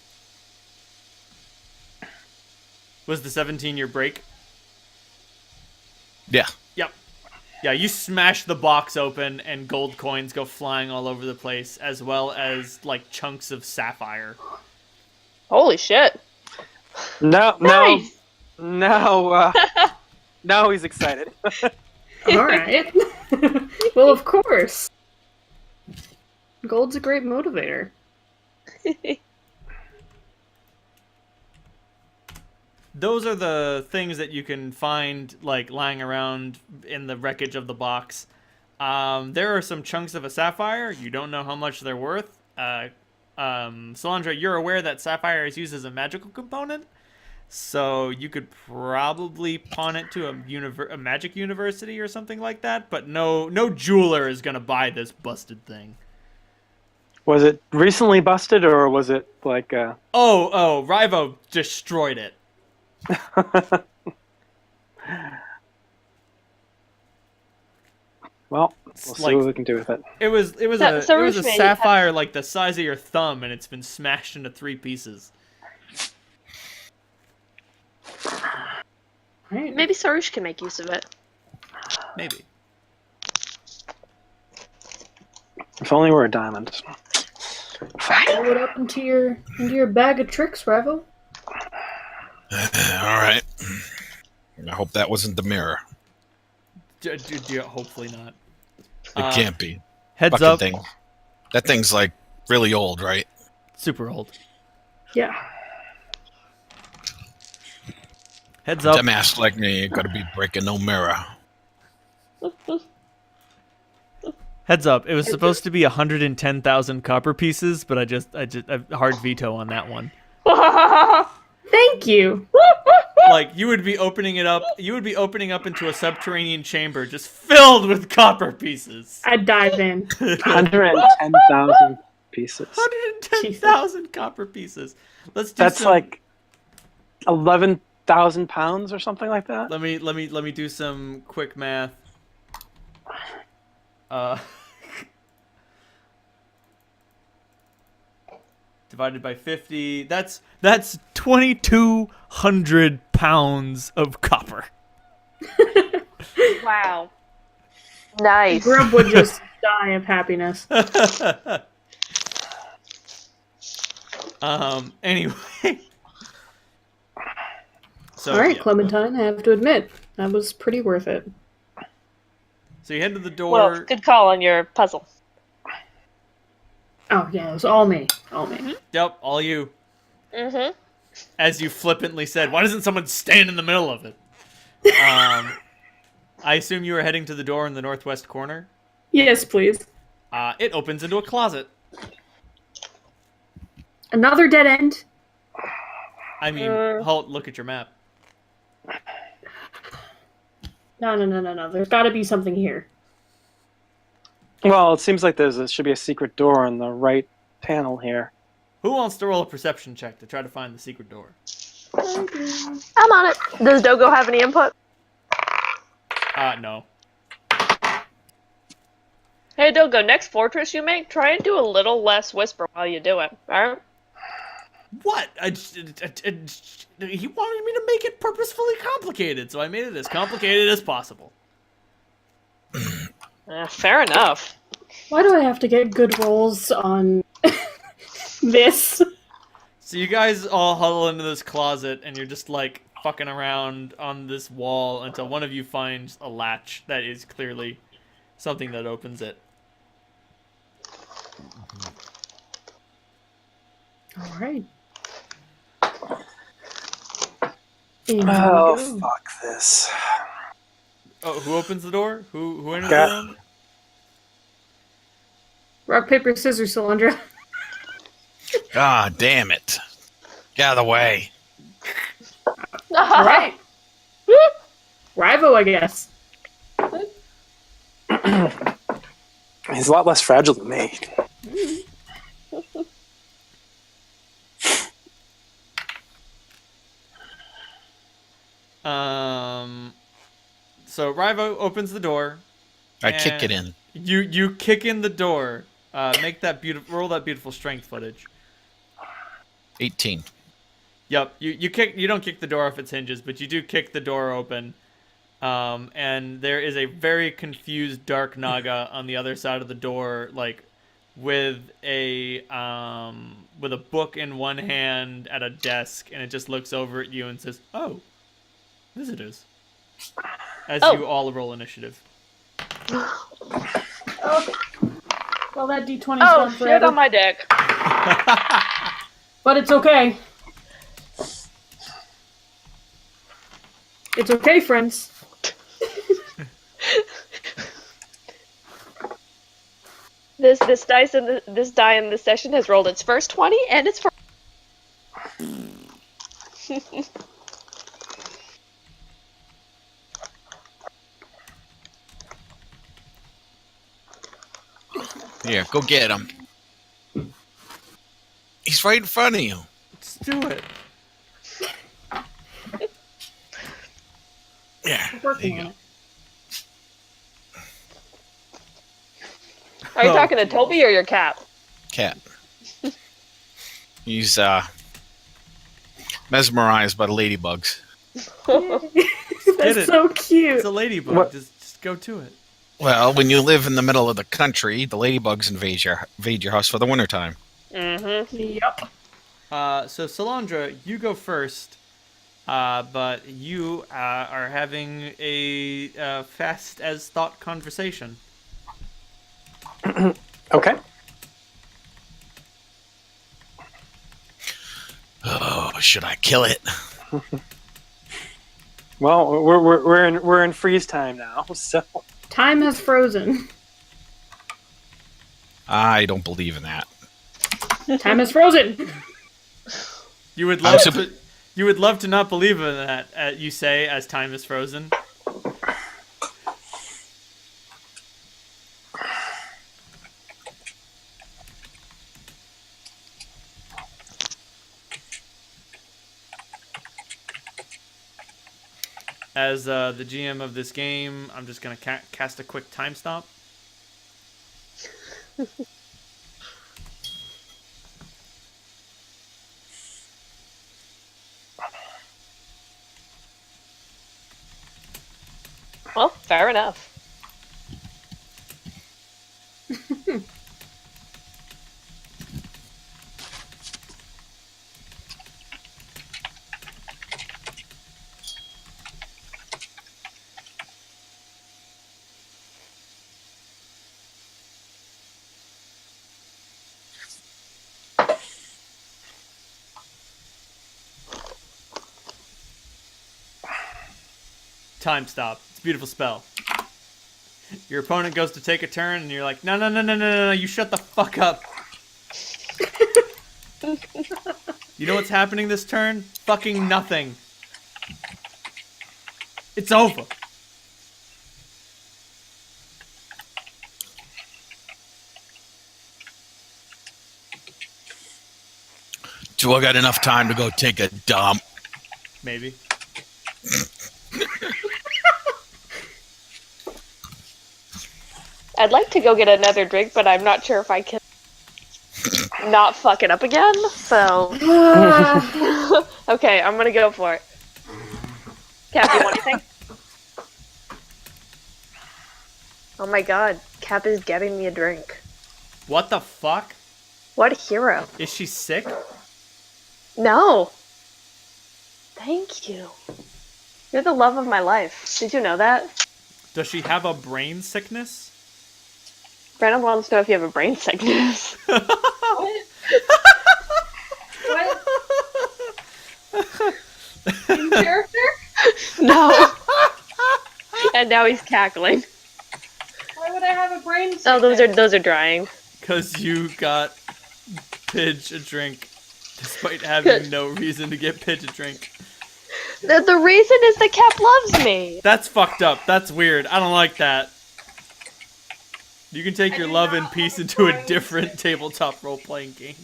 Was the 17 your break? Yeah. Yep. Yeah, you smash the box open and gold coins go flying all over the place, as well as like chunks of sapphire. Holy shit. No, Nice. now he's excited. All right. Well, of course. Gold's a great motivator. Those are the things that you can find like lying around in the wreckage of the box. There are some chunks of a sapphire. You don't know how much they're worth. Solyndra, you're aware that sapphire is used as a magical component, so you could probably pawn it to a magic university or something like that. But no jeweler is gonna buy this busted thing. Was it recently busted, or was it like? Oh, Rivo destroyed it. Well, we'll see what we can do with it. It was So a Rushmane, sapphire like the size of your thumb, and it's been smashed into 3 pieces. Right. Maybe Sarush can make use of it. Maybe. If only we're a diamond. Throw it up into your bag of tricks, Rival. All right. I hope that wasn't the mirror. Hopefully not. It can't be. Heads Fucking up. thing. That thing's like really old, right? Super old. Yeah. Heads up. Dumbass like me ain't gotta be breaking no mirror. Heads up. It was supposed to be 110,000 copper pieces, but I hard veto on that one. Thank you. Like you would be opening it up. You would be opening up into a subterranean chamber just filled with copper pieces. I'd dive in. 110,000 pieces. 110,000 copper pieces. Let's do That's some, like 11,000 pounds or something like that. Let me do some quick math. Divided by 50. That's 2,200 pounds of copper. Wow. Nice. Grub would just die of happiness. Anyway. So, All right, yeah. Clementine, I have to admit, that was pretty worth it. So you head to the door. Well, good call on your puzzle. Oh, yeah, it was all me. All me. Yep, all you. Mm-hmm. As you flippantly said, why doesn't someone stand in the middle of it? I assume you were heading to the door in the northwest corner. Yes, please. It opens into a closet. Another dead end? I mean, look at your map. No. There's got to be something here. Well, it seems like should be a secret door on the right panel here. Who wants to roll a perception check to try to find the secret door? I'm on it. Does Dogo have any input? No. Hey, Dogo, next fortress you make, try and do a little less whisper while you do it, alright? What? He wanted me to make it purposefully complicated, so I made it as complicated as possible. Fair enough. Why do I have to get good rolls on this? So you guys all huddle into this closet, and you're just, like, fucking around on this wall until one of you finds a latch that is clearly something that opens it. All right. Oh, fuck this. Oh, who opens the door? Who enters Yeah. the room? Rock, paper, scissors, Solyndra. Ah, damn it. Get out of the way. All right. Rivo, I guess. He's a lot less fragile than me. So Rivo opens the door. I kick it in. You kick in the door. Make that roll that beautiful strength footage. 18. Yep. You don't kick the door off its hinges, but you do kick the door open. And there is a very confused dark Naga on the other side of the door, like with a book in one hand at a desk, and it just looks over at you and says, "Oh, visitors." As you all roll initiative. Well, that D20's Oh, gone shit forever. on my dick. But it's okay. It's okay, friends. This die in this session has rolled its first 20 and its first. Here, go get him. He's right in front of you. Let's do it. Yeah. There you go. Are you talking to Toby or your cat? Cat. He's mesmerized by the ladybugs. That's so cute. It's a ladybug. What? Just go to it. Well, when you live in the middle of the country, the ladybugs invade your house for the wintertime. Mm-hmm. Yep. So Solyndra, you go first. But you are having a fast as thought conversation. Okay. Oh, should I kill it? Well, we're in freeze time now, so Time has frozen. I don't believe in that. Time has frozen. You would love to not believe in that. You say as time is frozen. As the GM of this game, I'm just going to cast a quick time stop. Well, fair enough. Time stop. It's a beautiful spell. Your opponent goes to take a turn, and you're like, no, you shut the fuck up. You know what's happening this turn? Fucking nothing. It's over. Do I got enough time to go take a dump? Maybe. I'd like to go get another drink, but I'm not sure if I can not fuck it up again, so... Okay, I'm gonna go for it. Cap, you want anything? Oh my god, Cap is getting me a drink. What the fuck? What a hero. Is she sick? No. Thank you. You're the love of my life. Did you know that? Does she have a brain sickness? Brandon wants to know if you have a brain sickness. What? In character? No. And now he's cackling. Why would I have a brain? Oh, those are drying. Because you got Pidge a drink, despite having no reason to get Pidge a drink. The reason is that Cap loves me. That's fucked up. That's weird. I don't like that. You can take your love and peace into a different tabletop role-playing game.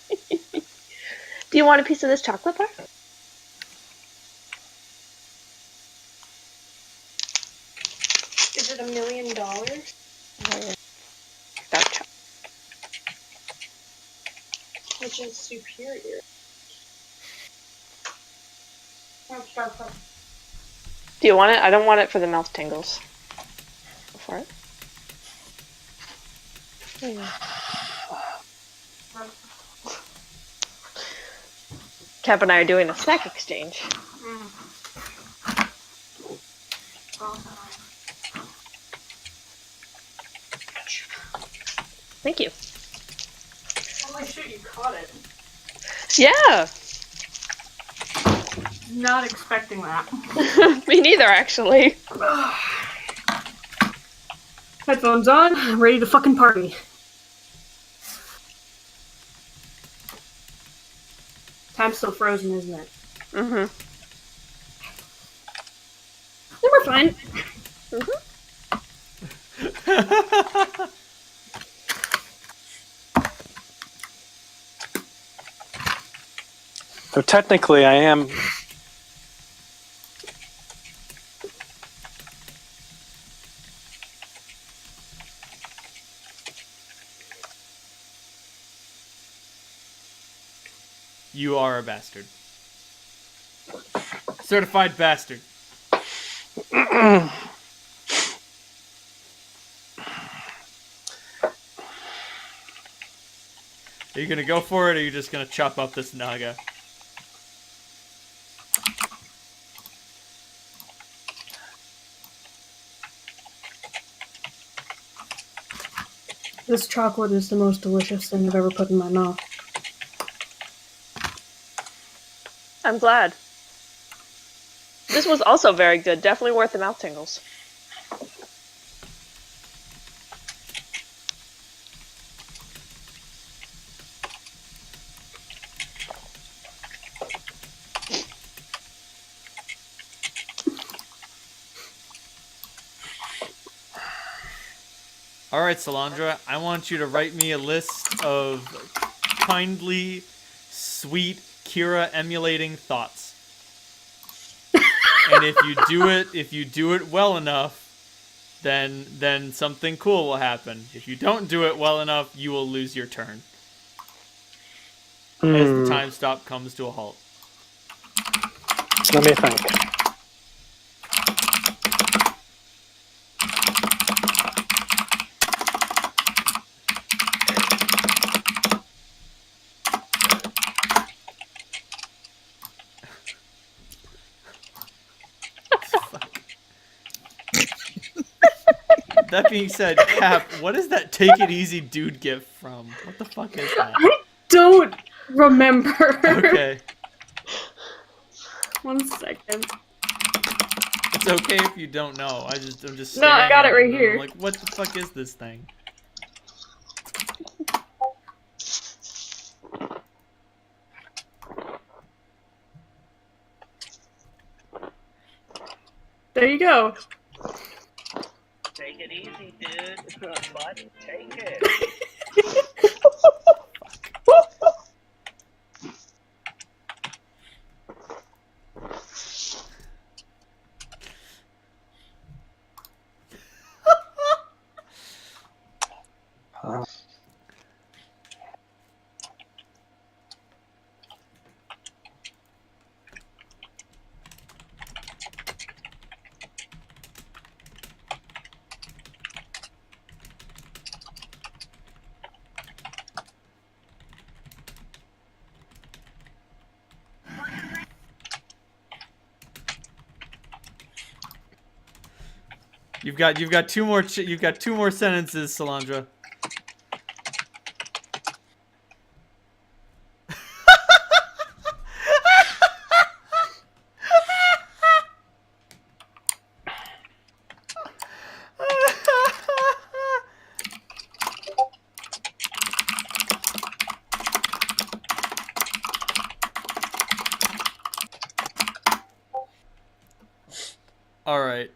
Do you want a piece of this chocolate bar? Is it $1 million? Dark chocolate. Which is superior? Do you want it? I don't want it for the mouth tingles. Go for it. There you go. Cap and I are doing a snack exchange. Thank you. Holy shit, you caught it. Yeah! Not expecting that. Me neither, actually. Headphones on, I'm ready to fucking party. Time's still frozen, isn't it? Mm-hmm. Yeah, we're fine. So technically, I am. You are a bastard. Certified bastard. Are you gonna go for it, or are you just gonna chop up this Naga? This chocolate is the most delicious thing I've ever put in my mouth. I'm glad. This was also very good. Definitely worth the mouth tingles. Alright, Solyndra, I want you to write me a list of kindly, sweet, Kira emulating thoughts. And if you do it well enough, then something cool will happen. If you don't do it well enough, you will lose your turn. As the time stop comes to a halt. Let me think. That being said, Cap, what is that take it easy dude gift from? What the fuck is that? I don't remember. Okay. 1 second. It's okay if you don't know. I'm just No, I staring got at it right and I'm here. like, what the fuck is this thing? There you go. Take it easy, dude. Buddy, take it. You've got two more sentences, Solyndra. All right.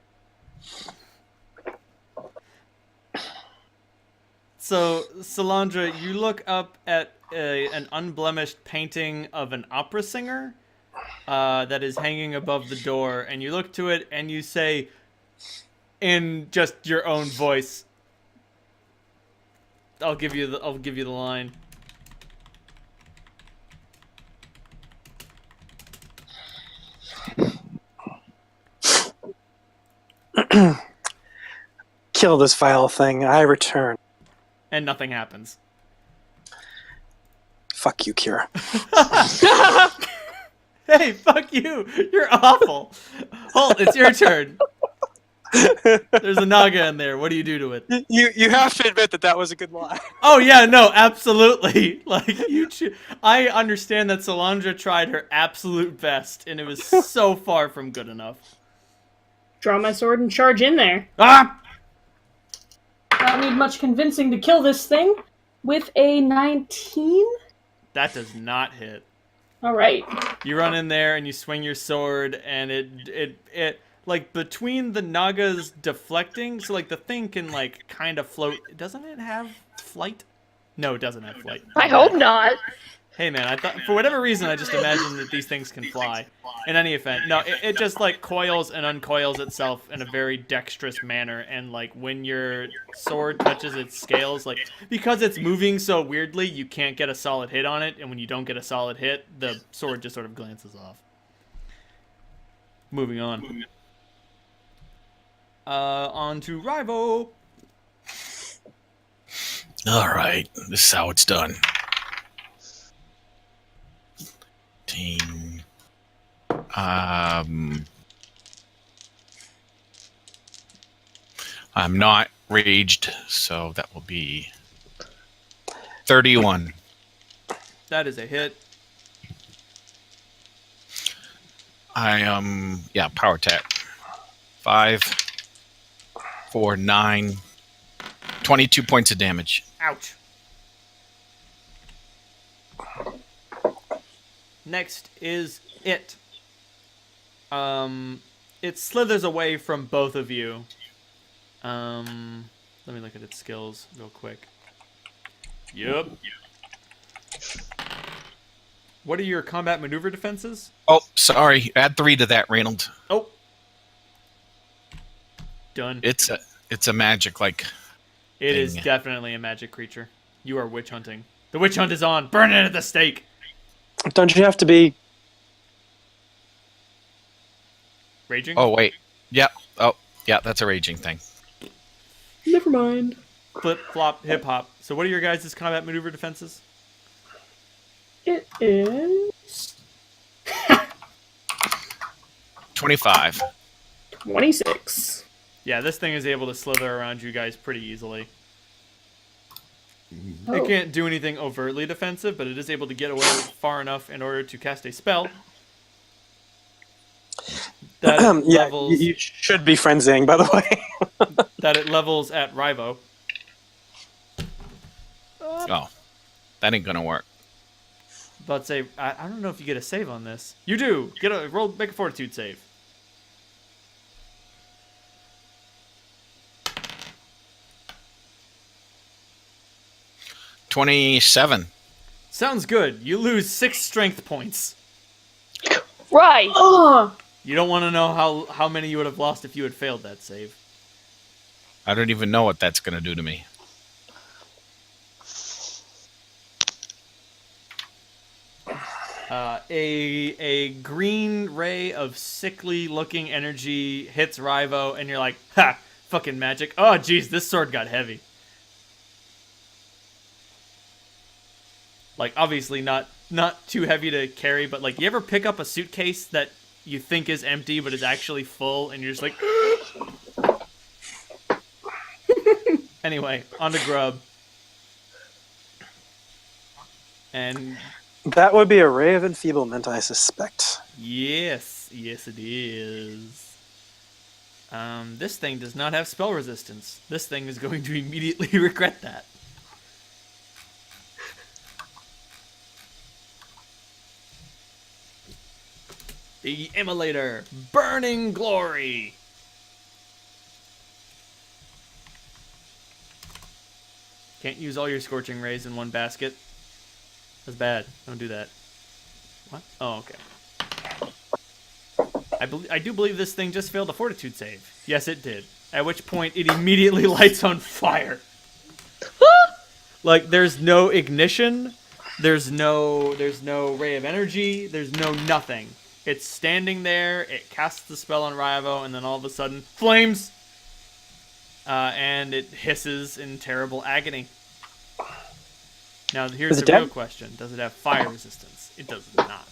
So, Solyndra, you look up at an unblemished painting of an opera singer that is hanging above the door, and you look to it and you say, in just your own voice, I'll give you the line. Kill this vile thing. I return. And nothing happens. Fuck you, Kira. Hey, fuck you! You're awful. Holt, it's your turn. There's a Naga in there. What do you do to it? You have to admit that was a good lie. Oh yeah, no, absolutely. Like I understand that Solyndra tried her absolute best, and it was so far from good enough. Draw my sword and charge in there. Ah! I don't need much convincing to kill this thing. With a 19? That does not hit. Alright. You run in there and you swing your sword, and it like between the Naga's deflecting, so like the thing can like kind of float. Doesn't it have flight? No, it doesn't have flight. I hope not. Hey man, I thought for whatever reason I just imagined that these things can fly. In any event, no, it just like coils and uncoils itself in a very dexterous manner, and like when your sword touches its scales, like because it's moving so weirdly, you can't get a solid hit on it, and when you don't get a solid hit, the sword just sort of glances off. Moving on. On to Rivo. All right, this is how it's done. Team. I'm not raged, so that will be 31. That is a hit. Yeah, power attack. 5, 4, 9, 22 points of damage. Ouch. Next is it. It slithers away from both of you. Let me look at its skills real quick. Yep. What are your combat maneuver defenses? Oh, sorry. Add 3 to that, Reynold. Oh. Done. It's a magic like. It is definitely a magic creature. You are witch hunting. The witch hunt is on. Burn it at the stake. Don't you have to be... Raging? Oh, wait. Yeah. Oh, yeah, that's a raging thing. Never mind. Flip, flop, hip hop. So what are your guys' combat maneuver defenses? It is 25. 26. Yeah, this thing is able to slither around you guys pretty easily. Oh. It can't do anything overtly defensive, but it is able to get away far enough in order to cast a spell. That yeah, levels, you should be frenzying, by the way. that it levels at Rivo. Oh, that ain't gonna work. But say, I don't know if you get a save on this. You do. Make a fortitude save. $27. Sounds good. You lose 6 strength points. Right. Oh! You don't want to know how many you would have lost if you had failed that save. I don't even know what that's gonna do to me. A green ray of sickly-looking energy hits Rivo, and you're like, ha! Fucking magic. Oh, jeez, this sword got heavy. Like, obviously not too heavy to carry, but like, you ever pick up a suitcase that you think is empty, but is actually full, and you're just like... Anyway, on to Grub. And... That would be a ray of enfeeblement, I suspect. Yes it is. This thing does not have spell resistance. This thing is going to immediately regret that. The Immolator, Burning Glory. Can't use all your scorching rays in one basket. That's bad. Don't do that. What? Oh, okay. I do believe this thing just failed a fortitude save. Yes, it did. At which point, it immediately lights on fire. Like, there's no ignition. There's no ray of energy. There's no nothing. It's standing there. It casts the spell on Ryavo, and then all of a sudden, flames! And it hisses in terrible agony. Now, here's the real question. Does it have fire resistance? It does not.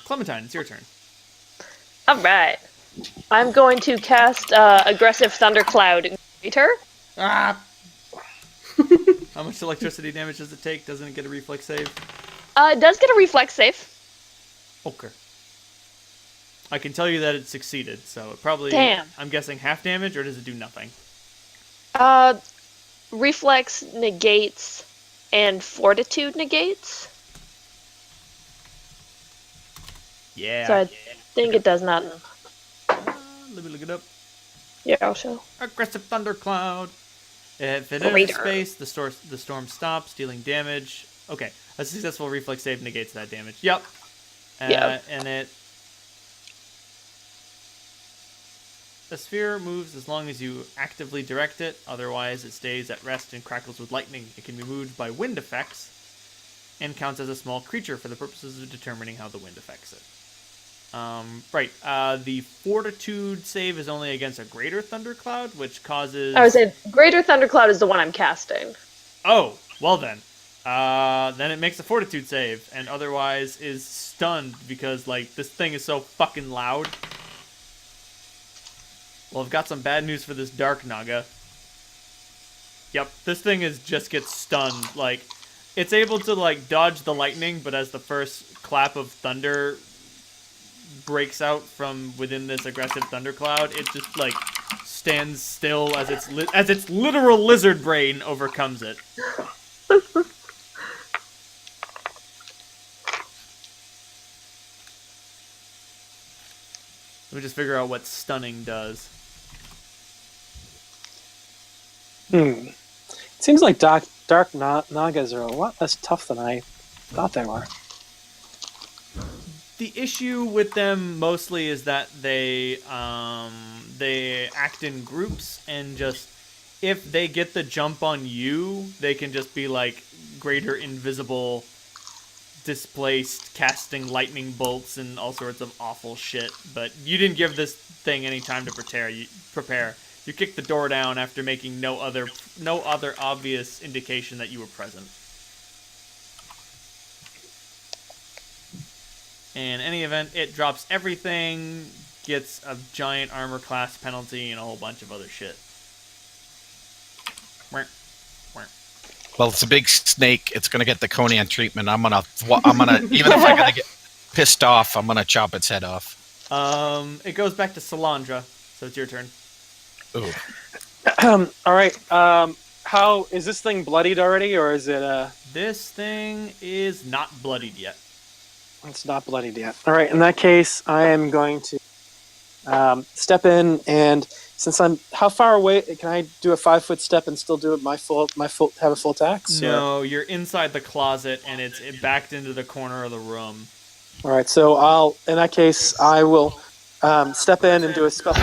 Clementine, it's your turn. All right. I'm going to cast aggressive thundercloud in greater. Ah! How much electricity damage does it take? Doesn't it get a reflex save? It does get a reflex save. Okay. I can tell you that it succeeded, so it probably... Damn. I'm guessing half damage, or does it do nothing? Reflex negates and fortitude negates. Yeah. So I think it does not. Let me look it up. Yeah, I'll show. Aggressive thundercloud. If it enters space, the storm stops, dealing damage. Okay, a successful reflex save negates that damage. Yep. Yep. And it... The sphere moves as long as you actively direct it. Otherwise, it stays at rest and crackles with lightning. It can be moved by wind effects and counts as a small creature for the purposes of determining how the wind affects it. Right. The fortitude save is only against a greater thundercloud, which causes... I would say greater thundercloud is the one I'm casting. Oh, well then. Then it makes a fortitude save, and otherwise is stunned because, like, this thing is so fucking loud. Well, I've got some bad news for this dark Naga. Yep, this thing just gets stunned. Like, it's able to, like, dodge the lightning, but as the first clap of thunder breaks out from within this aggressive thundercloud, it just, like, stands still as its literal lizard brain overcomes it. Let me just figure out what stunning does. It seems like dark Nagas are a lot less tough than I thought they were. The issue with them mostly is that they act in groups, and just if they get the jump on you, they can just be like greater invisible, displaced, casting lightning bolts and all sorts of awful shit. But you didn't give this thing any time to prepare. You kicked the door down after making no other obvious indication that you were present. In any event, it drops everything, gets a giant armor class penalty, and a whole bunch of other shit. Well, it's a big snake. It's gonna get the Conan treatment. I'm gonna even if I gotta get pissed off, I'm gonna chop its head off. It goes back to Solyndra, so it's your turn. Ooh. All right. How is this thing bloodied already, or is it? This thing is not bloodied yet. It's not bloodied yet. All right. In that case, I am going to step in, and since how far away can I do a 5-foot step and still do it have a full attack? No, you're inside the closet, and it's backed into the corner of the room. All right. So in that case, I will step in and do a spell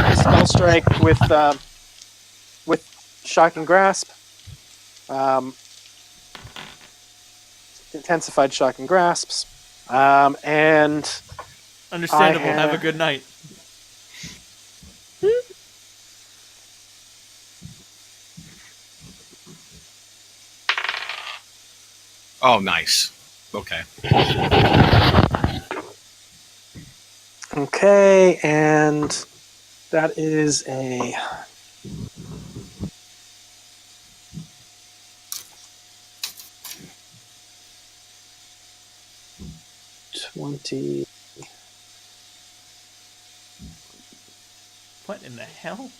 strike with shocking grasp. Intensified shocking grasps. And Understandable. Have a good night. Oh, nice. Okay. Okay, and that is a 20. What in the hell?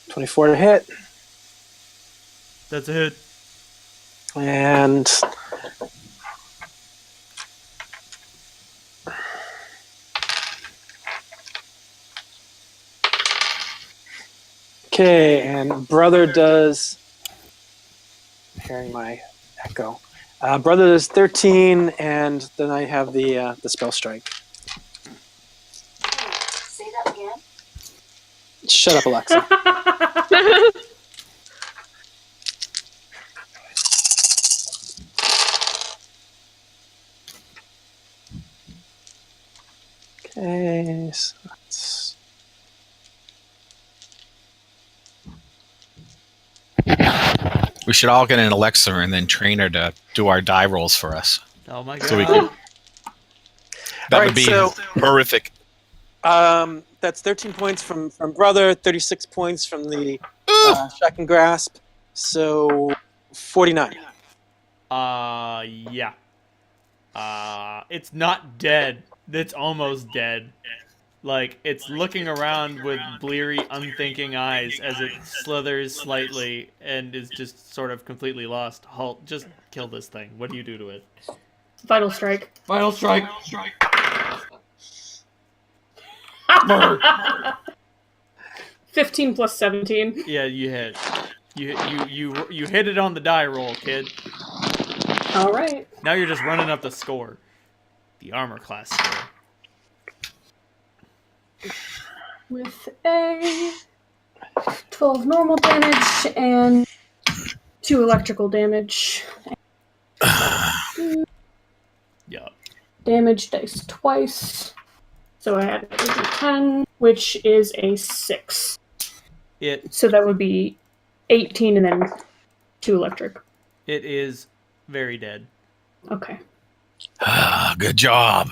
$24 to hit, That's a hit. and Okay, and brother does. Hearing my echo. Brother does 13, and then I have the spell strike. Say that again. Shut up, Alexa. Okay, so that's... We should all get an Alexa and then train her to do our die rolls for us. Oh my god. So we could. That Alright, would be so- horrific. That's 13 points from brother, 36 points from the shock and grasp, so 49. Yeah. It's not dead. It's almost dead. Like, it's looking around with bleary, unthinking eyes as it slithers slightly and is just sort of completely lost. Halt, just kill this thing. What do you do to it? Vital strike. Final strike! 15 plus 17. Yeah, you hit. You hit it on the die roll, kid. All right. Now you're just running up the score. The armor class score. With a 12 normal damage and 2 electrical damage. Yeah. Damage dice twice. So I had a 10, which is a 6. So that would be 18 and then 2 electric. It is very dead. Okay. Good job.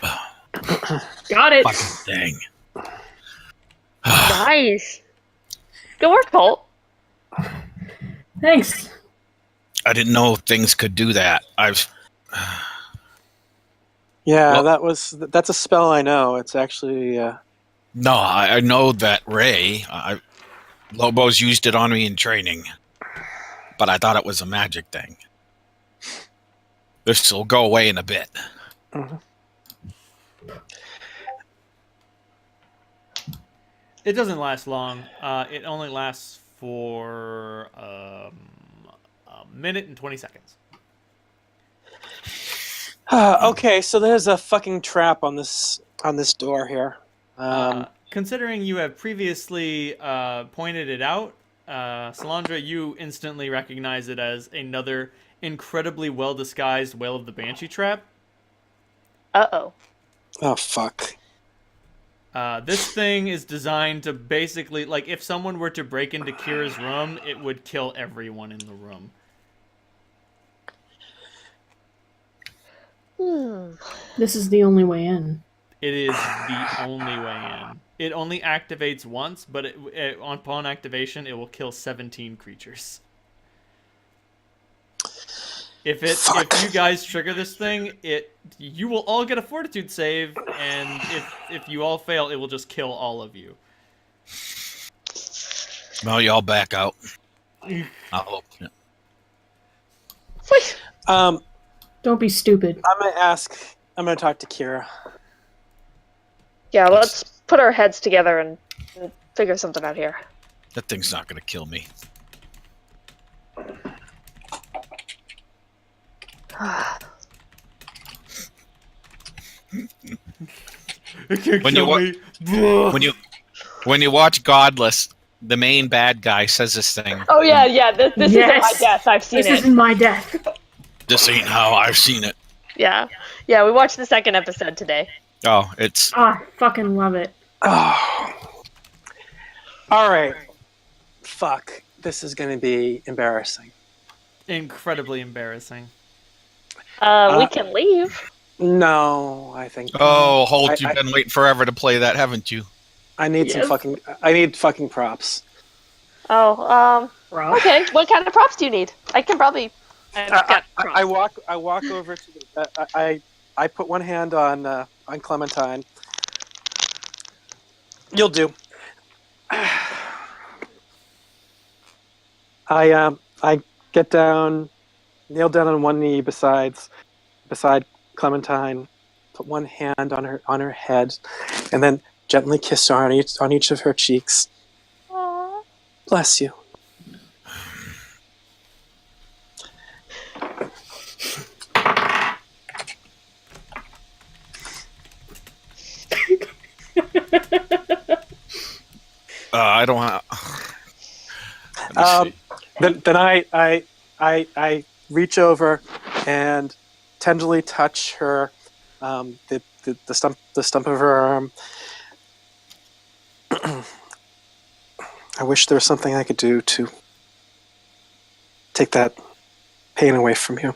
Got it. Fucking thing. Nice. Good work, Colt. Thanks. I didn't know things could do that. Yeah, Well- that's a spell I know. It's actually No, I know that Ray. Lobo's used it on me in training, but I thought it was a magic thing. This will go away in a bit. mhm. It doesn't last long. It only lasts for a minute and 20 seconds. Okay, so there's a fucking trap on this door here. Considering you have previously pointed it out, Solyndra, you instantly recognize it as another incredibly well-disguised Whale of the Banshee trap. Uh-oh. Oh fuck. This thing is designed to basically, like, if someone were to break into Kira's room, it would kill everyone in the room. This is the only way in. It is the only way in. It only activates once, but upon activation, it will kill 17 creatures. If you guys trigger this thing, you will all get a fortitude save, and if you all fail, it will just kill all of you. Well, y'all back out. I'll open it. Don't be stupid. I'm gonna talk to Kira. Yeah, let's put our heads together and figure something out here. That thing's not gonna kill me. When you watch Godless, the main bad guy says this thing. Oh yeah, this isn't my Yes. death. I've seen This it. isn't my death. This ain't how I've seen it. Yeah, we watched the second episode today. Oh, it's Ah, fucking love it. Oh. All right. Fuck. This is gonna be embarrassing. Incredibly embarrassing. We can leave. No, I think. Oh, Holt, I- you've been waiting forever to play that, haven't you? I need Yes. I need fucking props. Oh, Rob. okay. What kind of props do you need? I can probably. I've got props. I walk over to the, I put one hand on Clementine. You'll do. I get down, kneel down on one knee beside Clementine, put one hand on her head, and then gently kiss her on each of her cheeks. Aw. Bless you. I don't want to. Then I reach over and tenderly touch her, the stump of her arm. I wish there was something I could do to take that pain away from you.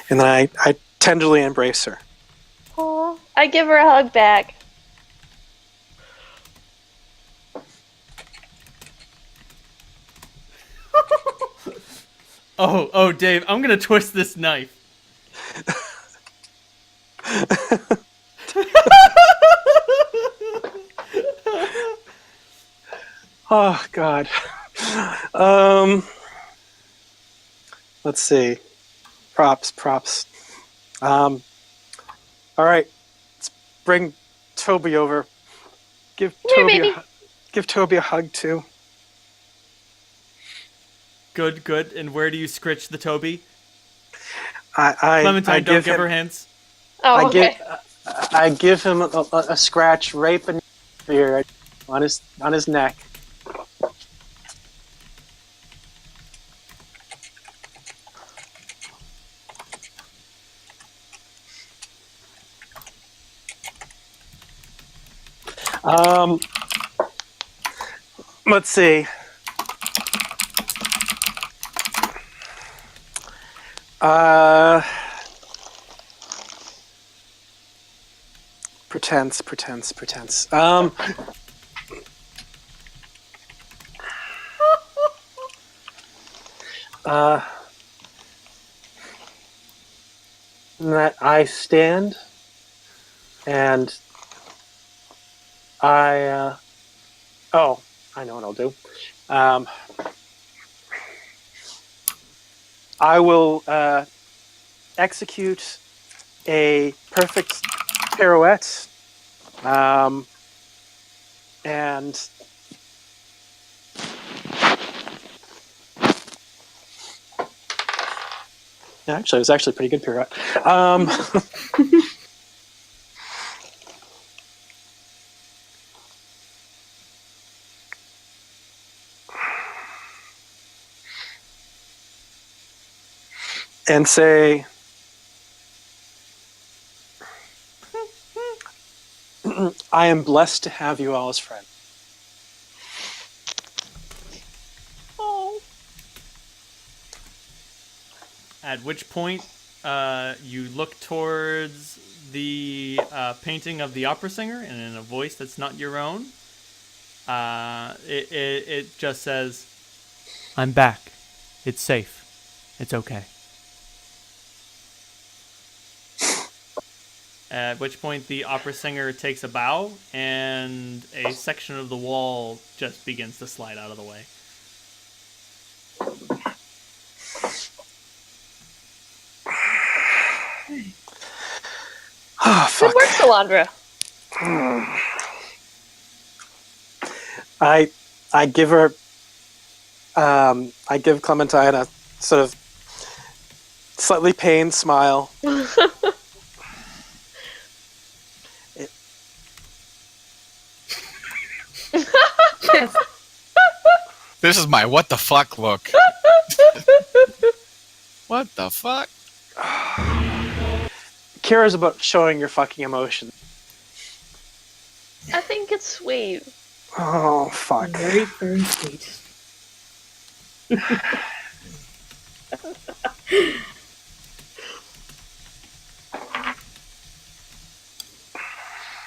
And then I tenderly embrace her. Aw. I give her a hug back. Oh, Dave, I'm gonna twist this knife. Oh God. Let's see. Props. All right. Let's bring Toby over. Give Come here, baby. Give Toby a hug too. Good. And where do you scritch the Toby? I Clementine, don't give him, her hints. Oh, okay. I give him a scratch right beneath here on his neck. Let's see. Pretense. That I stand and I know what I'll do. I will execute a perfect pirouette, and actually, it was actually a pretty good pirouette. And say, I am blessed to have you all as friends. Oh. At which point, you look towards the painting of the opera singer, and in a voice that's not your own, it just says, "I'm back. It's safe. It's okay." At which point the opera singer takes a bow, and a section of the wall just begins to slide out of the way. Oh, Good fuck. work, Solyndra. I give her, I give Clementine a sort of slightly pained smile. This is my what the fuck look. What the fuck? Cares about showing your fucking emotion. I think it's sweet. Oh, fuck. Very, very sweet.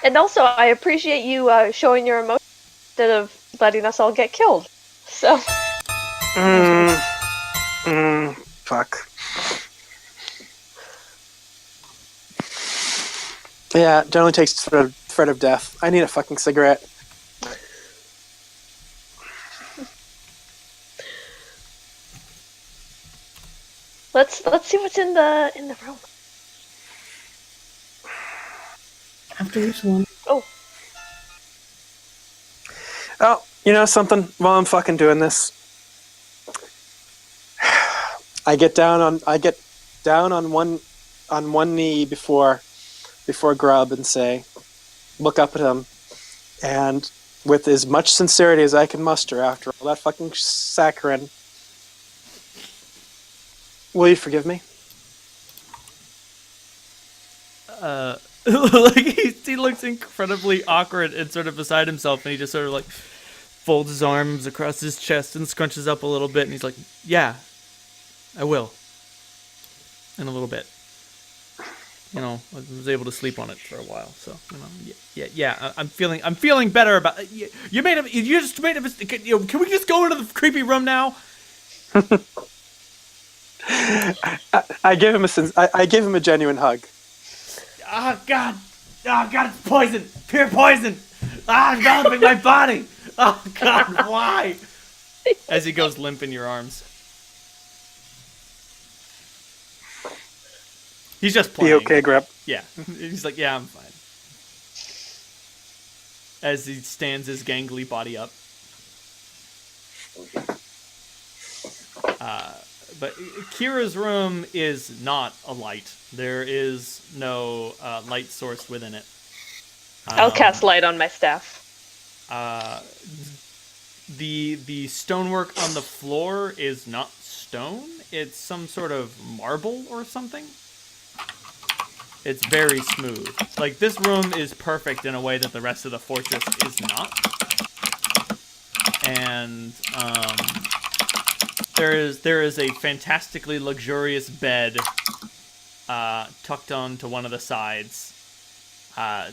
And also, I appreciate you showing your emotion instead of letting us all get killed. So. Fuck. Yeah, it generally takes threat of death. I need a fucking cigarette. Let's see what's in the room. After each one. Oh. Oh, You know something? While I'm fucking doing this, I get down on one knee before Grub and say, look up at him, and with as much sincerity as I can muster after all that fucking saccharin, will you forgive me? Like he looks incredibly awkward and sort of beside himself, and he just sort of like folds his arms across his chest and scrunches up a little bit, and he's like, "Yeah, I will." In a little bit, you know, I was able to sleep on it for a while, so you know, yeah. I'm feeling better about. You just made a mistake. You know, can we just go into the creepy room now? I give him a genuine hug. Oh God, it's poison, pure poison. It's enveloping my body. Oh God, why? As he goes limp in your arms. He's just playing. Be okay, Grub. Yeah. He's like, yeah, I'm fine. As he stands his gangly body up. But Kira's room is not a light. There is no light source within it. I'll cast light on my staff. The stonework on the floor is not stone. It's some sort of marble or something. It's very smooth. Like, this room is perfect in a way that the rest of the fortress is not. And there is a fantastically luxurious bed tucked onto one of the sides.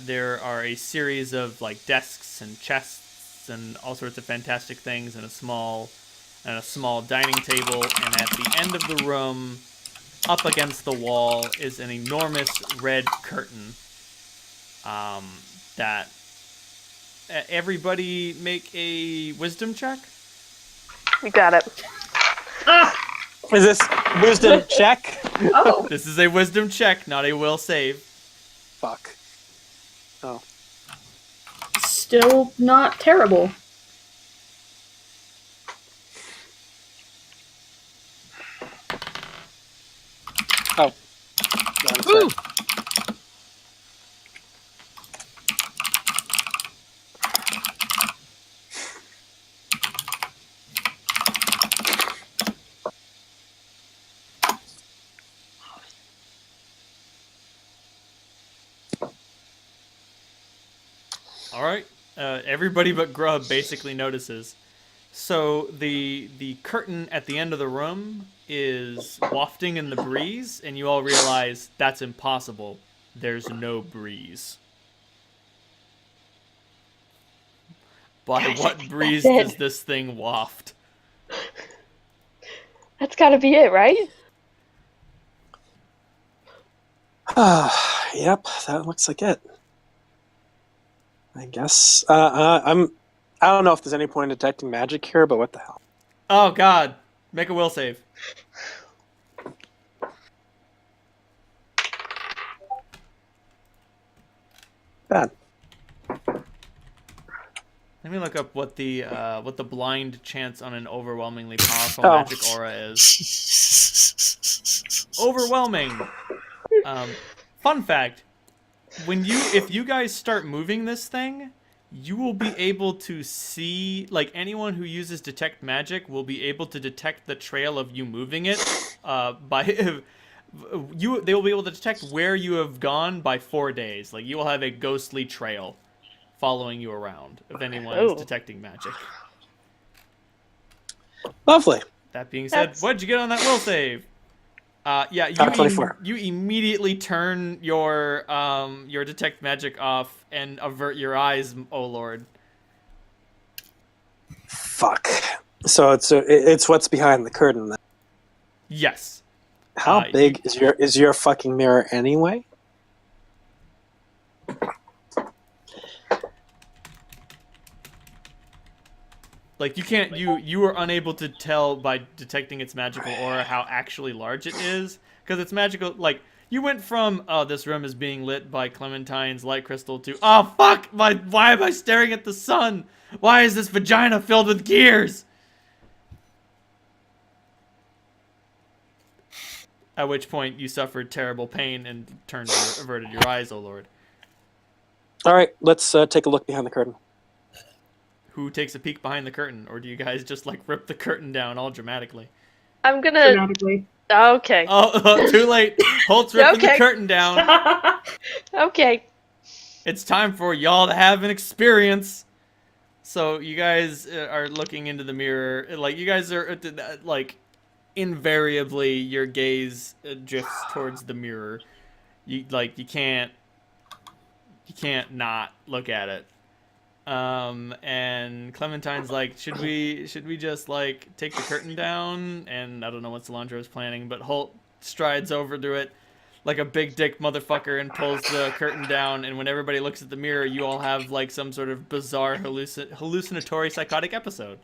There are a series of like desks and chests and all sorts of fantastic things, and a small dining table. And at the end of the room, up against the wall, is an enormous red curtain. That everybody make a wisdom check. You got it. Is this wisdom check? Oh. This is a wisdom check, not a will save. Fuck. Oh. Still not terrible. Oh. Woo! All right. Everybody but Grub basically notices. So the curtain at the end of the room is wafting in the breeze, and you all realize that's impossible. There's no breeze. By what breeze does this thing waft? That's gotta be it, right? Yep, that looks like it. I guess. I don't know if there's any point in detecting magic here, but what the hell? Oh God! Make a will save. Bad. Let me look up what the blind chance on an overwhelmingly powerful Oh. magic aura is. Overwhelming. Fun fact: if you guys start moving this thing, you will be able to see, like, anyone who uses detect magic will be able to detect the trail of you moving it. They will be able to detect where you have gone by 4 days. Like, you will have a ghostly trail following you around if anyone is detecting magic. Lovely. That being said, what'd you get on that will save? Yeah, 24. You immediately turn your detect magic off and avert your eyes, oh lord. Fuck. So it's what's behind the curtain then. Yes. How big is your fucking mirror anyway? Like, you can't, you are unable to tell by detecting its magical aura how actually large it is, because it's magical. Like, you went from, oh, this room is being lit by Clementine's light crystal to, oh, fuck, why am I staring at the sun? Why is this vagina filled with gears? At which point you suffered terrible pain and averted your eyes, oh lord. All right, let's take a look behind the curtain. Who takes a peek behind the curtain? Or do you guys just, like, rip the curtain down all dramatically? I'm gonna. Dramatically. Okay. Oh, too late. Holt's ripping the Okay. curtain down. Okay. It's time for y'all to have an experience. So you guys are looking into the mirror. Like, you guys are, like, invariably your gaze drifts towards the mirror. You can't not look at it. And Clementine's like, should we just, like, take the curtain down? And I don't know what Solyndra is planning, but Holt strides over to it like a big dick motherfucker and pulls the curtain down. And when everybody looks at the mirror, you all have, like, some sort of bizarre hallucinatory psychotic episode.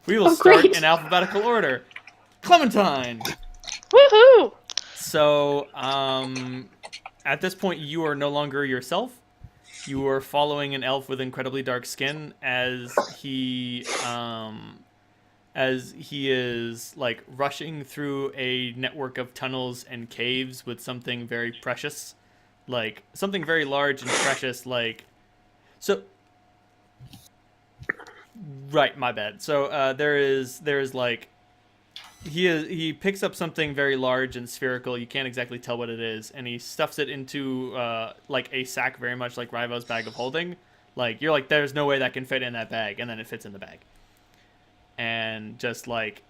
We will start great. in alphabetical order. Clementine. Woohoo! So, at this point, you are no longer yourself. You are following an elf with incredibly dark skin as he is, like, rushing through a network of tunnels and caves with something very precious, like something very large and precious, like, so. Right, my bad. So there's like. He picks up something very large and spherical. You can't exactly tell what it is, and he stuffs it into like a sack, very much like Rivo's bag of holding. Like, you're like, there's no way that can fit in that bag, and then it fits in the bag. And just like,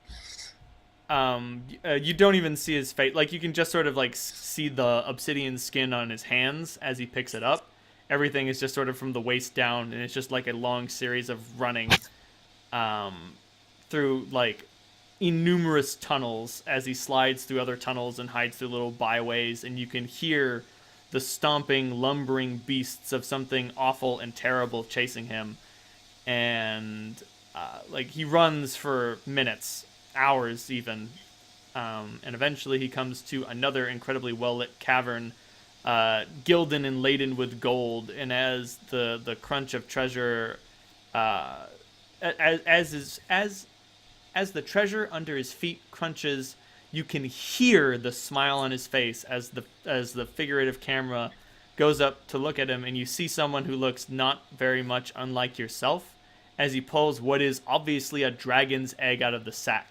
you don't even see his face. Like, you can just sort of like see the obsidian skin on his hands as he picks it up. Everything is just sort of from the waist down, and it's just like a long series of running through like innumerous tunnels as he slides through other tunnels and hides through little byways, and you can hear the stomping, lumbering beasts of something awful and terrible chasing him. And like, he runs for minutes, hours even, and eventually he comes to another incredibly well-lit cavern, gilded and laden with gold, and as the crunch of treasure, as the treasure under his feet crunches, you can hear the smile on his face as the figurative camera goes up to look at him, and you see someone who looks not very much unlike yourself as he pulls what is obviously a dragon's egg out of the sack.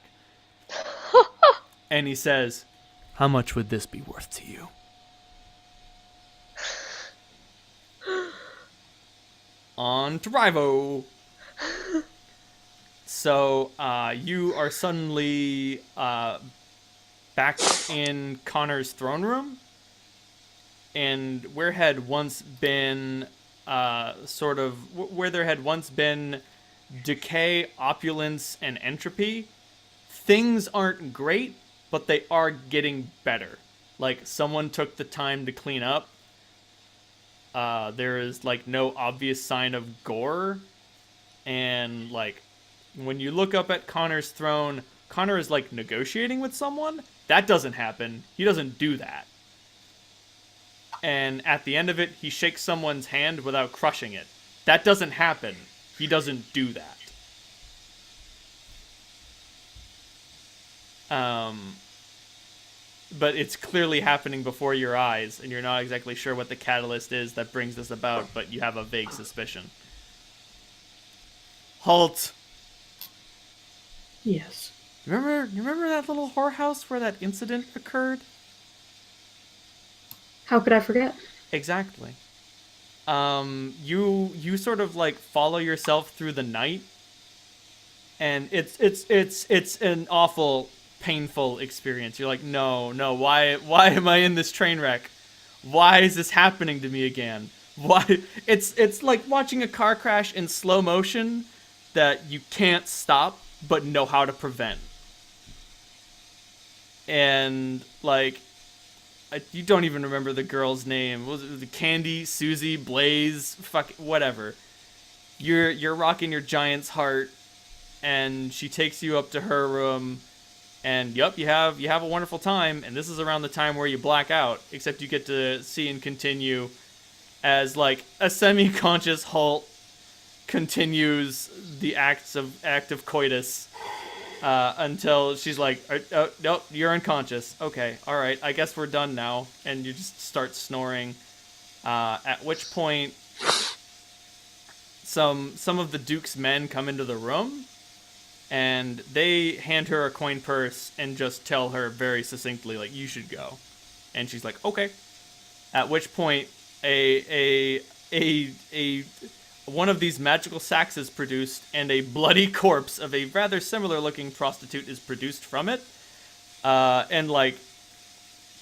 And he says, "How much would this be worth to you?" On to Rivo. So, you are suddenly back in Connor's throne room, and where had once been where there had once been decay, opulence, and entropy, things aren't great, but they are getting better. Like, someone took the time to clean up. There is, like, no obvious sign of gore, and, like, when you look up at Connor's throne, Connor is, like, negotiating with someone. That doesn't happen. He doesn't do that. And at the end of it, he shakes someone's hand without crushing it. That doesn't happen. He doesn't do that. But it's clearly happening before your eyes, and you're not exactly sure what the catalyst is that brings this about, but you have a vague suspicion. Halt! Yes. You remember that little whorehouse where that incident occurred? How could I forget? Exactly. You sort of, like, follow yourself through the night, and it's an awful, painful experience. You're like, no, why am I in this train wreck? Why is this happening to me again? Why? It's like watching a car crash in slow motion that you can't stop but know how to prevent. And, like, you don't even remember the girl's name. Was it Candy, Susie, Blaze, whatever. You're rocking your giant's heart, and she takes you up to her room, And yup, you have a wonderful time, and this is around the time where you black out, except you get to see and continue as like a semi-conscious Halt continues the act of coitus until she's like, oh, nope, you're unconscious. Okay, all right, I guess we're done now, and you just start snoring. At which point, some of the Duke's men come into the room, and they hand her a coin purse and just tell her very succinctly, like, you should go. And she's like, okay. At which point, a one of these magical sacks is produced, and a bloody corpse of a rather similar-looking prostitute is produced from it, and like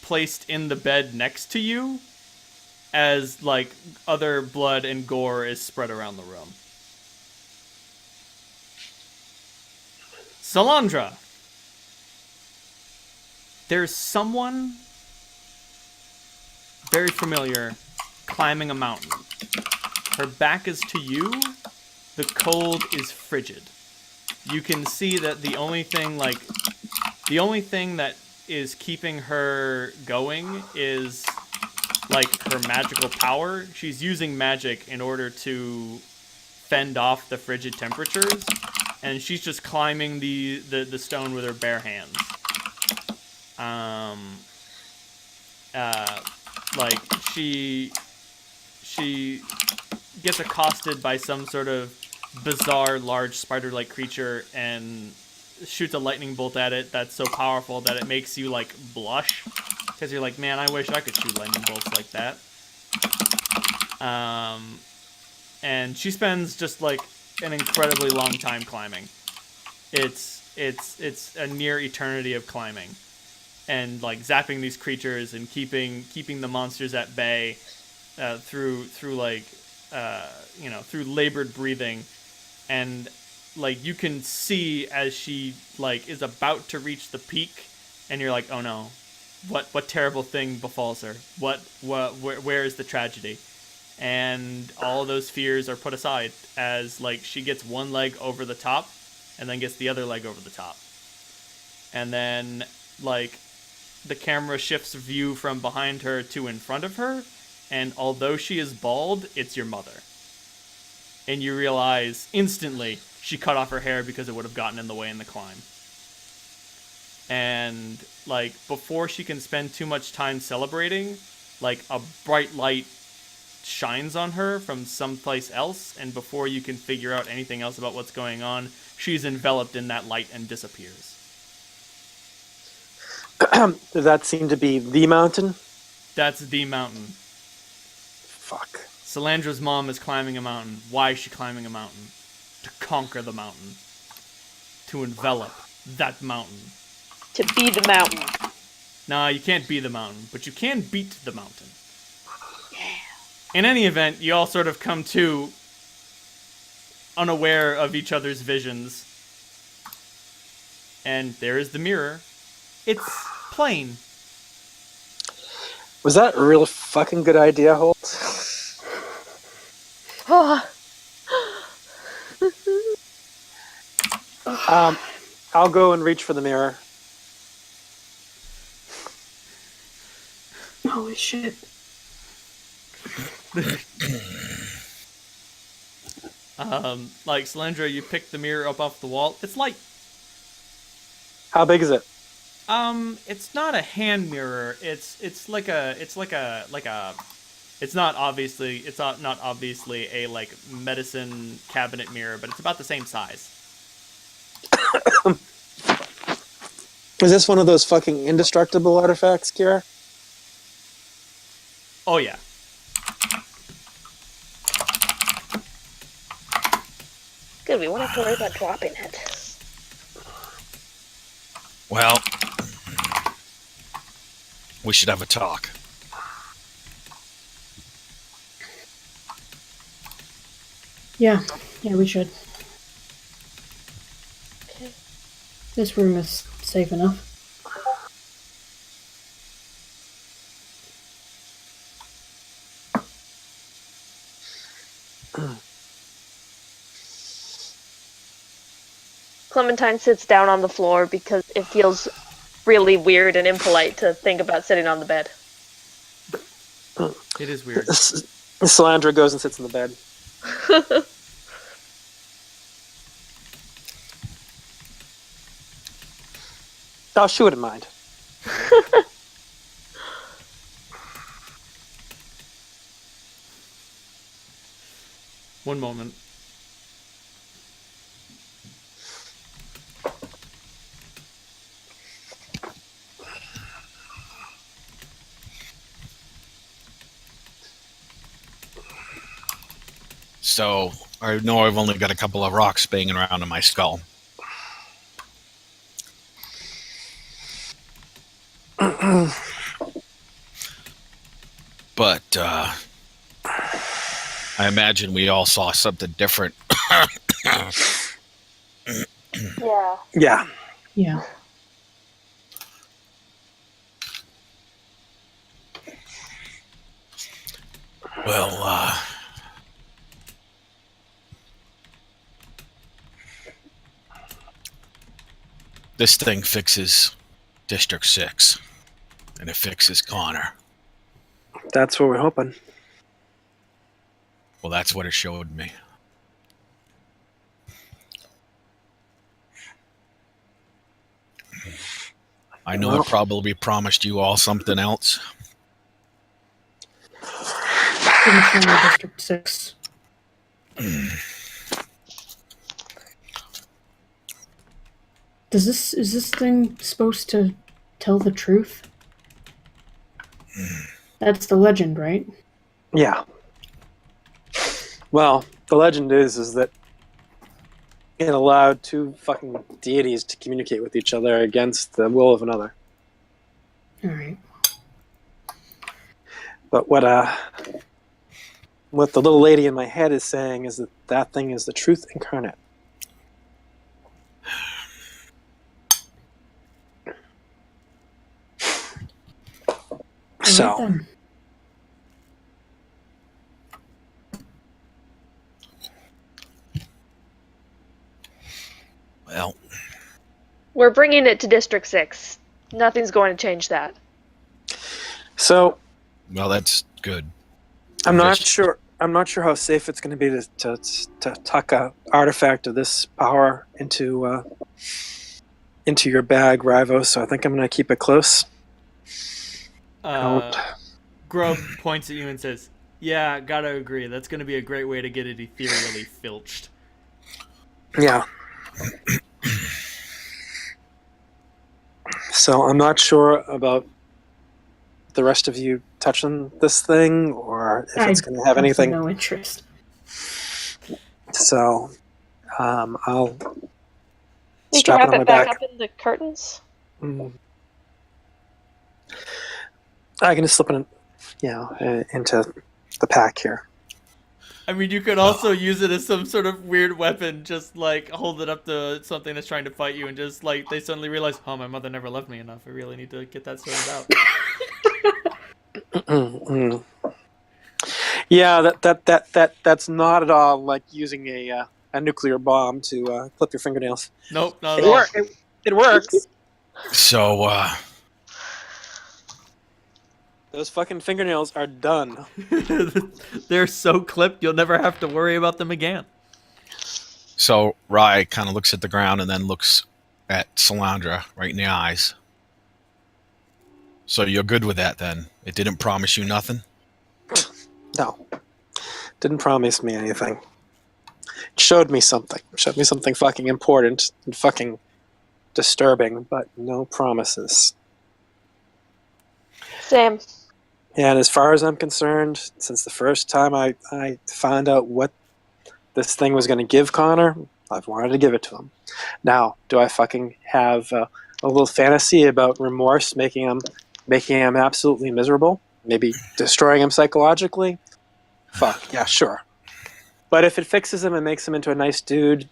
placed in the bed next to you, as like other blood and gore is spread around the room. Solyndra, there's someone very familiar climbing a mountain. Her back is to you. The cold is frigid. You can see that the only thing that is keeping her going is like her magical power. She's using magic in order to fend off the frigid temperatures, and she's just climbing the stone with her bare hands. Like she gets accosted by some sort of bizarre large spider-like creature and shoots a lightning bolt at it that's so powerful that it makes you like blush, because you're like, man, I wish I could shoot lightning bolts like that. And she spends just like an incredibly long time climbing. It's a near eternity of climbing, and like zapping these creatures and keeping the monsters at bay through labored breathing. And like you can see as she like is about to reach the peak, and you're like, oh no, what terrible thing befalls her? Where is the tragedy? And all those fears are put aside as like she gets one leg over the top and then gets the other leg over the top. And then like the camera shifts view from behind her to in front of her, and although she is bald, it's your mother. And you realize instantly she cut off her hair because it would have gotten in the way in the climb. And like before she can spend too much time celebrating, like a bright light shines on her from someplace else, and before you can figure out anything else about what's going on, she's enveloped in that light and disappears. Does that seem to be the mountain? That's the mountain. Fuck. Solyndra's mom is climbing a mountain. Why is she climbing a mountain? To conquer the mountain. To envelop that mountain. To be the mountain. Nah, you can't be the mountain, but you can beat the mountain. In any event, you all sort of come to unaware of each other's visions. And there is the mirror. It's plain. Was that a real fucking good idea, Holt? Oh. I'll go and reach for the mirror. Holy shit. Like Solyndra, you pick the mirror up off the wall. It's light. How big is it? It's not a hand mirror. It's not obviously a like medicine cabinet mirror, but it's about the same size. Is this one of those fucking indestructible artifacts, Kira? Oh yeah. Good, we won't have to worry about dropping it. Well, we should have a talk. Yeah, we should. Okay. This room is safe enough. Clementine sits down on the floor because it feels really weird and impolite to think about sitting on the bed. It is weird. Solyndra goes and sits in the bed. Oh, she wouldn't mind. One moment. So I know I've only got a couple of rocks banging around in my skull. But I imagine we all saw something different. Yeah. Yeah. Yeah. Well, this thing fixes District 6, and it fixes Connor. That's what we're hoping. Well, that's what it showed me. I know Well, it probably promised you all something else. Didn't show me District 6. Is this thing supposed to tell the truth? That's the legend, right? Yeah. Well, the legend is that it allowed two fucking deities to communicate with each other against the will of another. Alright. But what the little lady in my head is saying is that that thing is the truth incarnate. So, Then. Well, We're bringing it to District 6. Nothing's going to change that. so that's good. I'm not Just- sure. I'm not sure how safe it's going to be to tuck a artifact of this power into your bag, Rivo. So I think I'm going to keep it close. Grub points at you and says, "Yeah, gotta agree. That's gonna be a great way to get it ethereally filched." Yeah. So I'm not sure about the rest of you touching this thing, or if it's going to have anything. No interest. So I'll We strap can it wrap on my it back back. up in the curtains. I can just slip it, into the pack here. I mean, you could also use it as some sort of weird weapon, just like hold it up to something that's trying to fight you, and just like they suddenly realize, oh, my mother never loved me enough. I really need to get that sorted out. Yeah, that's not at all like using a nuclear bomb to clip your fingernails. Nope, not It, at all. it works. So, Those fucking fingernails are done. They're so clipped, you'll never have to worry about them again. so Rye kind of looks at the ground and then looks at Solyndra right in the eyes. So you're good with that then? It didn't promise you nothing? No, didn't promise me anything. It showed me something. Showed me something fucking important and fucking disturbing, but no promises. Same. And as far as I'm concerned, since the first time I found out what this thing was going to give Connor, I've wanted to give it to him. Now, do I fucking have a little fantasy about remorse making him absolutely miserable? Maybe destroying him psychologically? Fuck, yeah, sure. But if it fixes him and makes him into a nice dude,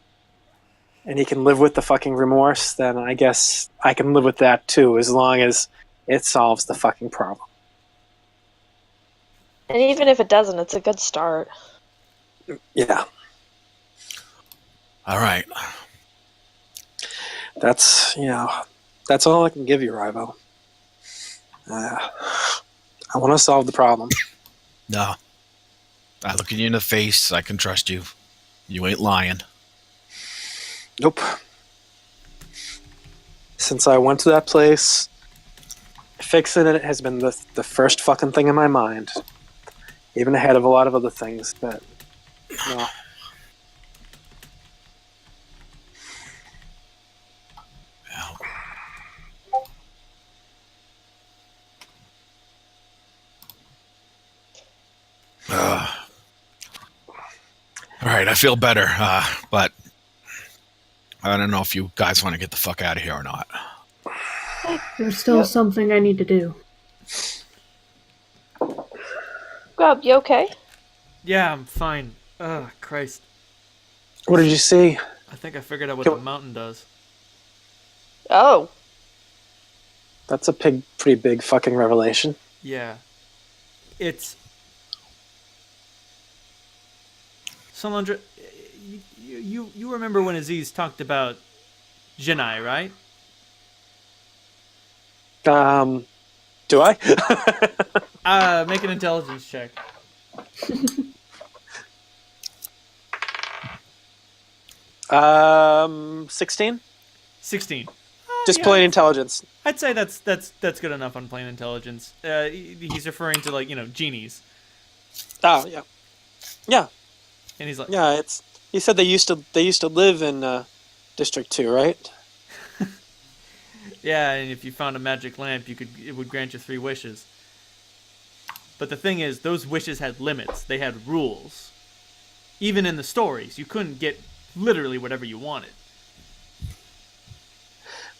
and he can live with the fucking remorse, then I guess I can live with that too, as long as it solves the fucking problem. And even if it doesn't, it's a good start. Yeah. All right. That's that's all I can give you, Rival. I want to solve the problem. No. I look at you in the face. I can trust you. You ain't lying. Nope. Since I went to that place, fixing it has been the first fucking thing in my mind. Even ahead of a lot of other things, but no. All right, I feel better, but I don't know if you guys want to get the fuck out of here or not. There's still something I need to do. Grub, you okay? Yeah, I'm fine. Oh, Christ. What did you see? I think I figured out what the mountain does. Oh. That's a pretty big fucking revelation. Yeah. It's... Solyndra, you remember when Aziz talked about Jinai, right? Do I? Make an intelligence check. 16? 16. Just Yeah. plain intelligence. I'd say that's good enough on plain intelligence. He's referring to, like, genies. Oh, yeah. Yeah. And he's like, Yeah, it's... You said they used to live in District 2, right? yeah, and if you found a magic lamp, it would grant you 3 wishes. But the thing is, those wishes had limits. They had rules. Even in the stories, you couldn't get literally whatever you wanted.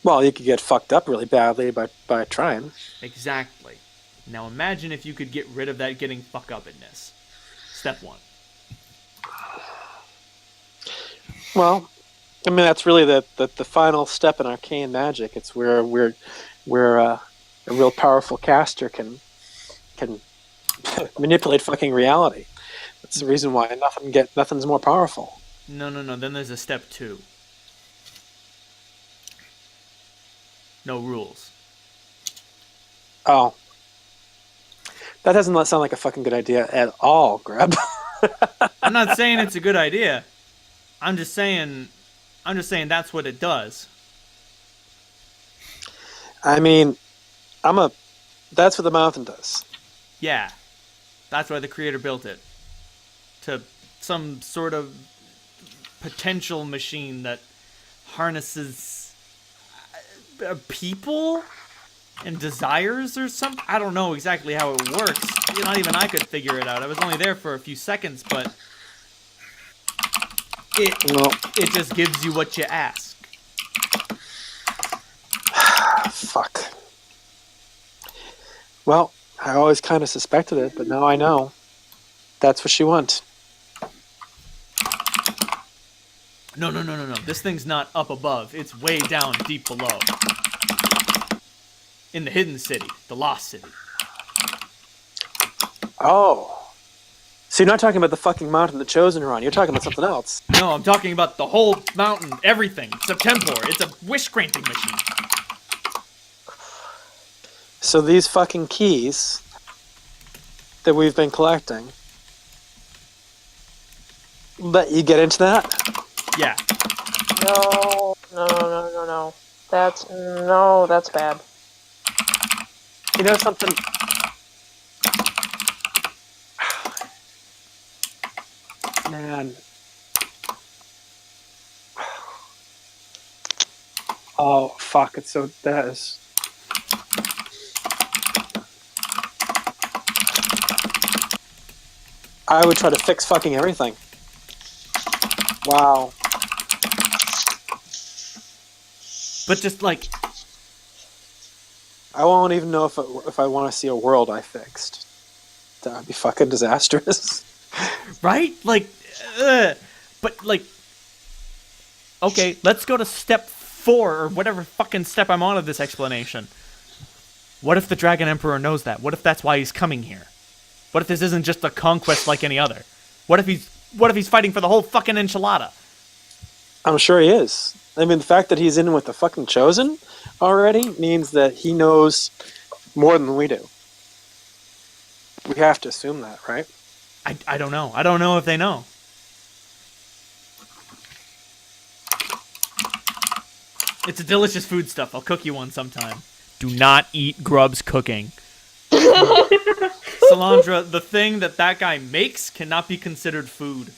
Well, you could get fucked up really badly by trying. Exactly. Now imagine if you could get rid of that getting fuck up-ness. Step 1. Well, I mean, that's really the final step in arcane magic. It's where a real powerful caster can manipulate fucking reality. That's the reason why nothing's more powerful. No. Then there's a step 2. No rules. Oh. That doesn't sound like a fucking good idea at all, Grab. I'm not saying it's a good idea. I'm just saying that's what it does. I mean, that's what the mountain does. Yeah. That's why the creator built it. To some sort of potential machine that harnesses people and desires or something. I don't know exactly how it works. Not even I could figure it out. I was only there for a few seconds, but it just gives you what you ask. Fuck. Well, I always kind of suspected it, but now I know. That's what she wants. No. This thing's not up above. It's way down, deep below. In the hidden city, the lost city. Oh. So you're not talking about the fucking mountain the Chosen are on. You're talking about something else. No, I'm talking about the whole mountain, everything. Septemport. It's a wish-granting machine. So these fucking keys that we've been collecting let you get into that? Yeah. No. That's bad. You know something? Man. Oh, fuck. That is... I would try to fix fucking everything. Wow. But just like... I won't even know if I want to see a world I fixed. That would be fucking disastrous. Right? Like... but like... Okay, let's go to step 4, or whatever fucking step I'm on of this explanation. What if the Dragon Emperor knows that? What if that's why he's coming here? What if this isn't just a conquest like any other? What if he's fighting for the whole fucking enchilada? I'm sure he is. I mean, the fact that he's in with the fucking Chosen already means that he knows more than we do. We have to assume that, right? I don't know. I don't know if they know. It's a delicious food stuff. I'll cook you one sometime. Do not eat Grub's cooking. Solyndra, the thing that guy makes cannot be considered food.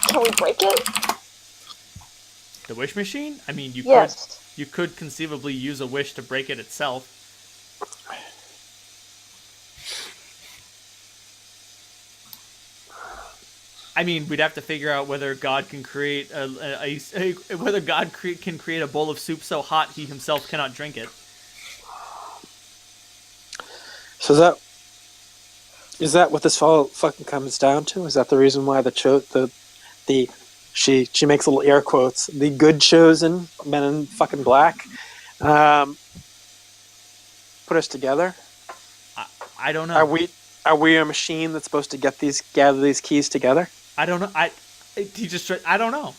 Can we break it? The wish machine? I mean, Yes. you could conceivably use a wish to break it itself. I mean, we'd have to figure out whether God can create whether God can create a bowl of soup so hot he himself cannot drink it. So is that what this all fucking comes down to? Is that the reason why she makes little air quotes, the good chosen men in fucking black put us together? I don't know. Are we a machine that's supposed to gather these keys together? I don't know. I don't know.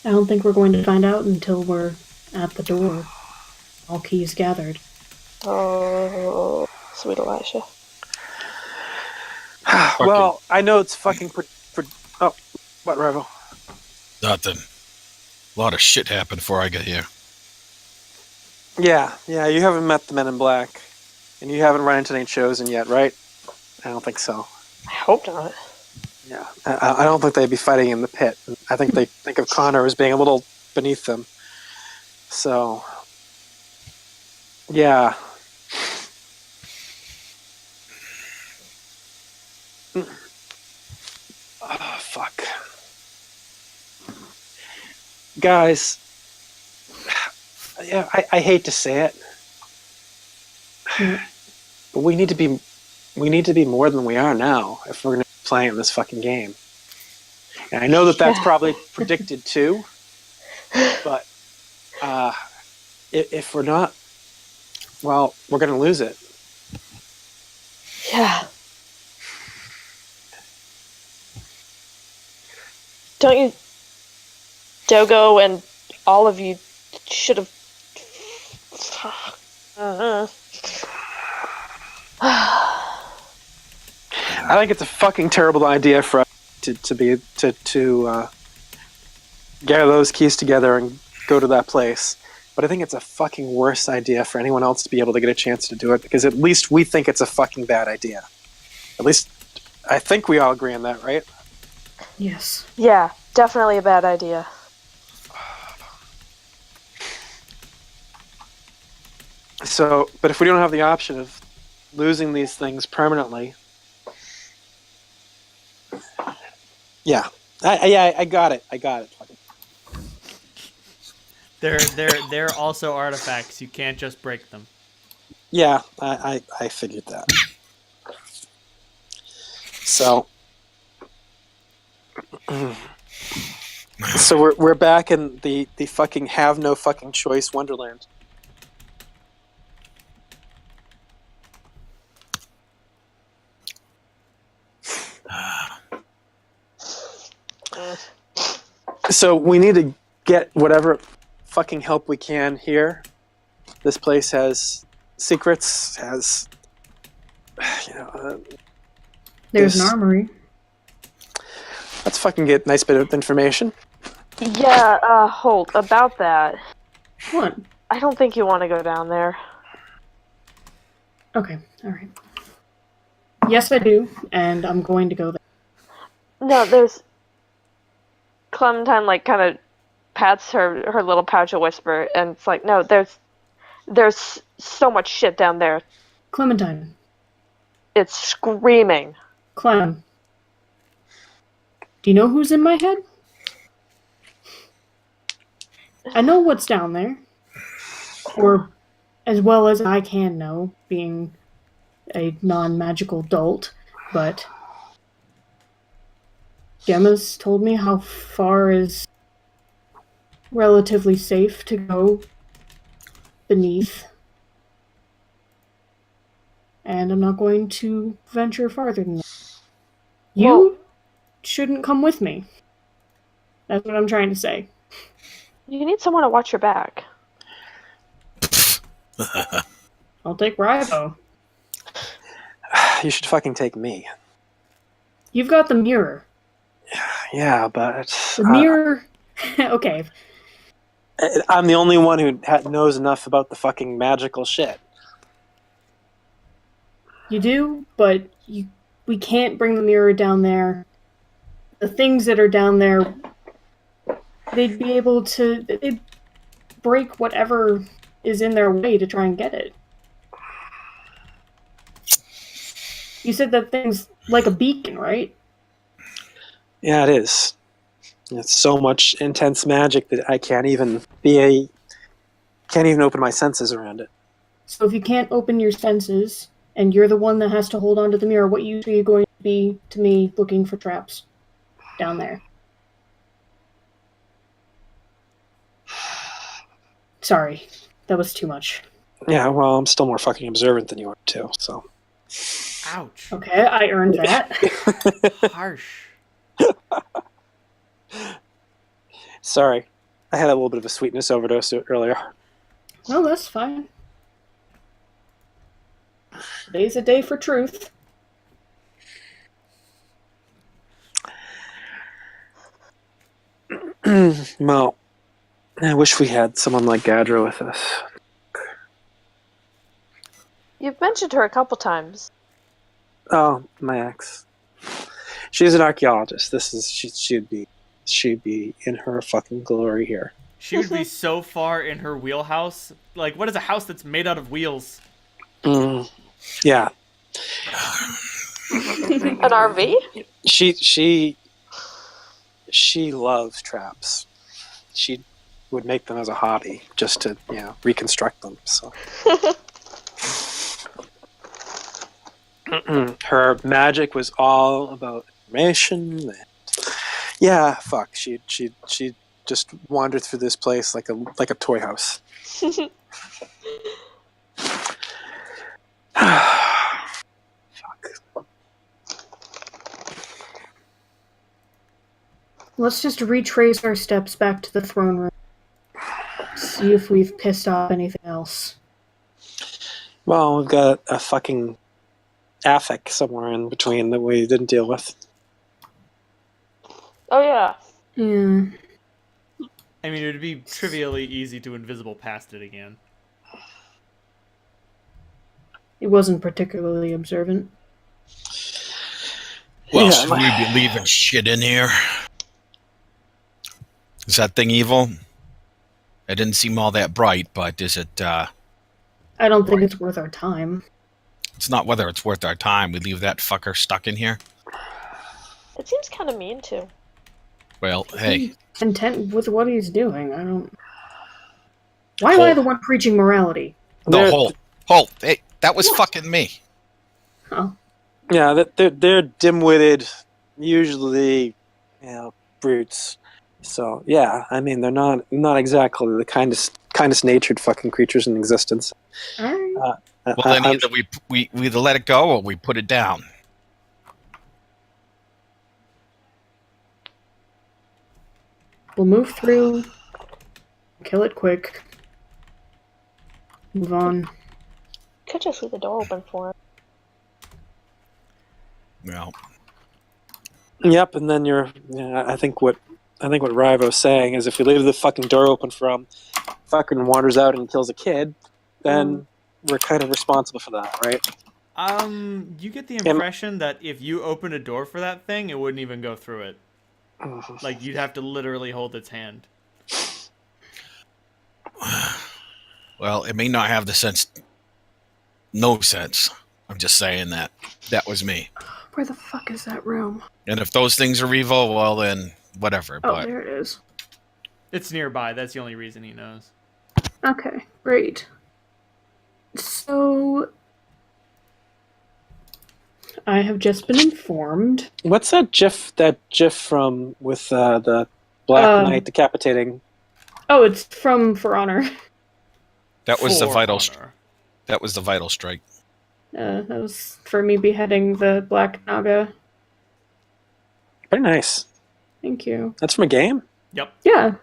I don't think we're going to find out until we're at the door. All keys gathered. Oh, sweet Elisha. Well, I know it's fucking... oh, what, Revo? Nothing. A lot of shit happened before I got here. Yeah, you haven't met the men in black. And you haven't run into any Chosen yet, right? I don't think so. I hope not. Yeah, I don't think they'd be fighting in the pit. I think they think of Connor as being a little beneath them. So, yeah. Oh, fuck. Guys, yeah, I hate to say it, but we need to be more than we are now if we're going to be playing this fucking game. And I know that's probably predicted too, but if we're not, well, we're going to lose it. Yeah. Don't you, Dogo, and all of you should have. I think it's a fucking terrible idea for us to gather those keys together and go to that place. But I think it's a fucking worse idea for anyone else to be able to get a chance to do it, because at least we think it's a fucking bad idea. At least I think we all agree on that, right? Yes. Yeah, definitely a bad idea. So, but if we don't have the option of losing these things permanently, yeah, I got it. They're also artifacts. You can't just break them. Yeah, I figured that. So, we're back in the fucking have no fucking choice wonderland. So we need to get whatever fucking help we can here. This place has secrets, has, There's an armory. let's fucking get a nice bit of information. Yeah, Holt, about that. What? I don't think you want to go down there. Okay, alright. Yes, I do, and I'm going to go there. No, there's... Clementine, like, kind of pats her little pouch of whisper, and it's like, no, there's so much shit down there. Clementine. It's screaming. Clem. Do you know who's in my head? I know what's down there. Or as well as I can know, being a non-magical dolt, but Gemma's told me how far is relatively safe to go beneath. And I'm not going to venture farther than that. You Well- shouldn't come with me. That's what I'm trying to say. You need someone to watch your back. I'll take Rivo. You should fucking take me. You've got the mirror. Yeah, but The mirror... Okay. I'm the only one who knows enough about the fucking magical shit. You do, but we can't bring the mirror down there. The things that are down there, they'd be able to... They'd break whatever is in their way to try and get it. You said that thing's like a beacon, right? Yeah, it is. It's so much intense magic that I can't even open my senses around it. So if you can't open your senses, and you're the one that has to hold on to the mirror, what use are you going to be to me looking for traps down there? Sorry, that was too much. Yeah, well, I'm still more fucking observant than you are, too, so. Ouch. Okay, I earned that. Harsh. Sorry. I had a little bit of a sweetness overdose earlier. Well, that's fine. Today's a day for truth. Well, I wish we had someone like Gadra with us. You've mentioned her a couple times. Oh, my ex. She's an archaeologist. She'd be in her fucking glory here. She would be so far in her wheelhouse. Like, what is a house that's made out of wheels? Yeah. An RV? She loves traps. She would make them as a hobby just to, reconstruct them. So her magic was all about information. And, yeah, fuck. She just wandered through this place like a toy house. Fuck. Let's just retrace our steps back to the throne room. See if we've pissed off anything else. Well, we've got a fucking affect somewhere in between that we didn't deal with. Oh yeah. Yeah. I mean, it would be trivially easy to invisible past it again. It wasn't particularly observant. Well, Yeah, should we be leaving shit in here? Is that thing evil? It didn't seem all that bright, but is it, I don't think it's worth our time. it's not whether it's worth our time. We leave that fucker stuck in here? It seems kind of mean too. Well, hey. Content with what he's doing. I don't... Why am I the one preaching morality? No, Holt. Hey, that was fucking me. Oh. Yeah, they're dim-witted, usually, brutes. So yeah, I mean they're not exactly the kindest natured fucking creatures in existence. Alright. Well, then either we either let it go or we put it down. We'll move through. Kill it quick. Move on. Could just leave the door open for him. Well, Yep, and then I think what Rivo's saying is if we leave the fucking door open for him, fucking wanders out and kills a kid, then we're kind of responsible for that, right? You get the impression that if you open a door for that thing, it wouldn't even go through it. Like, you'd have to literally hold its hand. well, it may not have the sense. No sense. I'm just saying that was me. Where the fuck is that room? And if those things are evil, well then whatever. Oh, But there it is. It's nearby. That's the only reason he knows. Okay, great. So... I have just been informed. What's that GIF from with the Black Knight decapitating? Oh, it's from For Honor. That was the For vital. honor. That was the vital strike. That was for me beheading the Black Naga. Very nice. Thank you. That's from a game? Yep. Yeah,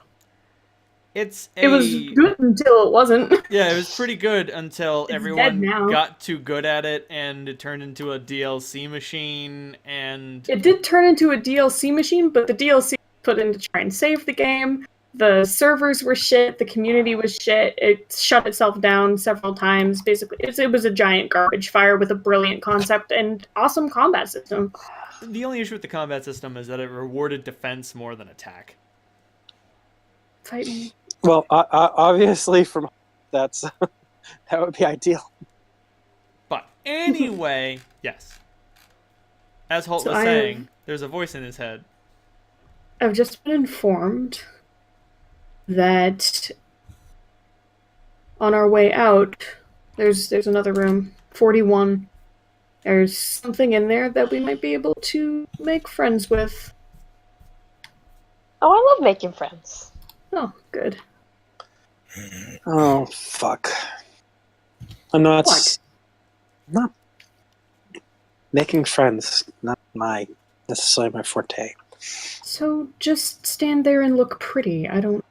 It's it was good until it wasn't. Yeah, it was pretty good until It's everyone dead now. got too good at it and it turned into a DLC machine and It did turn into a DLC machine, but the DLC was put in to try and save the game. The servers were shit. The community was shit. It shut itself down several times. Basically, it was a giant garbage fire with a brilliant concept and awesome combat system. the only issue with the combat system is that it rewarded defense more than attack. Fight me. Well, obviously, from that would be ideal. But anyway, yes. As Holt So was saying, there's a voice in his head. I've just been informed that on our way out, there's another room, 41. There's something in there that we might be able to make friends with. Oh, I love making friends. Oh, good. Oh, fuck. I'm not... What? Not... Making friends, not necessarily my forte. So just stand there and look pretty. I don't...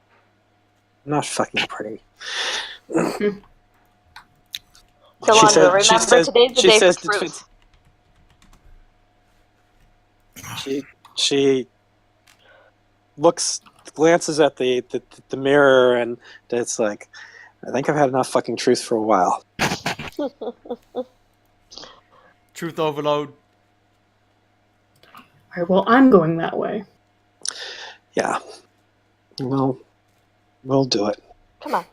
I'm not fucking pretty. Solyndra, said- she remember says- today's the she day says for to- truth. She glances at the mirror, and it's like, I think I've had enough fucking truth for a while. Truth overload. Alright, well, I'm going that way. Yeah. Well, we'll do it. Come on.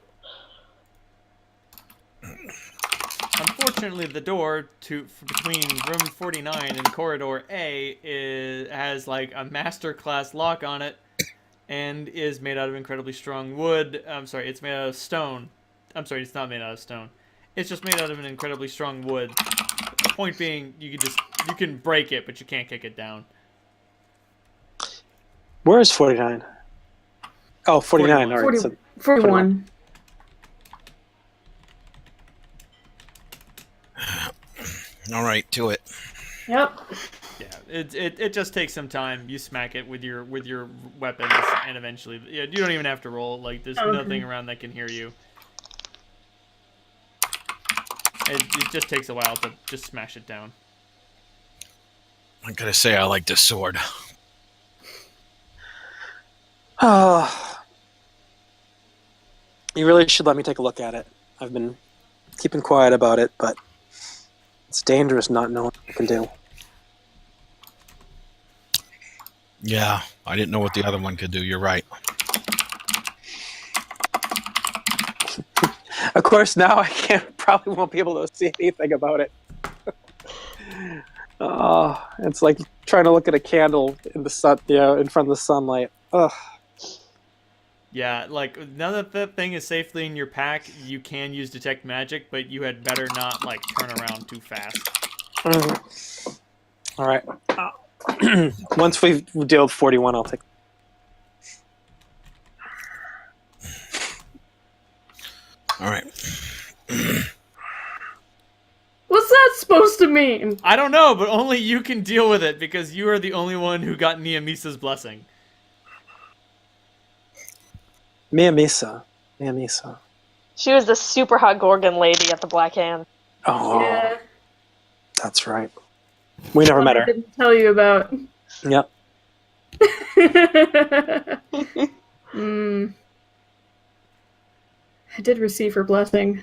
Unfortunately, the door between room 49 and corridor A has like a masterclass lock on it, and is made out of incredibly strong wood. I'm sorry, it's made out of stone. I'm sorry, it's not made out of stone. It's just made out of an incredibly strong wood. The point being, you can break it, but you can't kick it down. Where is 49? Oh, 49. 41. All right. So 41. All right, to it. Yep. Yeah, it just takes some time. You smack it with your weapons, and eventually, yeah, you don't even have to roll. Like, there's Okay. nothing around that can hear you. It just takes a while to just smash it down. I gotta say, I like this sword. Oh, you really should let me take a look at it. I've been keeping quiet about it, but it's dangerous not knowing what I can do. Yeah, I didn't know what the other one could do. You're right. Of course, now I probably won't be able to see anything about it. Oh, it's like trying to look at a candle in the sun, in front of the sunlight. Ugh. Yeah, like, now that that thing is safely in your pack, you can use Detect Magic, but you had better not, like, turn around too fast. All right. Once we deal with 41, I'll take. All right. What's that supposed to mean? I don't know, but only you can deal with it, because you are the only one who got Niamisa's blessing. Mia Misa. She was the super hot Gorgon lady at the Black Hand. Oh, Yeah. that's right. We never met I her. didn't tell you about. Yep. Hmm. I did receive her blessing.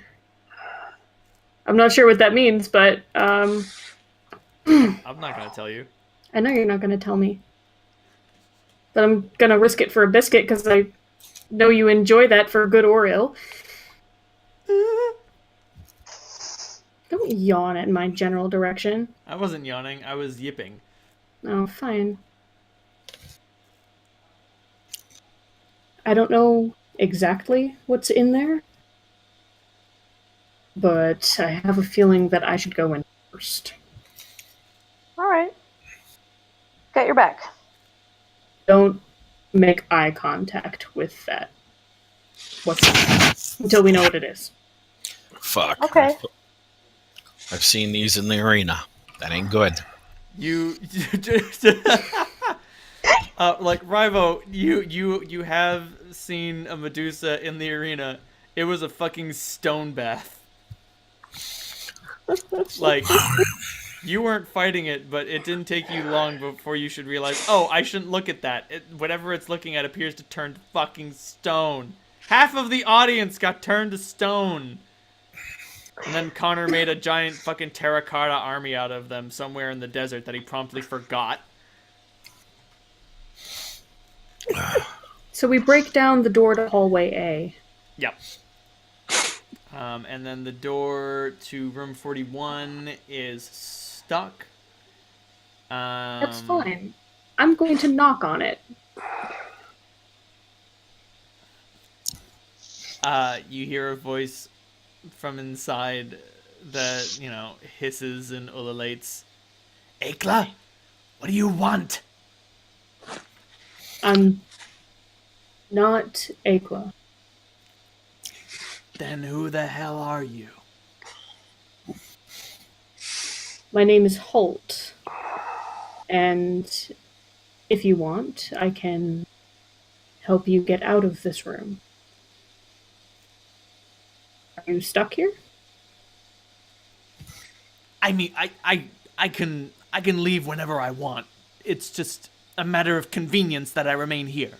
I'm not sure what that means, but I'm not gonna tell you. I know you're not going to tell me. But I'm going to risk it for a biscuit because I know you enjoy that for good or ill. Don't yawn in my general direction. I wasn't yawning, I was yipping. Oh, fine. I don't know exactly what's in there, but I have a feeling that I should go in first. Alright. Got your back. Don't make eye contact with that. what's until we know what it is. Fuck. Okay. I've seen these in the arena. That ain't good. You like Rivo, you have seen a Medusa in the arena. It was a fucking stone bath. Like, you weren't fighting it, but it didn't take you long before you should realize, oh, I shouldn't look at that. Whatever it's looking at appears to turn to fucking stone. Half of the audience got turned to stone. And then Connor made a giant fucking terracotta army out of them somewhere in the desert that he promptly forgot. So we break down the door to hallway A. Yep. And then the door to room 41 is stuck. That's fine. I'm going to knock on it. You hear a voice from inside that, hisses and ululates. Ekla, what do you want? I'm not Aqua. Then who the hell are you? My name is Holt. And if you want, I can help you get out of this room. Are you stuck here? I mean, I can leave whenever I want. It's just a matter of convenience that I remain here.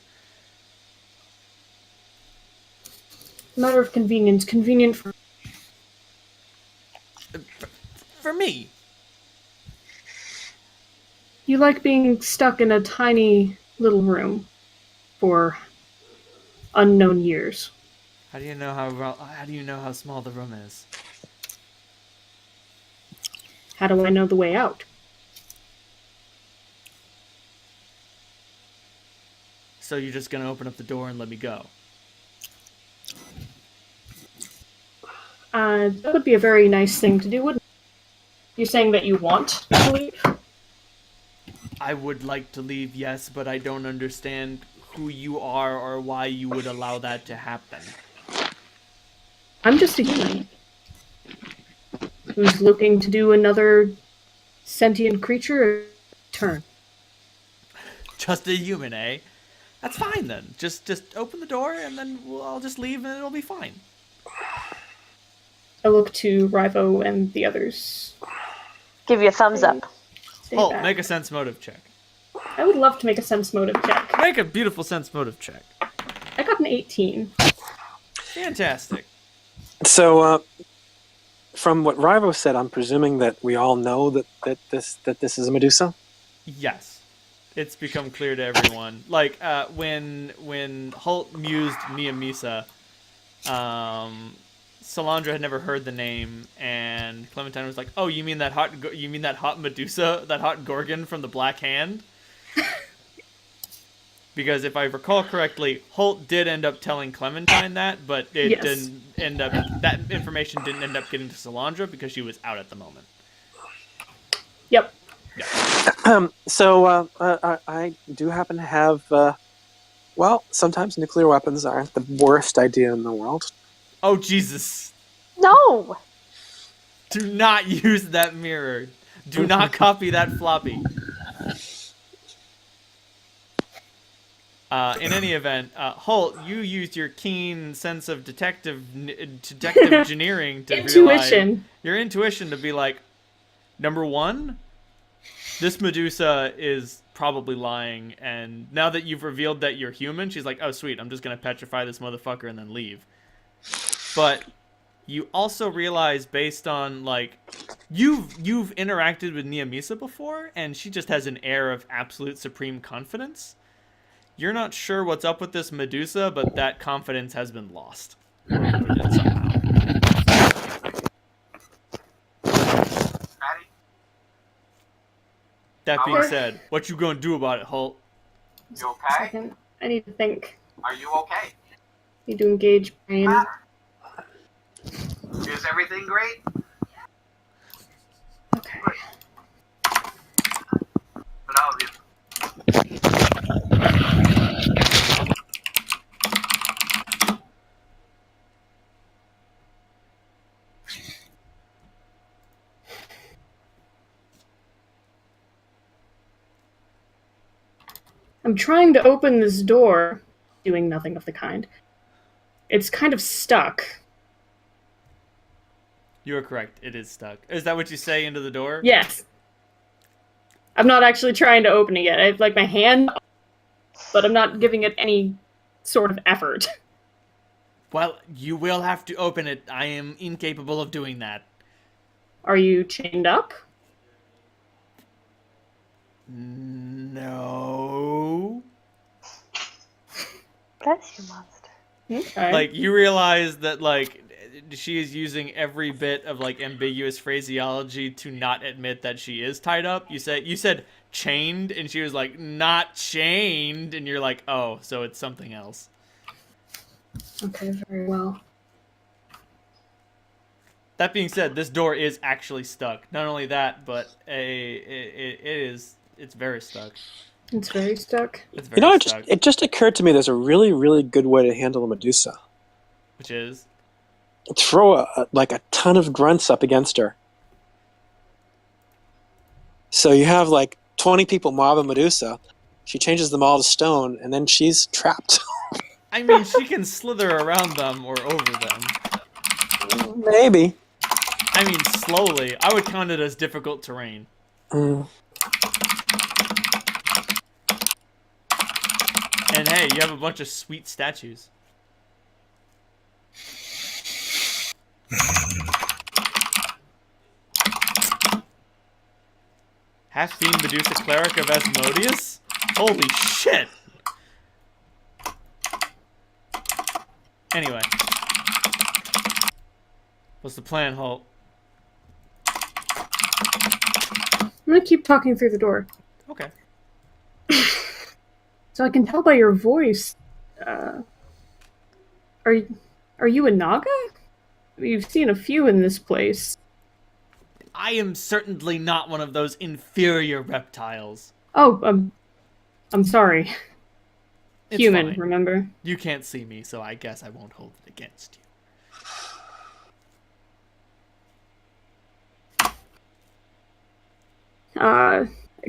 Matter of convenience. Convenient For me. You like being stuck in a tiny little room for unknown years. How do you know how small the room is? How do I know the way out? So you're just gonna open up the door and let me go? That would be a very nice thing to do, wouldn't it? You're saying that you want to leave? I would like to leave, yes, but I don't understand who you are or why you would allow that to happen. I'm just a human who's looking to do another sentient creature a turn. Just a human, eh? That's fine then. Just open the door and then I'll just leave and it'll be fine. I look to Rivo and the others. Give you a thumbs up. Stay Oh, back. make a sense motive check. I would love to make a sense motive check. Make a beautiful sense motive check. I got an 18. Fantastic. So, from what Rivo said, I'm presuming that we all know that this is a Medusa. Yes. It's become clear to everyone. Like, when Holt mused Niamisa, Solyndra had never heard the name, and Clementine was like, "Oh, you mean that hot Medusa, that hot Gorgon from the Black Hand?" Because if I recall correctly, Holt did end up telling Clementine that, but it Yes. didn't end up. That information didn't end up getting to Solyndra because she was out at the moment. Yep. So I do happen to have. Well, sometimes nuclear weapons aren't the worst idea in the world. Oh Jesus! No! Do not use that mirror. Do not copy that floppy. In any event, Holt, you used your keen sense of detective engineering to Intuition. realize your intuition to be like, number one, this Medusa is probably lying, and now that you've revealed that you're human, she's like, oh sweet, I'm just gonna petrify this motherfucker and then leave. But you also realize, based on like, you've interacted with Niamisa before, and she just has an air of absolute supreme confidence. You're not sure what's up with this Medusa, but that confidence has been lost. Somehow. Patty, That being Okay. said, what you gonna do about it, Holt? you okay? Second. I need to think. Are you okay? Need to engage brain. Is everything great? Okay. But I'll be. I'm trying to open this door, doing nothing of the kind. It's kind of stuck. You are correct. It is stuck. Is that what you say into the door? Yes. I'm not actually trying to open it yet. I have, like, my hand up, but I'm not giving it any sort of effort. Well, you will have to open it. I am incapable of doing that. Are you chained up? No. Bless you, monster. Okay. Like, you realize that, like, she is using every bit of, like, ambiguous phraseology to not admit that she is tied up. You said chained, and she was like, not chained, and you're like, oh, so it's something else. Okay, very well. That being said, this door is actually stuck. Not only that, but it's very stuck. It's very stuck. It's very You know, stuck. it just occurred to me there's a really, really good way to handle a Medusa. Which is? Throw a ton of grunts up against her. So you have like 20 people mob a Medusa. She changes them all to stone, and then she's trapped. I mean, she can slither around them or over them. Maybe. I mean, slowly. I would count it as difficult terrain. Mm. And hey, you have a bunch of sweet statues. Half-fiend Medusa Cleric of Asmodeus? Holy shit! Anyway. What's the plan, Holt? I'm gonna keep talking through the door. Okay. So I can tell by your voice. Are you a Naga? You've seen a few in this place. I am certainly not one of those inferior reptiles. Oh, I'm sorry. It's Human, fine. remember? You can't see me, so I guess I won't hold it against you.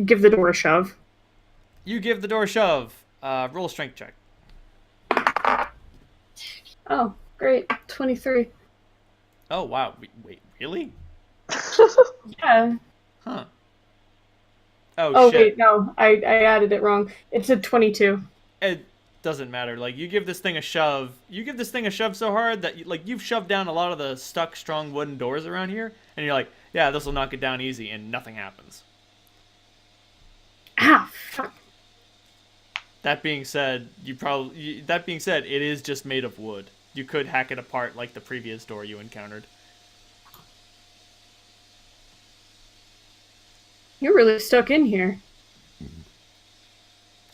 Give the door a shove. You give the door a shove. Roll a strength check. Oh, great. 23. Oh, wow. Wait, really? Yeah. Huh. Oh, Shit. wait, no. I added it wrong. It's a 22. It doesn't matter. Like, you give this thing a shove. You give this thing a shove so hard that, you've shoved down a lot of the stuck, strong wooden doors around here, and you're like, yeah, this will knock it down easy, and nothing happens. Ah, fuck. That being said, it is just made of wood. You could hack it apart like the previous door you encountered. You're really stuck in here.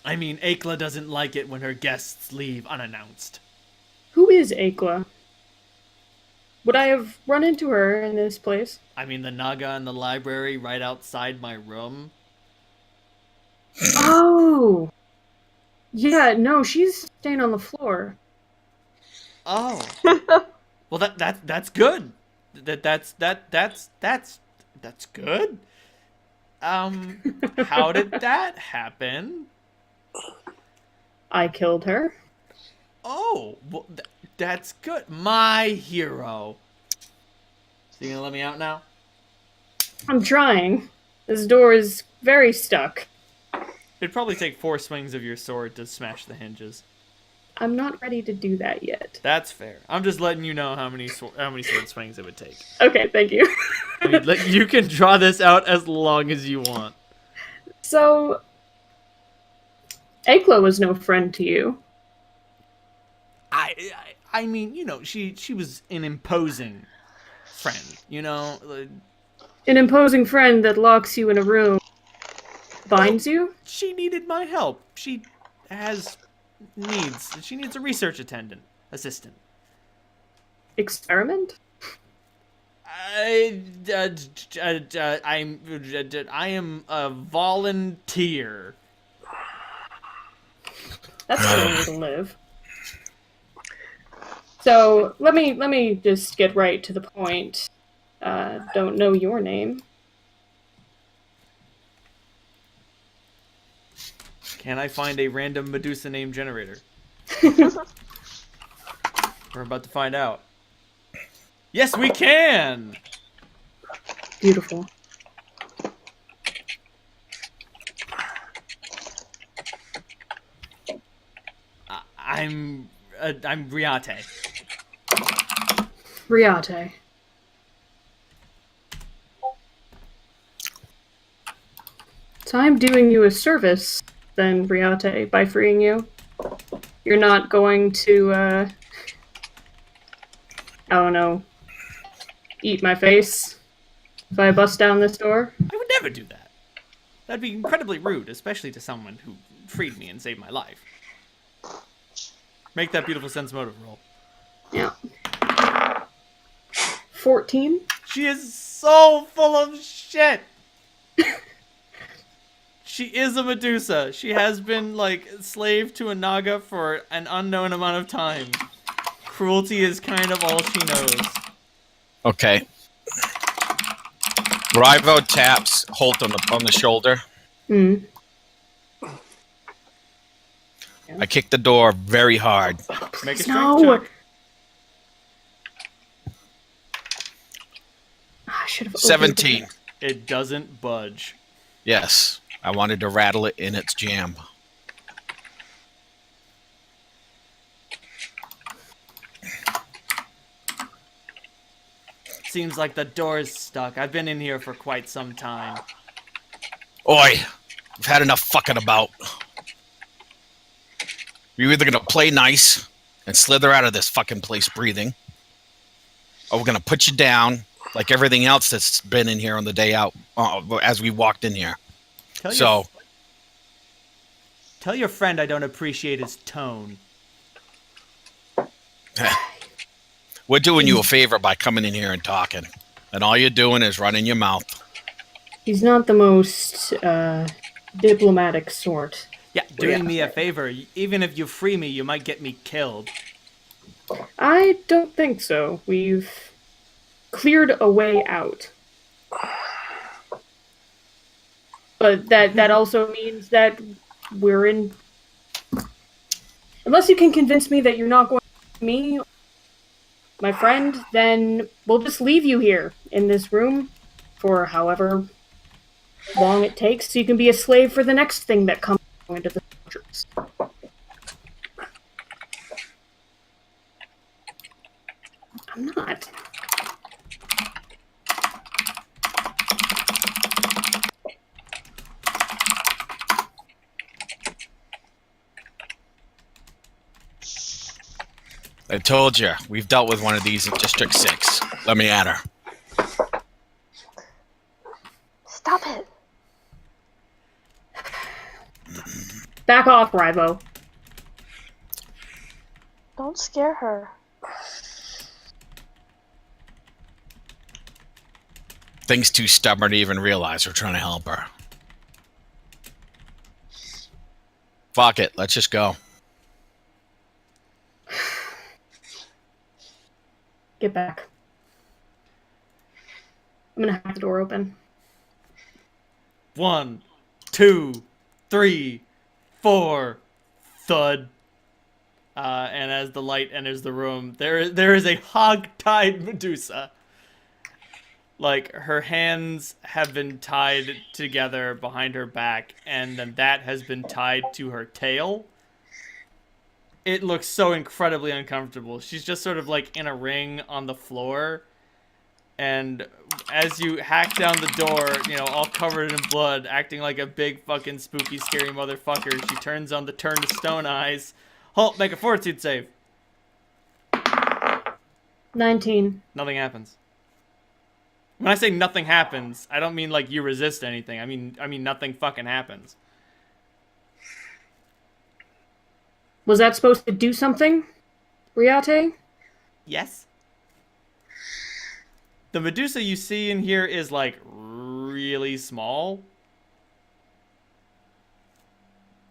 I mean, Akla doesn't like it when her guests leave unannounced. Who is Akla? Would I have run into her in this place? I mean, the Naga in the library right outside my room. Oh! Yeah, no, she's staying on the floor. Oh. Well, that's good. That's good. How did that happen? I killed her. Oh, well, that's good. My hero. So you gonna let me out now? I'm trying. This door is very stuck. It'd probably take 4 swings of your sword to smash the hinges. I'm not ready to do that yet. That's fair. I'm just letting you know how many sword swings it would take. Okay, thank you. I mean, you can draw this out as long as you want. So, Akla was no friend to you. I mean, she was an imposing friend, An imposing friend that locks you in a room, binds you? She needed my help. She has needs. She needs a research assistant. Experiment? I am a volunteer. That's a good way to live. So let me just get right to the point. Don't know your name. Can I find a random Medusa name generator? We're about to find out. Yes, we can! Beautiful. I'm Riate. Riate. So I'm doing you a service, then, Riate, by freeing you. You're not going to, I don't know, eat my face if I bust down this door? I would never do that. That'd be incredibly rude, especially to someone who freed me and saved my life. Make that beautiful sense motive roll. Yeah. 14? She is so full of shit! She is a Medusa. She has been, like, slave to a Naga for an unknown amount of time. Cruelty is kind of all she knows. Okay. Rivo taps Holt on the shoulder. Hmm. I kick the door very hard. Make a strength No! check. I should have opened 17. It doesn't budge. Yes. I wanted to rattle it in its jam. Seems like the door's stuck. I've been in here for quite some time. Oi! We've had enough fucking about. You're either gonna play nice and slither out of this fucking place breathing, or we're gonna put you down like everything else that's been in here on the day out as we walked in here. Tell your friend I don't appreciate his tone. We're doing you a favor by coming in here and talking, and all you're doing is running your mouth. He's not the most, diplomatic sort. Yeah, doing me a favor. Even if you free me, you might get me killed. I don't think so. We've cleared a way out. But that also means that we're in... Unless you can convince me that you're not going to me, my friend, then we'll just leave you here in this room for however long it takes so you can be a slave for the next thing that comes into the fortress. I'm not. I told you, we've dealt with one of these at District 6. Let me at her. Stop it. Back off, Rivo. Don't scare her. Thing's too stubborn to even realize we're trying to help her. Fuck it, let's just go. Get back. I'm gonna have the door open. 1, 2, 3, 4. Thud. And as the light enters the room, there is a hog-tied Medusa. Like, her hands have been tied together behind her back, and then that has been tied to her tail. It looks so incredibly uncomfortable. She's just sort of like in a ring on the floor. And as you hack down the door, you know, all covered in blood, acting like a big fucking spooky, scary motherfucker, she turns on the turn to stone eyes. Halt, make a fortitude save. 19. Nothing happens. When I say nothing happens, I don't mean like you resist anything. I mean nothing fucking happens. Was that supposed to do something, Riate? Yes. The Medusa you see in here is like really small.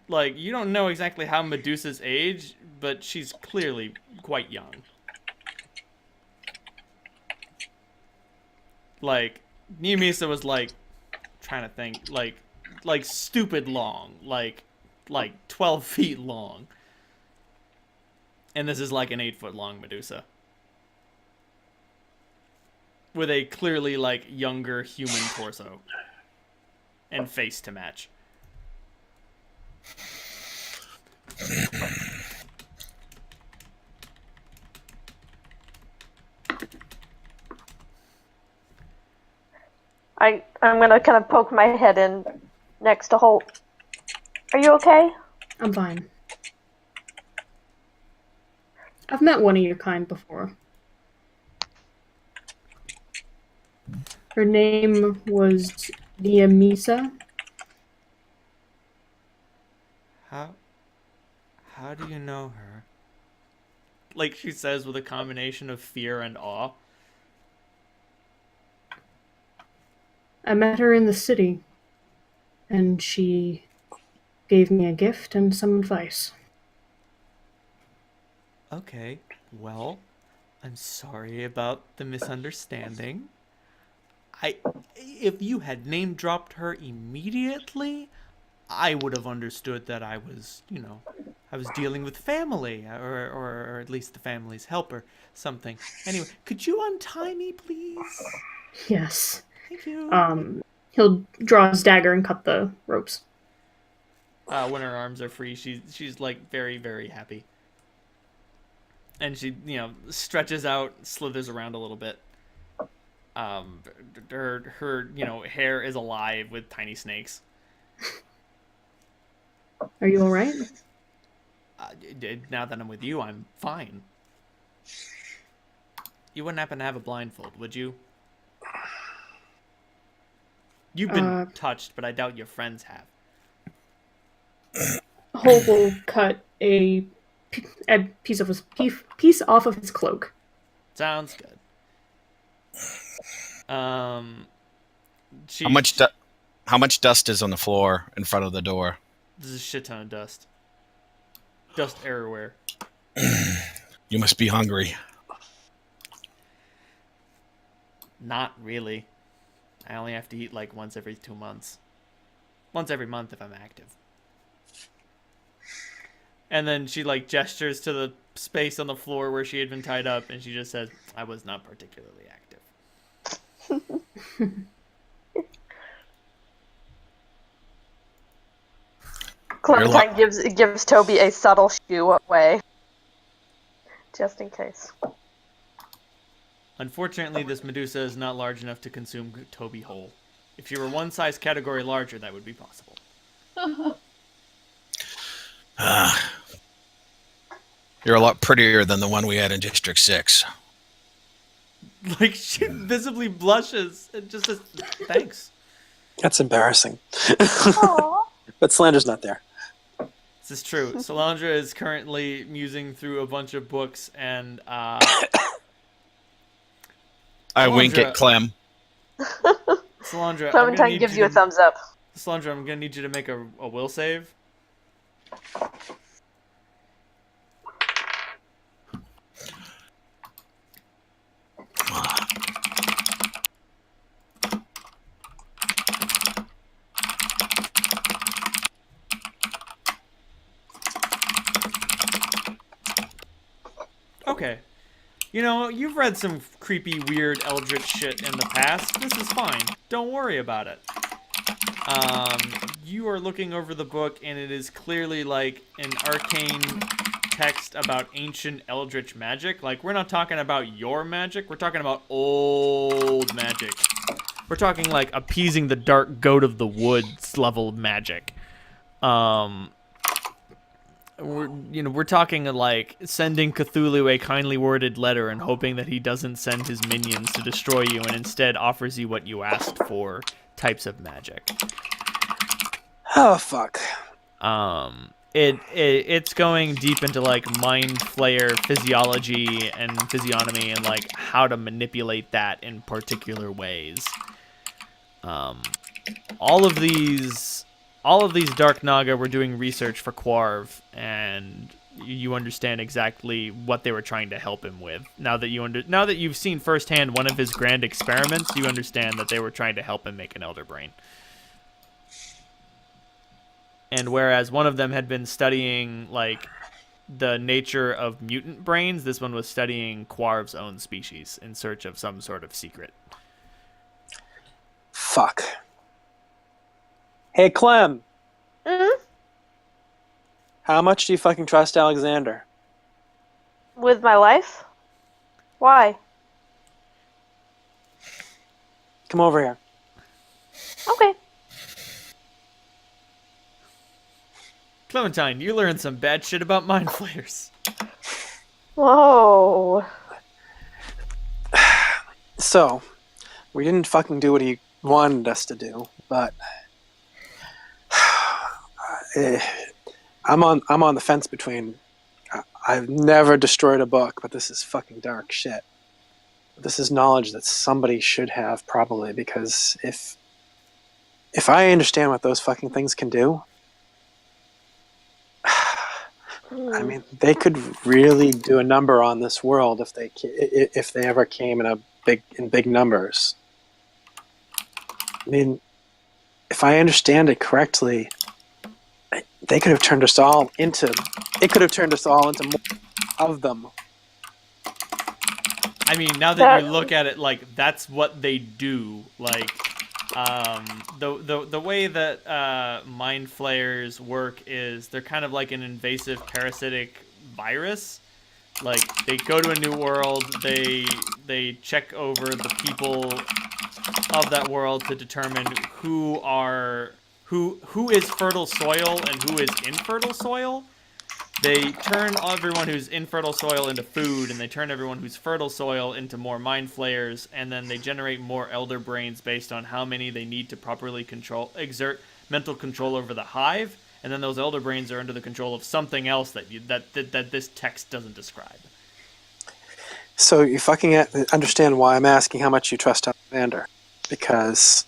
Like, you don't know exactly how Medusa's age, but she's clearly quite young. Like, Niamisa was like, trying to think, like stupid long. Like, like 12 feet long. And this is like an 8-foot long Medusa. With a clearly like younger human torso. And face to match. I'm gonna kind of poke my head in next to Holt. Are you okay? I'm fine. I've met one of your kind before. Her name was Niamisa. How do you know her? Like she says with a combination of fear and awe. I met her in the city, and she gave me a gift and some advice. Okay, well, I'm sorry about the misunderstanding. If you had name dropped her immediately, I would have understood that I was, I was dealing with family, or at least the family's help or something. Anyway, could you untie me, please? Yes. Thank you. He'll draw his dagger and cut the ropes. When her arms are free, she's like very, very happy. And she, stretches out, slithers around a little bit. Her hair is alive with tiny snakes. Are you alright? Now that I'm with you, I'm fine. You wouldn't happen to have a blindfold, would you? You've been touched, but I doubt your friends have. Holt will cut a piece off of his cloak. Sounds good. How much dust is on the floor in front of the door? There's a shit ton of dust. Dust everywhere. You must be hungry. Not really. I only have to eat like once every 2 months. Once every month if I'm active. And then she like gestures to the space on the floor where she had been tied up, and she just says, I was not particularly active. Clementine gives Toby a subtle shoo away. Just in case. Unfortunately, this Medusa is not large enough to consume Toby whole. If she were one size category larger, that would be possible. You're a lot prettier than the one we had in District 6. Like, she visibly blushes and just says, thanks. That's embarrassing. Aww. But Solandra's not there. This is true. Solyndra is currently musing through a bunch of books, and I wink at Clem. Solyndra, Clementine gives you a thumbs up. Solyndra, I'm gonna need you to make a will save. Okay. You've read some creepy, weird, eldritch shit in the past. This is fine. Don't worry about it. You are looking over the book, and it is clearly like an arcane text about ancient eldritch magic. Like, we're not talking about your magic. We're talking about old magic. We're talking like appeasing the dark goat of the woods level magic. We're talking like sending Cthulhu a kindly worded letter and hoping that he doesn't send his minions to destroy you and instead offers you what you asked for types of magic. Oh, fuck. It's going deep into like mind flayer physiology and physiognomy and like how to manipulate that in particular ways. All of these Dark Naga were doing research for Quarv, and you understand exactly what they were trying to help him with. Now that you've seen firsthand one of his grand experiments, you understand that they were trying to help him make an Elder Brain. And whereas one of them had been studying like the nature of mutant brains, this one was studying Quarv's own species in search of some sort of secret. Fuck. Hey, Clem. Mm-hmm. How much do you fucking trust Alexander? With my life? Why? Come over here. Okay. Clementine, you learned some bad shit about mind flayers. Whoa. So, we didn't fucking do what he wanted us to do, but I'm on the fence between. I've never destroyed a book, but this is fucking dark shit. This is knowledge that somebody should have, probably, because if I understand what those fucking things can do, I mean, they could really do a number on this world if they ever came in big numbers. I mean, if I understand it correctly, they could have turned us all into. It could have turned us all into more of them. I mean, now that you look at it, like, that's what they do. Like, the way that mind flayers work is they're kind of like an invasive parasitic virus. Like, they go to a new world, they check over the people of that world to determine who is fertile soil and who is infertile soil. They turn everyone who's infertile soil into food, and they turn everyone who's fertile soil into more mind flayers, and then they generate more elder brains based on how many they need to properly exert mental control over the hive, and then those elder brains are under the control of something else that this text doesn't describe. So you fucking understand why I'm asking how much you trust Alexander, because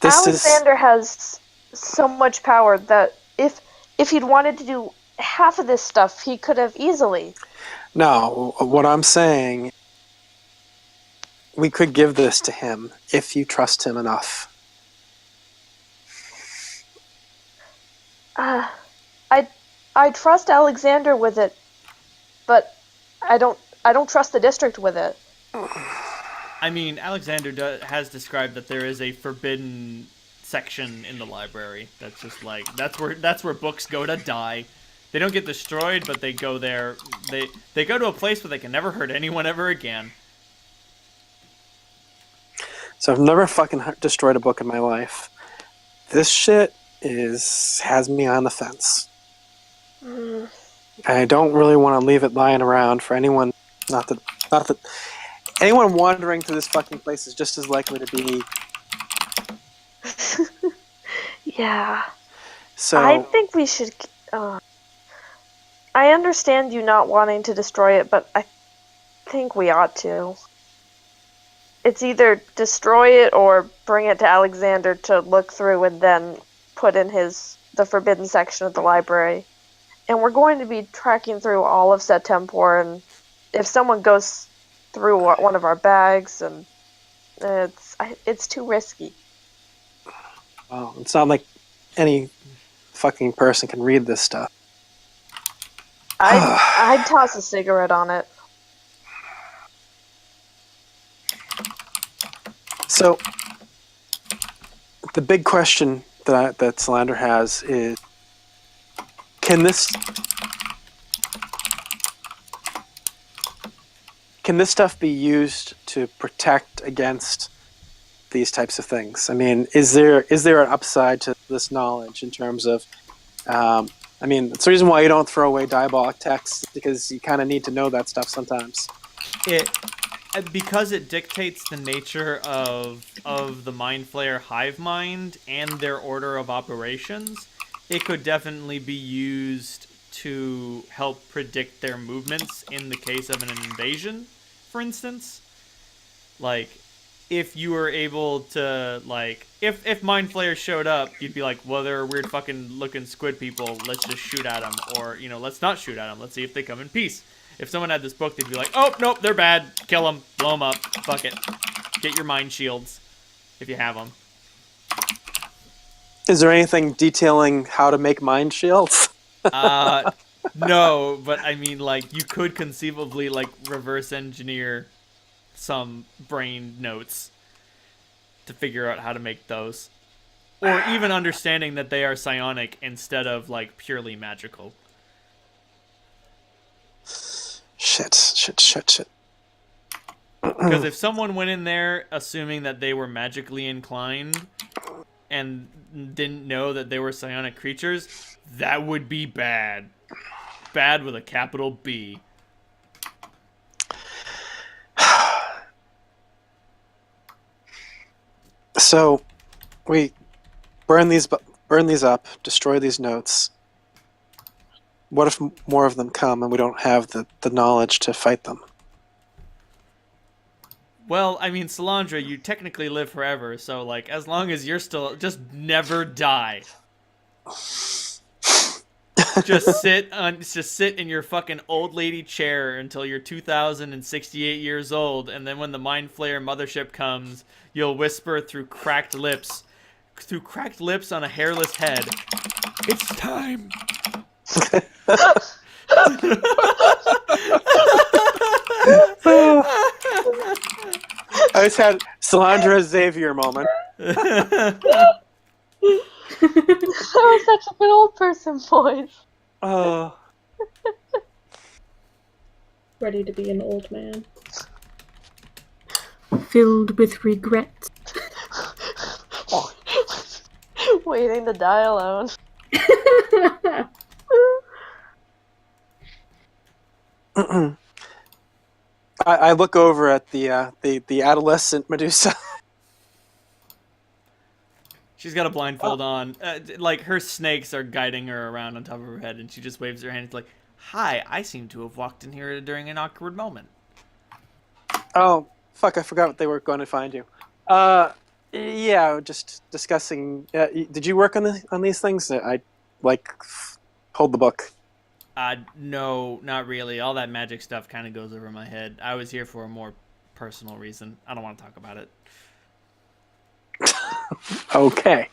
Alexander has so much power that if he'd wanted to do half of this stuff, he could have easily. No, what I'm saying, we could give this to him if you trust him enough. I trust Alexander with it, but I don't trust the district with it. I mean, Alexander has described that there is a forbidden section in the library that's just like that's where books go to die. They don't get destroyed, but they go there. They go to a place where they can never hurt anyone ever again. So I've never fucking destroyed a book in my life. This shit has me on the fence. And I don't really want to leave it lying around for anyone. Not that anyone wandering through this fucking place is just as likely to be. Yeah. So I think we should. I understand you not wanting to destroy it, but I think we ought to. It's either destroy it or bring it to Alexander to look through and then put in the forbidden section of the library. And we're going to be tracking through all of Septemport, and if someone goes through one of our bags, and it's too risky. well, it's not like any fucking person can read this stuff. I'd toss a cigarette on it. So the big question that Solyndra has is, can this stuff be used to protect against these types of things? I mean, is there an upside to this knowledge in terms of I mean, it's the reason why you don't throw away diabolic texts, because you kind of need to know that stuff sometimes. Because it dictates the nature of the Mind Flayer hive mind and their order of operations, it could definitely be used to help predict their movements in the case of an invasion, for instance. Like, if you were able to, like, if Mind Flayers showed up, you'd be like, well, they're weird fucking looking squid people, let's just shoot at them. Or, you know, let's not shoot at them, let's see if they come in peace. If someone had this book, they'd be like, oh, nope, they're bad, kill them, blow them up, fuck it. Get your mind shields, if you have them. Is there anything detailing how to make mind shields? No, but I mean, like, you could conceivably, like, reverse engineer some brain notes to figure out how to make those. Or even understanding that they are psionic instead of, like, purely magical. Shit. Because if someone went in there assuming that they were magically inclined and didn't know that they were psionic creatures, that would be bad. Bad with a capital B. So, we burn these up, destroy these notes. What if more of them come and we don't have the knowledge to fight them? Well, I mean, Solyndra, you technically live forever, so, like, as long as you're still... Just never die. Just sit in your fucking old lady chair until you're 2,068 years old, and then when the Mind Flayer mothership comes, you'll whisper through cracked lips on a hairless head, "It's time." I just had Solyndra Xavier moment. That was such a good old person voice. Oh. Ready to be an old man. Filled with regret. Waiting to die alone. I look over at the adolescent Medusa. She's got a blindfold on. Like, her snakes are guiding her around on top of her head, and she just waves her hand. It's like, "Hi, I seem to have walked in here during an awkward moment." Oh, fuck, I forgot they were going to find you. Yeah, just discussing... did you work on these things? I, hold the book. No, not really. All that magic stuff kind of goes over my head. I was here for a more personal reason. I don't want to talk about it. Okay.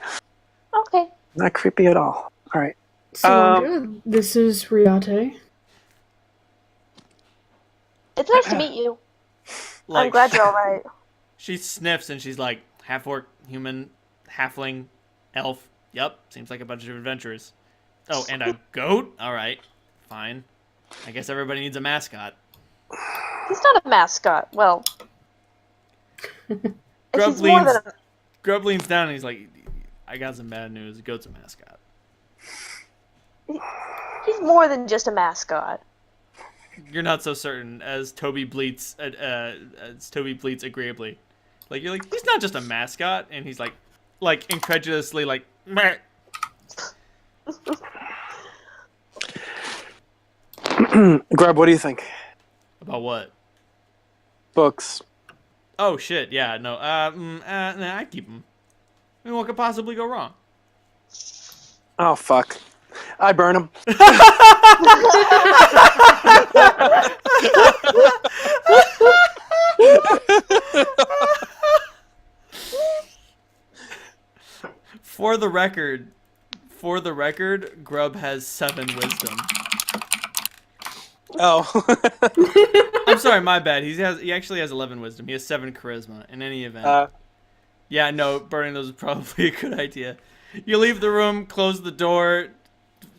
Okay. Not creepy at all. All right. Solyndra, this is Riate. It's nice to meet you. Like, I'm glad you're alright. She sniffs and she's like, "Half-orc, human, halfling, elf. Yup, seems like a bunch of adventurers. Oh, and a goat? Alright, fine. I guess everybody needs a mascot." He's not a mascot. Well, Grub he's more leans, than a... Grub leans down and he's like, "I got some bad news. A goat's a mascot." He's more than just a mascot. You're not so certain, as Toby bleats agreeably. Like, you're like, "He's not just a mascot," and he's like incredulously, like, "Meh." Grub, what do you think? About what? Books. Oh shit, yeah, no, nah, I keep them. I mean, what could possibly go wrong? Oh, fuck. I burn them. For the record, Grub has 7 wisdom. Oh. I'm sorry, my bad. He actually has 11 wisdom. He has 7 charisma. In any event, yeah, no, burning those is probably a good idea. You leave the room, close the door,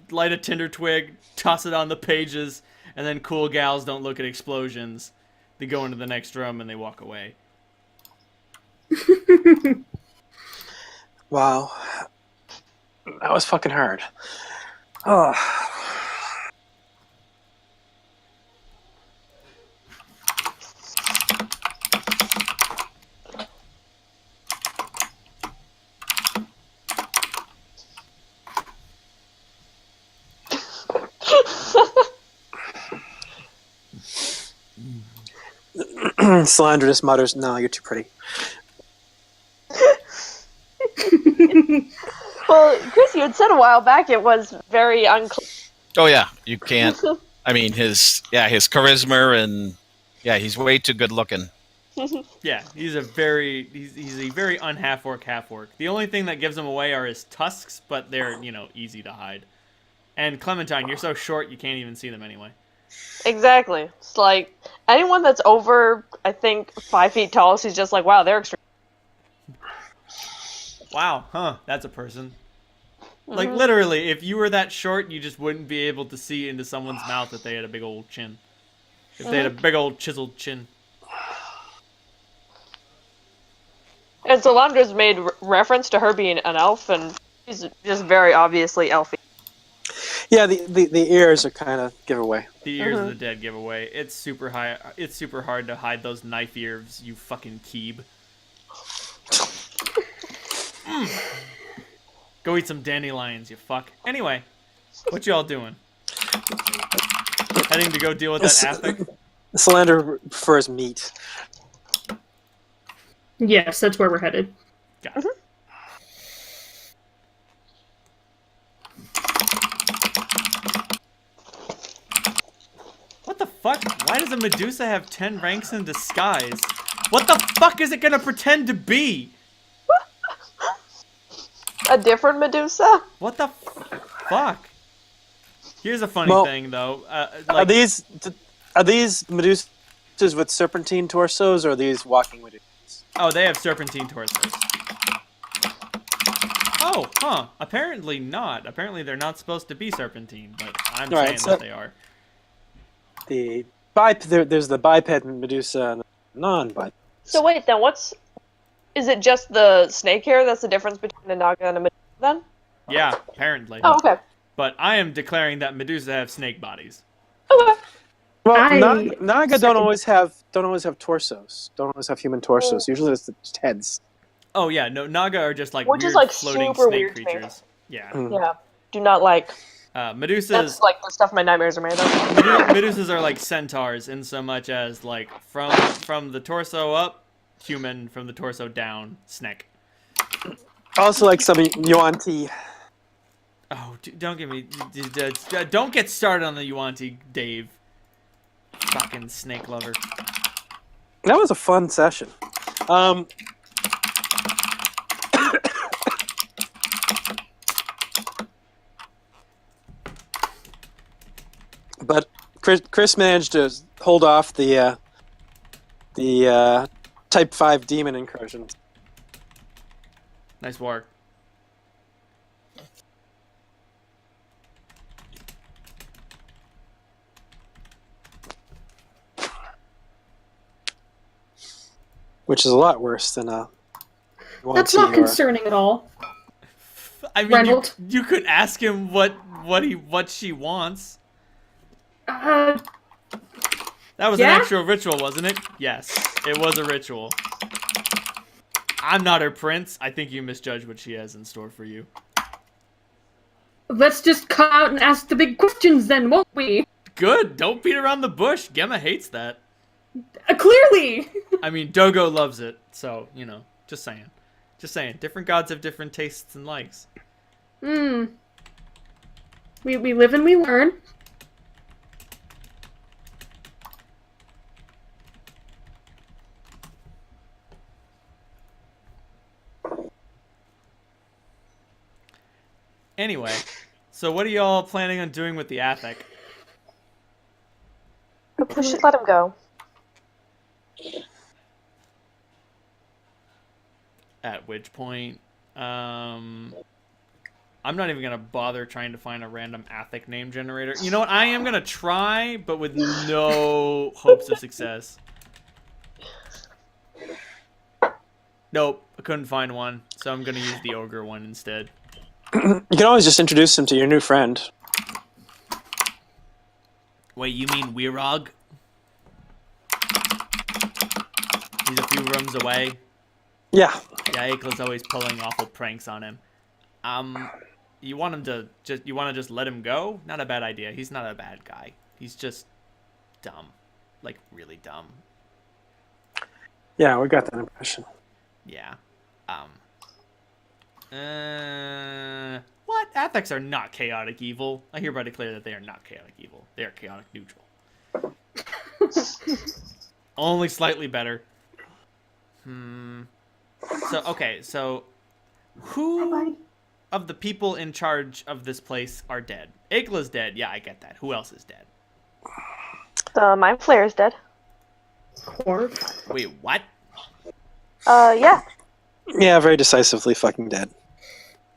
light a tinder twig, toss it on the pages, and then cool gals don't look at explosions. They go into the next room and they walk away. Wow. That was fucking hard. Oh. Solyndra just mutters, "No, you're too pretty." Well, Chris, you had said a while back it was very unclear. Oh yeah, you can't. I mean, his charisma and he's way too good looking. Yeah, he's a very unhalf orc, half orc. The only thing that gives him away are his tusks, but they're easy to hide. And Clementine, you're so short you can't even see them anyway. Exactly. It's like anyone that's over, I think, 5 feet tall, she's just like, wow, they're extreme. Wow, huh? That's a person. Like literally, if you were that short, you just wouldn't be able to see into someone's mouth if they had a big old chin. If they had a big old chiseled chin. And Solyndra's made reference to her being an elf, and she's just very obviously elfy. Yeah, the ears are kind of giveaway. The ears of the dead giveaway. It's super high. It's super hard to hide those knife ears, you fucking keeb. Go eat some dandelions, you fuck. Anyway, what y'all doing? Heading to go deal with that Athik? Solyndra prefers meat. Yes, that's where we're headed. Got it. What the fuck? Why does a Medusa have 10 ranks in disguise? What the fuck is it gonna pretend to be? A different Medusa? What the fuck? Here's a funny thing, though. Are these Medusas with serpentine torsos, or are these walking Medusas? Oh, they have serpentine torsos. Oh, huh. Apparently not. Apparently they're not supposed to be serpentine, but I'm saying that they are. There's the biped Medusa and the non-biped. So wait, then is it just the snake hair that's the difference between a Naga and a Medusa then? Yeah, apparently. Oh, okay. But I am declaring that Medusa have snake bodies. Okay. Well, Naga don't always have torsos. Don't always have human torsos. Usually it's just heads. Oh yeah, no, Naga are just like Which weird is like floating super snake weird to me. creatures. Yeah. Yeah. Do not like. Medusas. That's like the stuff my nightmares are made of. Medusas are like centaurs in so much as like from the torso up, human; from the torso down, snake. Also, like some Yuan-Ti. Oh, don't give me. Don't get started on the Yuan-Ti, Dave. Fucking snake lover. That was a fun session. But Chris managed to hold off the Type 5 demon incursion. Nice work. Which is a lot worse than a. That's not concerning at all. I mean, you could ask him what she wants. That was an actual ritual, wasn't it? Yes, it was a ritual. I'm not her prince. I think you misjudged what she has in store for you. Let's just come out and ask the big questions then, won't we? Good. Don't beat around the bush. Gemma hates that. Clearly! I mean, Dogo loves it, so, just saying. Just saying. Different gods have different tastes and likes. We live and we learn. Anyway, so what are y'all planning on doing with the Athik? We should let him go. At which point, I'm not even gonna bother trying to find a random Athik name generator. You know what? I am gonna try, but with no hopes of success. Nope, I couldn't find one, so I'm gonna use the ogre one instead. You can always just introduce him to your new friend. Wait, you mean Weirog? He's a few rooms away. Yeah. Yeah, Akla's always pulling awful pranks on him. You want to just let him go? Not a bad idea. He's not a bad guy. He's just dumb. Like, really dumb. Yeah, we got that impression. Yeah. What? Athics are not chaotic evil. I hereby declare that they are not chaotic evil. They are chaotic neutral. Only slightly better. So who of the people in charge of this place are dead? Igla's dead. Yeah, I get that. Who else is dead? The Mind Flayer is dead. Quarv. Wait, what? Yeah. Yeah, very decisively fucking dead.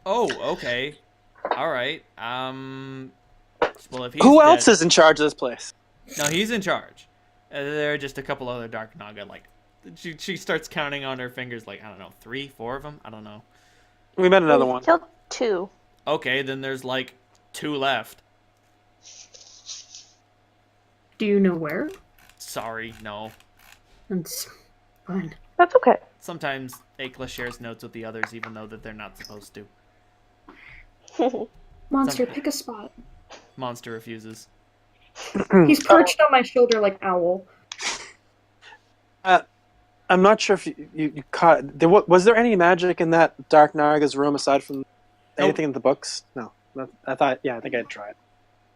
Oh, okay. All right. Well, if he's Who dead... else is in charge of this place? No, he's in charge. There are just a couple other Dark Naga. Like, she starts counting on her fingers. Like, I don't know, 3, 4 of them. I don't know. We met another one. Killed 2. Okay, then there's like 2 left. Do you know where? Sorry, no. That's fine. That's okay. Sometimes Akla shares notes with the others, even though that they're not supposed to. Monster, pick a spot. Monster refuses. He's perched on my shoulder like owl. I'm not sure if you caught. Was there any magic in that Dark Naga's room aside from anything in the books? No. I thought. Yeah, I think I tried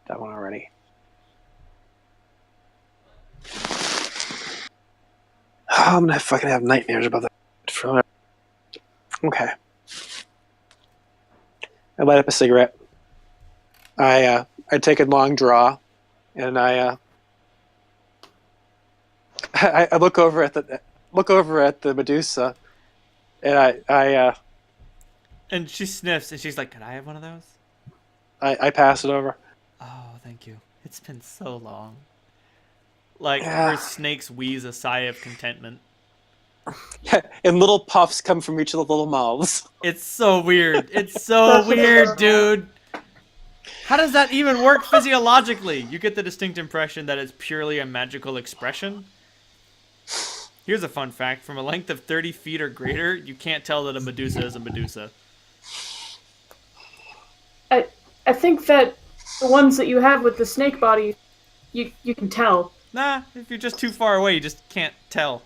that one already. Oh, I'm gonna fucking have nightmares about that. Okay. I light up a cigarette. I take a long draw, and I look over at the Medusa, and And she sniffs, and she's like, "Could I have one of those?" I pass it over. Oh, thank you. It's been so long. Like, her snakes wheeze a sigh of contentment. And little puffs come from each of the little mouths. It's so weird. It's so weird, dude. How does that even work physiologically? You get the distinct impression that it's purely a magical expression. Here's a fun fact. From a length of 30 feet or greater, you can't tell that a Medusa is a Medusa. I think that the ones that you have with the snake body, you can tell. Nah, if you're just too far away, you just can't tell.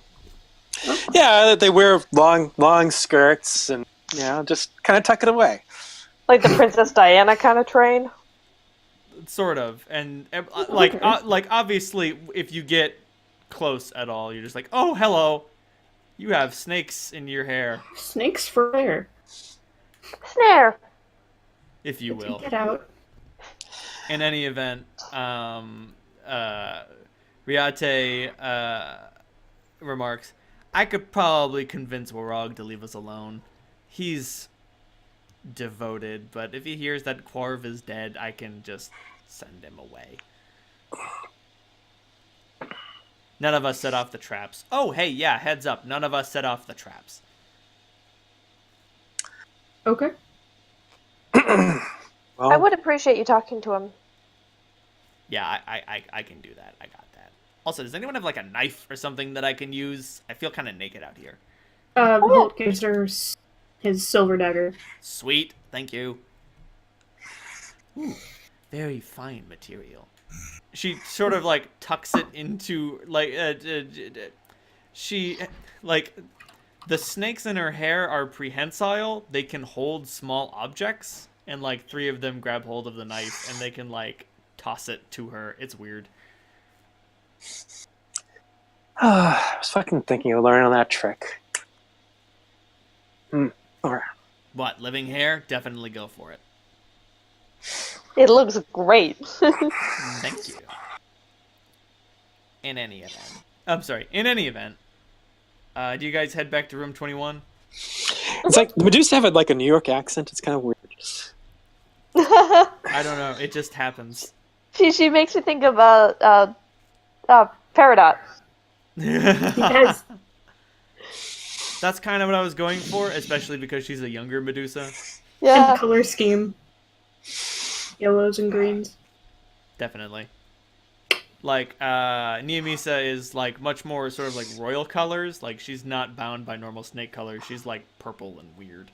Yeah, they wear long skirts and just kind of tuck it away. Like the Princess Diana kind of train. Sort of. And like obviously, if you get close at all, you're just like, oh, hello. You have snakes in your hair. Snakes for hair. Snare. If you will. Get out. In any event, Riate remarks, I could probably convince Warog to leave us alone. He's devoted, but if he hears that Quarv is dead, I can just send him away. None of us set off the traps. Oh, hey, yeah, heads up. None of us set off the traps. Okay. Well, I would appreciate you talking to him. Yeah, I can do that. I got that. Also, does anyone have like a knife or something that I can use? I feel kind of naked out here. Holt gives her his silver dagger. Sweet, thank you. Ooh, very fine material. She sort of like tucks it into like she like the snakes in her hair are prehensile. They can hold small objects, and like 3 of them grab hold of the knife, and they can like toss it to her. It's weird. I was fucking thinking of learning that trick. Alright. What, living hair? Definitely go for it. It looks great. Thank you. In any event, do you guys head back to room 21? It's like the Medusa have like a New York accent. It's kind of weird. I don't know. It just happens. She makes me think of Peridot. Yes. That's kind of what I was going for, especially because she's a younger Medusa. Yeah. And color scheme. Yellows and greens. Definitely. Like, Niamisa is, like, much more sort of, like, royal colors. Like, she's not bound by normal snake colors. She's, like, purple and weird.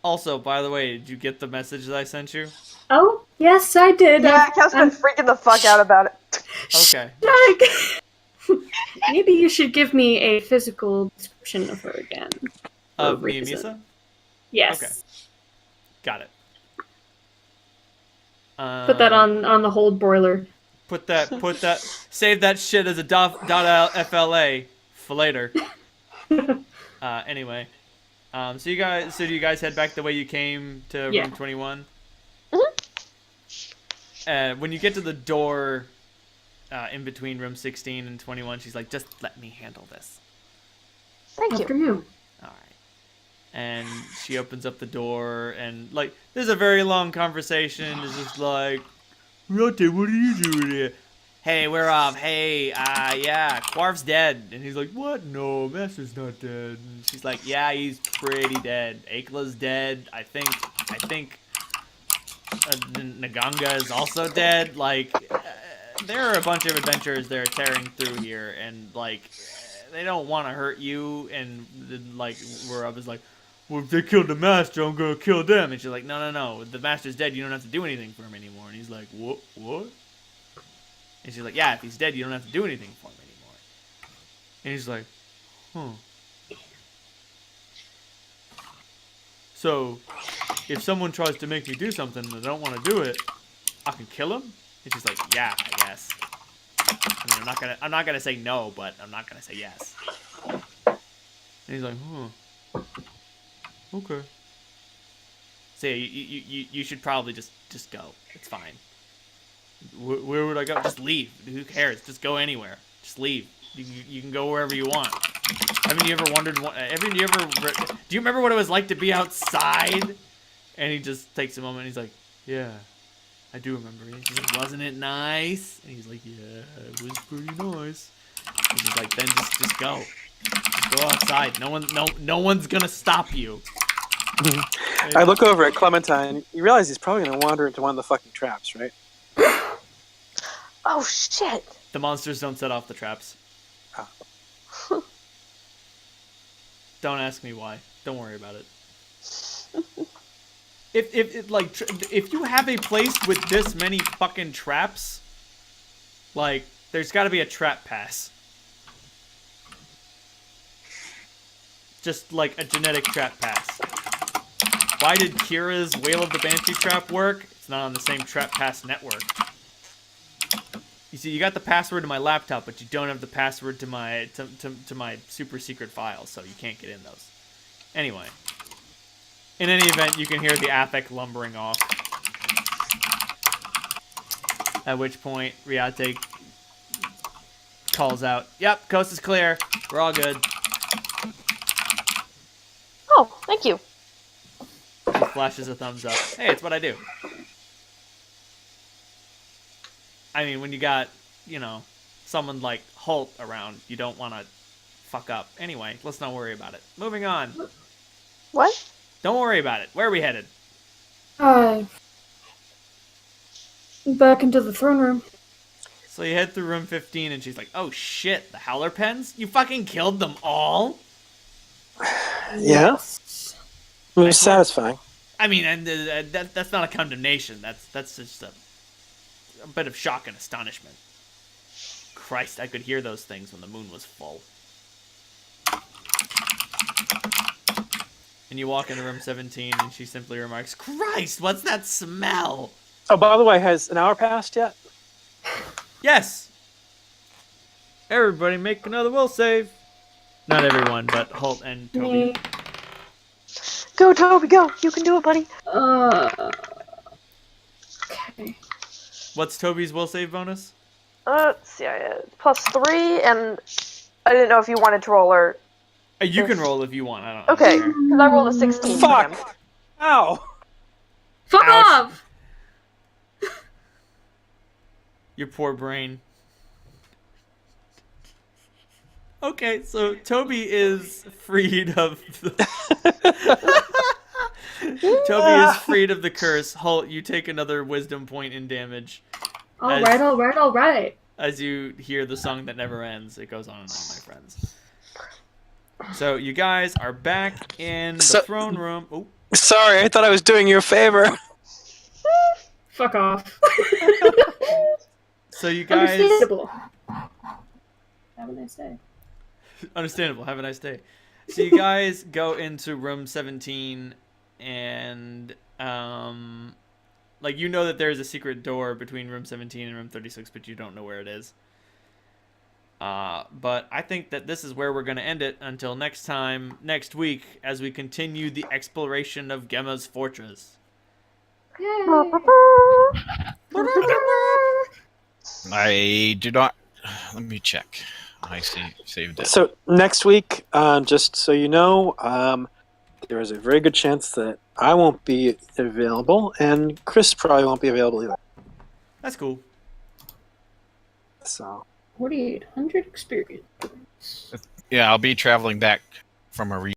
Also, by the way, did you get the message that I sent you? Oh, yes, I did. Yeah, Kev's been freaking the fuck out about it. Okay. Maybe you should give me a physical description of her again. Of For a reason. Niamisa? Yes. Okay. Got it. Put that on the hold broiler. Save that shit as a .fla For later. Anyway. So do you guys head back the way you came to Yeah. room 21? Mhm. When you get to the door in between room 16 and 21, she's like, just let me handle this. Thank you. After you. All right. And she opens up the door, and like, there's a very long conversation. It's just like, Rote, what are you doing here? Hey, we're off. Hey, yeah, Quarf's dead. And he's like, what? No, Master's not dead. And she's like, yeah, he's pretty dead. Akla's dead. I think Naganga is also dead. Like, there are a bunch of adventurers that are tearing through here, and like, they don't want to hurt you. And like, where I was like, well, if they killed the master, I'm gonna kill them. And she's like, no, the master's dead. You don't have to do anything for him anymore. And he's like, what? And she's like, yeah, if he's dead, you don't have to do anything for him anymore. And he's like, huh. So, if someone tries to make me do something and I don't want to do it, I can kill him? And she's like, yeah, I guess. I mean, I'm not gonna say no, but I'm not gonna say yes. And he's like, huh. Okay. So yeah, you should probably just go. It's fine. Where would I go? Just leave. Who cares? Just go anywhere. Just leave. You can go wherever you want. Haven't you ever wondered? Do you remember what it was like to be outside? And he just takes a moment. And he's like, yeah, I do remember. And he's like, wasn't it nice? And he's like, yeah, it was pretty nice. And he's like, then just go. Just go outside. No one's gonna stop you. I look over at Clementine. You realize he's probably going to wander into one of the fucking traps, right? Oh shit! The monsters don't set off the traps. Oh. Don't ask me why. Don't worry about it. If you have a place with this many fucking traps, like, there's got to be a trap pass. Just like a genetic trap pass. Why did Kira's Whale of the Banshee trap work? It's not on the same trap pass network. You see, you got the password to my laptop, but you don't have the password to my to my super secret files, so you can't get in those. Anyway, in any event, you can hear the Athec lumbering off. At which point, Riate calls out, "Yep, coast is clear. We're all good." Oh, thank you. He flashes a thumbs up. Hey, it's what I do. I mean, when you got, someone like Holt around, you don't want to fuck up. Anyway, let's not worry about it. Moving on. What? Don't worry about it. Where are we headed? Back into the throne room. So you head through room 15, and she's like, oh shit, the Howler Pens? You fucking killed them all? Yeah? It was satisfying. I mean, and that's not a condemnation. That's just a bit of shock and astonishment. Christ, I could hear those things when the moon was full. And you walk into room 17, and she simply remarks, Christ, what's that smell? Oh, by the way, has an hour passed yet? Yes! Everybody make another will save. Not everyone, but Holt and Toby. Me. Go, Toby, go! You can do it, buddy. Okay. What's Toby's will save bonus? Let's see, +3, and I didn't know if you wanted to roll or... You can roll if you want. I don't. Okay, care. because I rolled a 16 for him. Fuck! Ow! Fuck Ouch. off! Your poor brain. Okay, so Toby is freed of Toby is freed of the curse. Holt, you take another wisdom point in damage. Alright. As you hear the song that never ends. It goes on and on, my friends. So you guys are back in the throne room. Oh. Sorry, I thought I was doing you a favor. Fuck off. So you guys... Understandable. Have a nice day. Understandable. Have a nice day. So you guys go into room 17 and you know that there's a secret door between room 17 and room 36, but you don't know where it is. But I think that this is where we're going to end it until next week, as we continue the exploration of Gemma's fortress. I do not. Let me check. I saved it. So next week, just so you know, there is a very good chance that I won't be available, and Chris probably won't be available either. That's cool. So 4,800 experience points. Yeah, I'll be traveling back from a